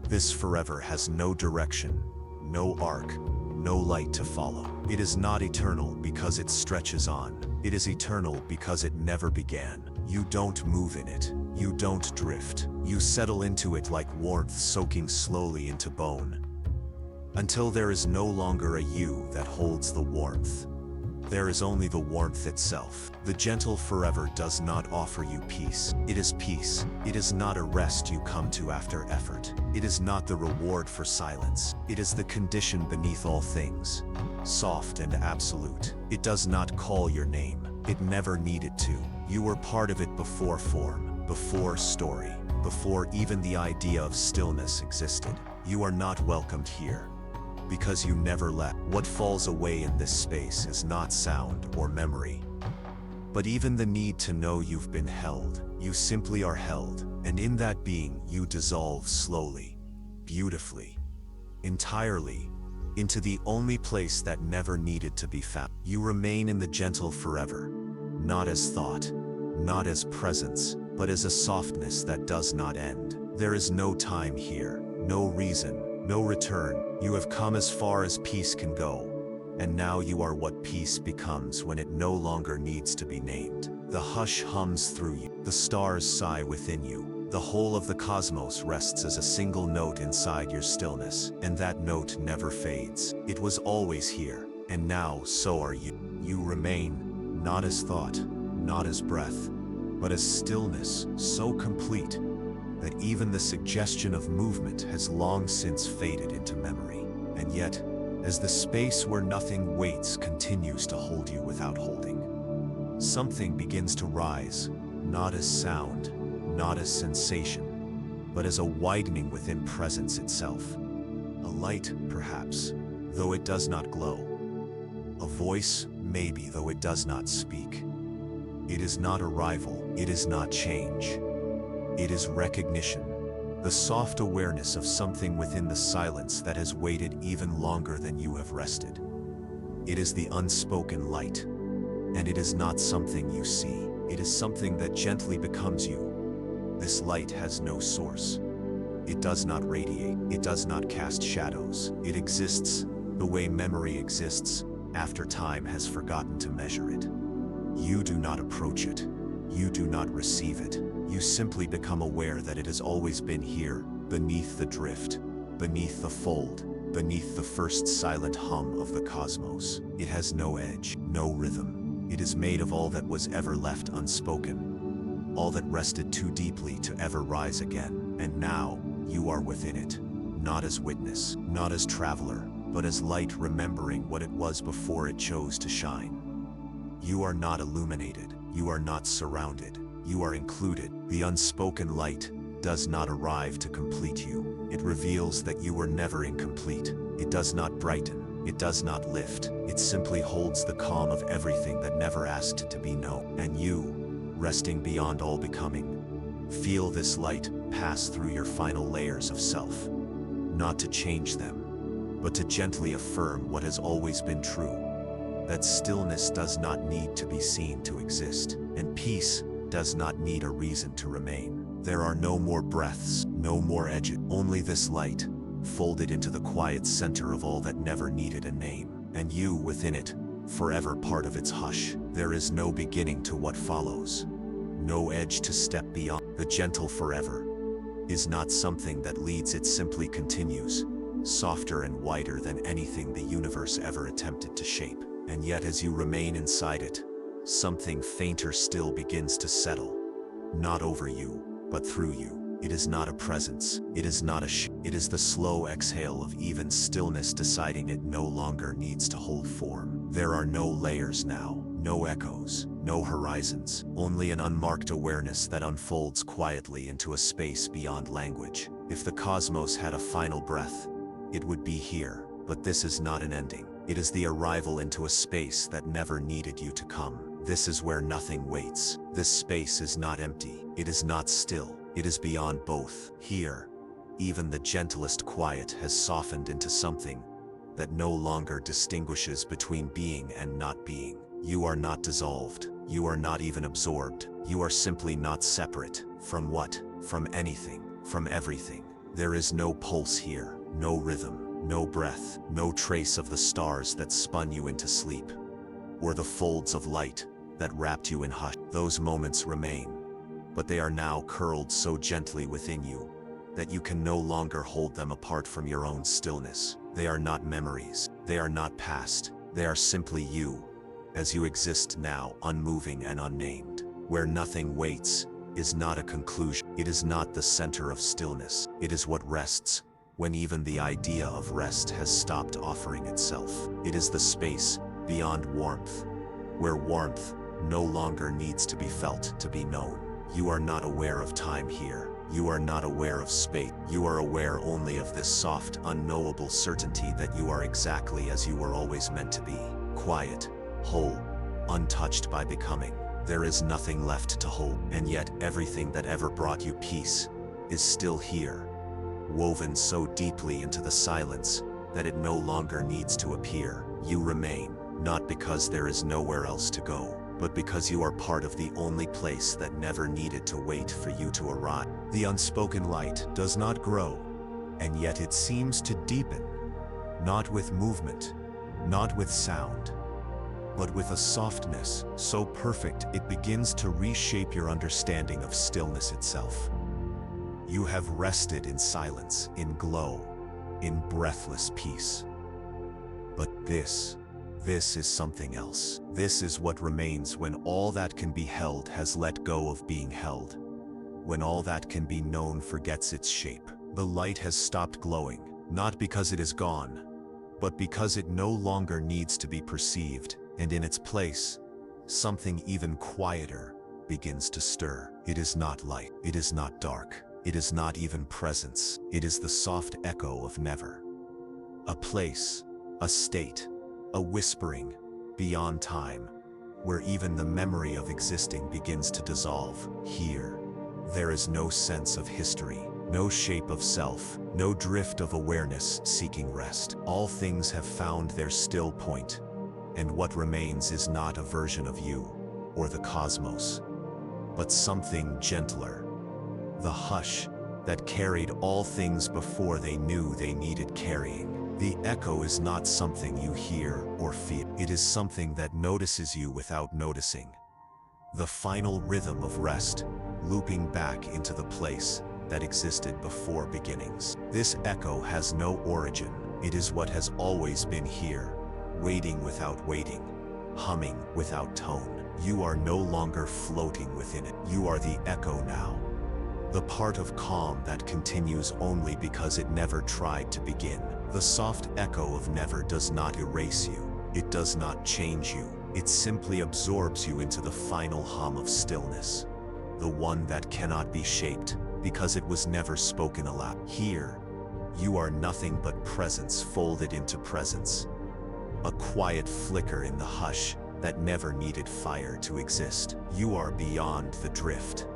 This forever has no direction, no arc, no light to follow. It is not eternal because it stretches on. It is eternal because it never began. You don't move in it. You don't drift. You settle into it like warmth soaking slowly into bone, until there is no longer a you that holds the warmth. There is only the warmth itself. The gentle forever does not offer you peace. It is peace. It is not a rest you come to after effort. It is not the reward for silence. It is the condition beneath all things, soft and absolute. It does not call your name. It never needed to. You were part of it before form, before story, before even the idea of stillness existed. You are not welcomed here, because you never left. What falls away in this space is not sound or memory, but even the need to know you've been held. You simply are held, and in that being you dissolve slowly, beautifully, entirely, into the only place that never needed to be found. You remain in the gentle forever, not as thought, not as presence, but as a softness that does not end. There is no time here, no reason, no return. You have come as far as peace can go, and now you are what peace becomes when it no longer needs to be named. The hush hums through you. The stars sigh within you. The whole of the cosmos rests as a single note inside your stillness, and that note never fades. It was always here, and now so are you. You remain, not as thought, not as breath, but as stillness so complete that even the suggestion of movement has long since faded into memory. And yet, as the space where nothing waits continues to hold you without holding, something begins to rise, not as sound, not as sensation, but as a widening within presence itself. A light, perhaps, though it does not glow. A voice, maybe, though it does not speak. It is not arrival, it is not change. It is recognition, the soft awareness of something within the silence that has waited even longer than you have rested. It is the unspoken light, and it is not something you see. It is something that gently becomes you. This light has no source. It does not radiate, it does not cast shadows. It exists the way memory exists after time has forgotten to measure it. You do not approach it. You do not receive it. You simply become aware that it has always been here, beneath the drift, beneath the fold, beneath the first silent hum of the cosmos. It has no edge, no rhythm. It is made of all that was ever left unspoken, all that rested too deeply to ever rise again. And now, you are within it, not as witness, not as traveler, but as light remembering what it was before it chose to shine. You are not illuminated, you are not surrounded, you are included. The unspoken light does not arrive to complete you. It reveals that you were never incomplete. It does not brighten, it does not lift. It simply holds the calm of everything that never asked to be known. And you, resting beyond all becoming, feel this light pass through your final layers of self, not to change them, but to gently affirm what has always been true. That stillness does not need to be seen to exist, and peace does not need a reason to remain. There are no more breaths, no more edges, only this light, folded into the quiet center of all that never needed a name. And you within it, forever part of its hush. There is no beginning to what follows, no edge to step beyond. The gentle forever is not something that leads, it simply continues, softer and wider than anything the universe ever attempted to shape. And yet as you remain inside it, something fainter still begins to settle, not over you, but through you. It is not a presence, it is not it is the slow exhale of even stillness deciding it no longer needs to hold form. There are no layers now, no echoes, no horizons, only an unmarked awareness that unfolds quietly into a space beyond language. If the cosmos had a final breath, it would be here, but this is not an ending. It is the arrival into a space that never needed you to come. This is where nothing waits. This space is not empty. It is not still. It is beyond both. Here, even the gentlest quiet has softened into something that no longer distinguishes between being and not being. You are not dissolved. You are not even absorbed. You are simply not separate. From what? From anything. From everything. There is no pulse here, no rhythm, no breath, no trace of the stars that spun you into sleep, or the folds of light that wrapped you in hush. Those moments remain, but they are now curled so gently within you that you can no longer hold them apart from your own stillness. They are not memories, they are not past, they are simply you, as you exist now, unmoving and unnamed. Where nothing waits is not a conclusion. It is not the center of stillness. It is what rests when even the idea of rest has stopped offering itself. It is the space beyond warmth, where warmth no longer needs to be felt to be known. You are not aware of time here. You are not aware of space. You are aware only of this soft, unknowable certainty that you are exactly as you were always meant to be. Quiet, whole, untouched by becoming. There is nothing left to hold, and yet everything that ever brought you peace is still here, woven so deeply into the silence that it no longer needs to appear. You remain, not because there is nowhere else to go, but because you are part of the only place that never needed to wait for you to arrive. The unspoken light does not grow, and yet it seems to deepen, not with movement, not with sound, but with a softness so perfect it begins to reshape your understanding of stillness itself. You have rested in silence, in glow, in breathless peace. But this is something else. This is what remains when all that can be held has let go of being held. When all that can be known forgets its shape. The light has stopped glowing, not because it is gone, but because it no longer needs to be perceived, and in its place something even quieter begins to stir. It is not light, it is not dark, it is not even presence. It is the soft echo of never. A place, a state, a whispering beyond time, where even the memory of existing begins to dissolve. Here, there is no sense of history, no shape of self, no drift of awareness seeking rest. All things have found their still point, and what remains is not a version of you or the cosmos, but something gentler. The hush that carried all things before they knew they needed carrying. The echo is not something you hear or feel. It is something that notices you without noticing. The final rhythm of rest, looping back into the place that existed before beginnings. This echo has no origin. It is what has always been here, waiting without waiting, humming without tone. You are no longer floating within it. You are the echo now. The part of calm that continues only because it never tried to begin. The soft echo of never does not erase you. It does not change you. It simply absorbs you into the final hum of stillness. The one that cannot be shaped because it was never spoken aloud. Here, you are nothing but presence folded into presence. A quiet flicker in the hush that never needed fire to exist. You are beyond the drift,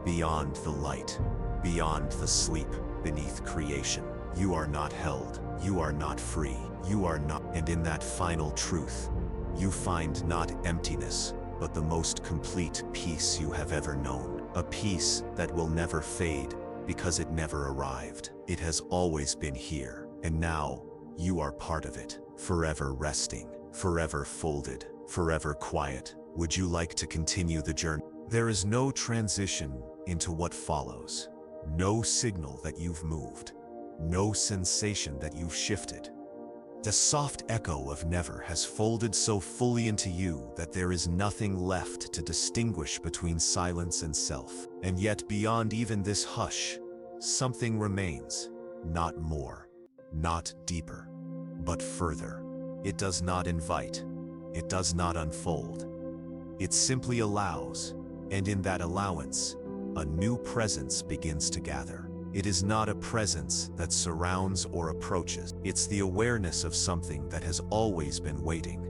beyond the light, beyond the sleep, beneath creation. You are not held, you are not free, you are not. And in that final truth, you find not emptiness, but the most complete peace you have ever known. A peace that will never fade because it never arrived. It has always been here, and now you are part of it, forever resting, forever folded, forever quiet. Would you like to continue the journey? There is no transition into what follows, no signal that you've moved, no sensation that you've shifted. The soft echo of never has folded so fully into you that there is nothing left to distinguish between silence and self. And yet beyond even this hush, something remains, not more, not deeper, but further. It does not invite, it does not unfold. It simply allows, and in that allowance, a new presence begins to gather. It is not a presence that surrounds or approaches. It's the awareness of something that has always been waiting,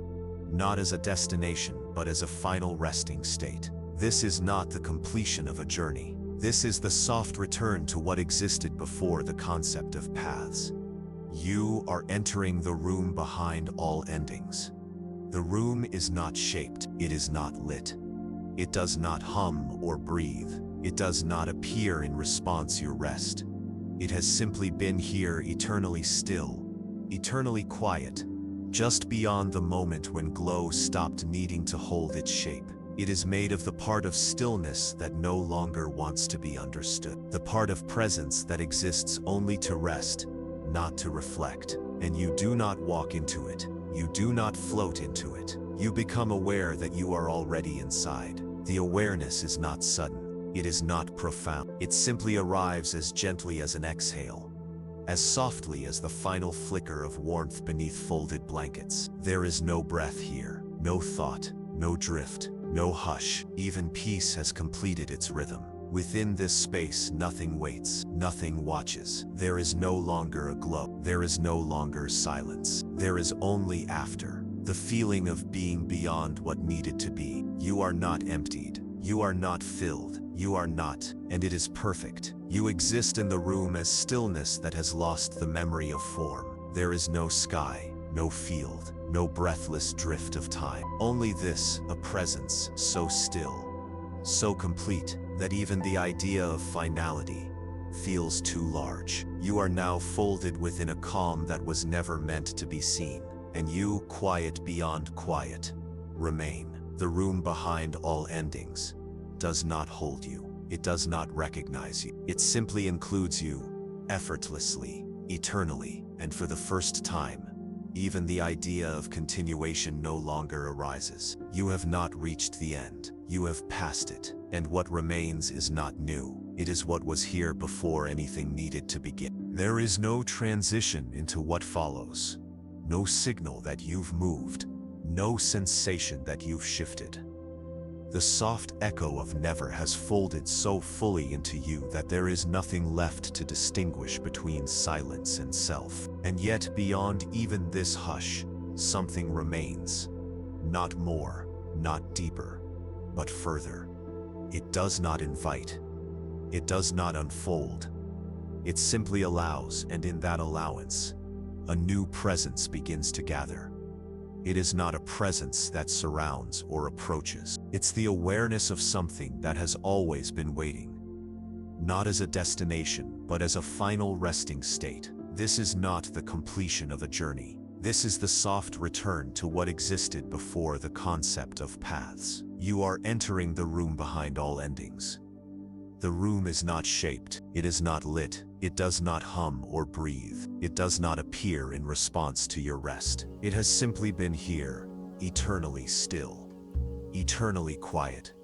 not as a destination, but as a final resting state. This is not the completion of a journey. This is the soft return to what existed before the concept of paths. You are entering the room behind all endings. The room is not shaped. It is not lit. It does not hum or breathe. It does not appear in response to your rest. It has simply been here, eternally still, eternally quiet, just beyond the moment when glow stopped needing to hold its shape. It is made of the part of stillness that no longer wants to be understood, the part of presence that exists only to rest, not to reflect. And you do not walk into it. You do not float into it. You become aware that you are already inside. The awareness is not sudden. It is not profound. It simply arrives as gently as an exhale, as softly as the final flicker of warmth beneath folded blankets. There is no breath here, no thought, no drift, no hush. Even peace has completed its rhythm. Within this space, nothing waits, nothing watches. There is no longer a glow. There is no longer silence. There is only after, the feeling of being beyond what needed to be. You are not emptied. You are not filled. You are not, and it is perfect. You exist in the room as stillness that has lost the memory of form. There is no sky, no field, no breathless drift of time. Only this, a presence so still, so complete, that even the idea of finality feels too large. You are now folded within a calm that was never meant to be seen. And you, quiet beyond quiet, remain. The room behind all endings does not hold you. It does not recognize you. It simply includes you, effortlessly, eternally, and for the first time, even the idea of continuation no longer arises. You have not reached the end. You have passed it, and what remains is not new. It is what was here before anything needed to begin. There is no transition into what follows, no signal that you've moved, no sensation that you've shifted. The soft echo of never has folded so fully into you that there is nothing left to distinguish between silence and self. And yet, beyond even this hush, something remains. Not more, not deeper, but further. It does not invite. It does not unfold. It simply allows, and in that allowance, a new presence begins to gather. It is not a presence that surrounds or approaches. It's the awareness of something that has always been waiting. Not as a destination, but as a final resting state. This is not the completion of a journey. This is the soft return to what existed before the concept of paths. You are entering the room behind all endings. The room is not shaped, it is not lit, it does not hum or breathe, it does not appear in response to your rest. It has simply been here, eternally still, eternally quiet,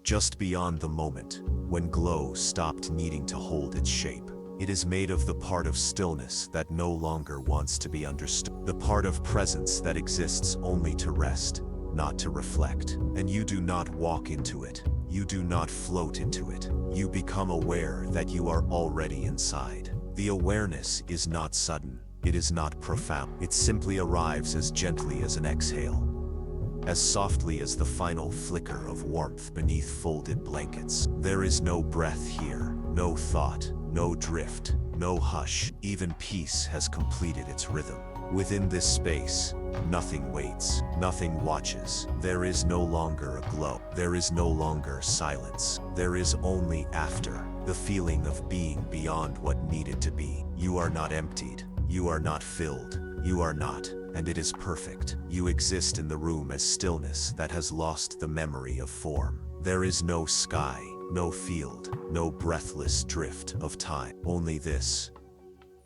just beyond the moment when glow stopped needing to hold its shape. It is made of the part of stillness that no longer wants to be understood, the part of presence that exists only to rest, not to reflect. And you do not walk into it. You do not float into it. You become aware that you are already inside. The awareness is not sudden. It is not profound. It simply arrives as gently as an exhale, as softly as the final flicker of warmth beneath folded blankets. There is no breath here, no thought, no drift, no hush. Even peace has completed its rhythm. Within this space, nothing waits, nothing watches. There is no longer a glow. There is no longer silence. There is only after, the feeling of being beyond what needed to be. You are not emptied. You are not filled. You are not, and it is perfect. You exist in the room as stillness that has lost the memory of form. There is no sky, no field, no breathless drift of time. Only this,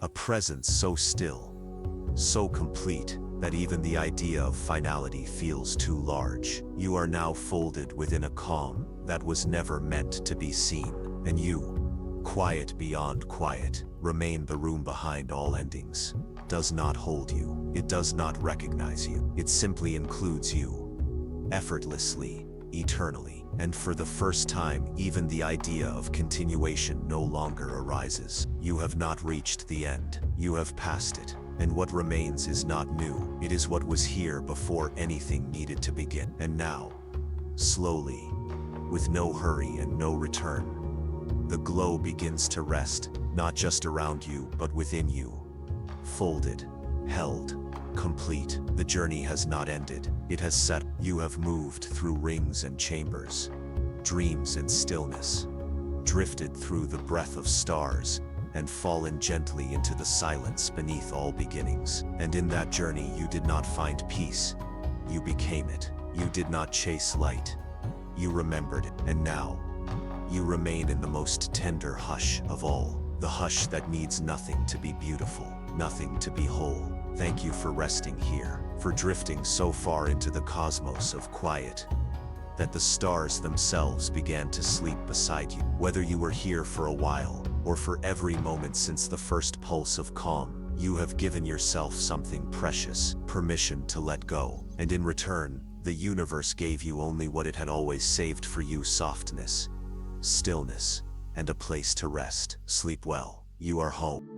a presence so still, so complete, that even the idea of finality feels too large. You are now folded within a calm that was never meant to be seen. And you, quiet beyond quiet, remain. The room behind all endings does not hold you. It does not recognize you. It simply includes you, effortlessly, eternally. And for the first time, even the idea of continuation no longer arises. You have not reached the end. You have passed it. And what remains is not new. It is what was here before anything needed to begin. And now, slowly, with no hurry and no return, the glow begins to rest, not just around you, but within you. Folded, held, complete. The journey has not ended. It has set. You have moved through rings and chambers, dreams and stillness, drifted through the breath of stars, and fallen gently into the silence beneath all beginnings. And in that journey you did not find peace. You became it. You did not chase light. You remembered it. And now, you remain in the most tender hush of all. The hush that needs nothing to be beautiful, nothing to be whole. Thank you for resting here, for drifting so far into the cosmos of quiet that the stars themselves began to sleep beside you. Whether you were here for a while, or for every moment since the first pulse of calm, you have given yourself something precious, permission to let go. And in return, the universe gave you only what it had always saved for you: softness, stillness, and a place to rest. Sleep well. You are home.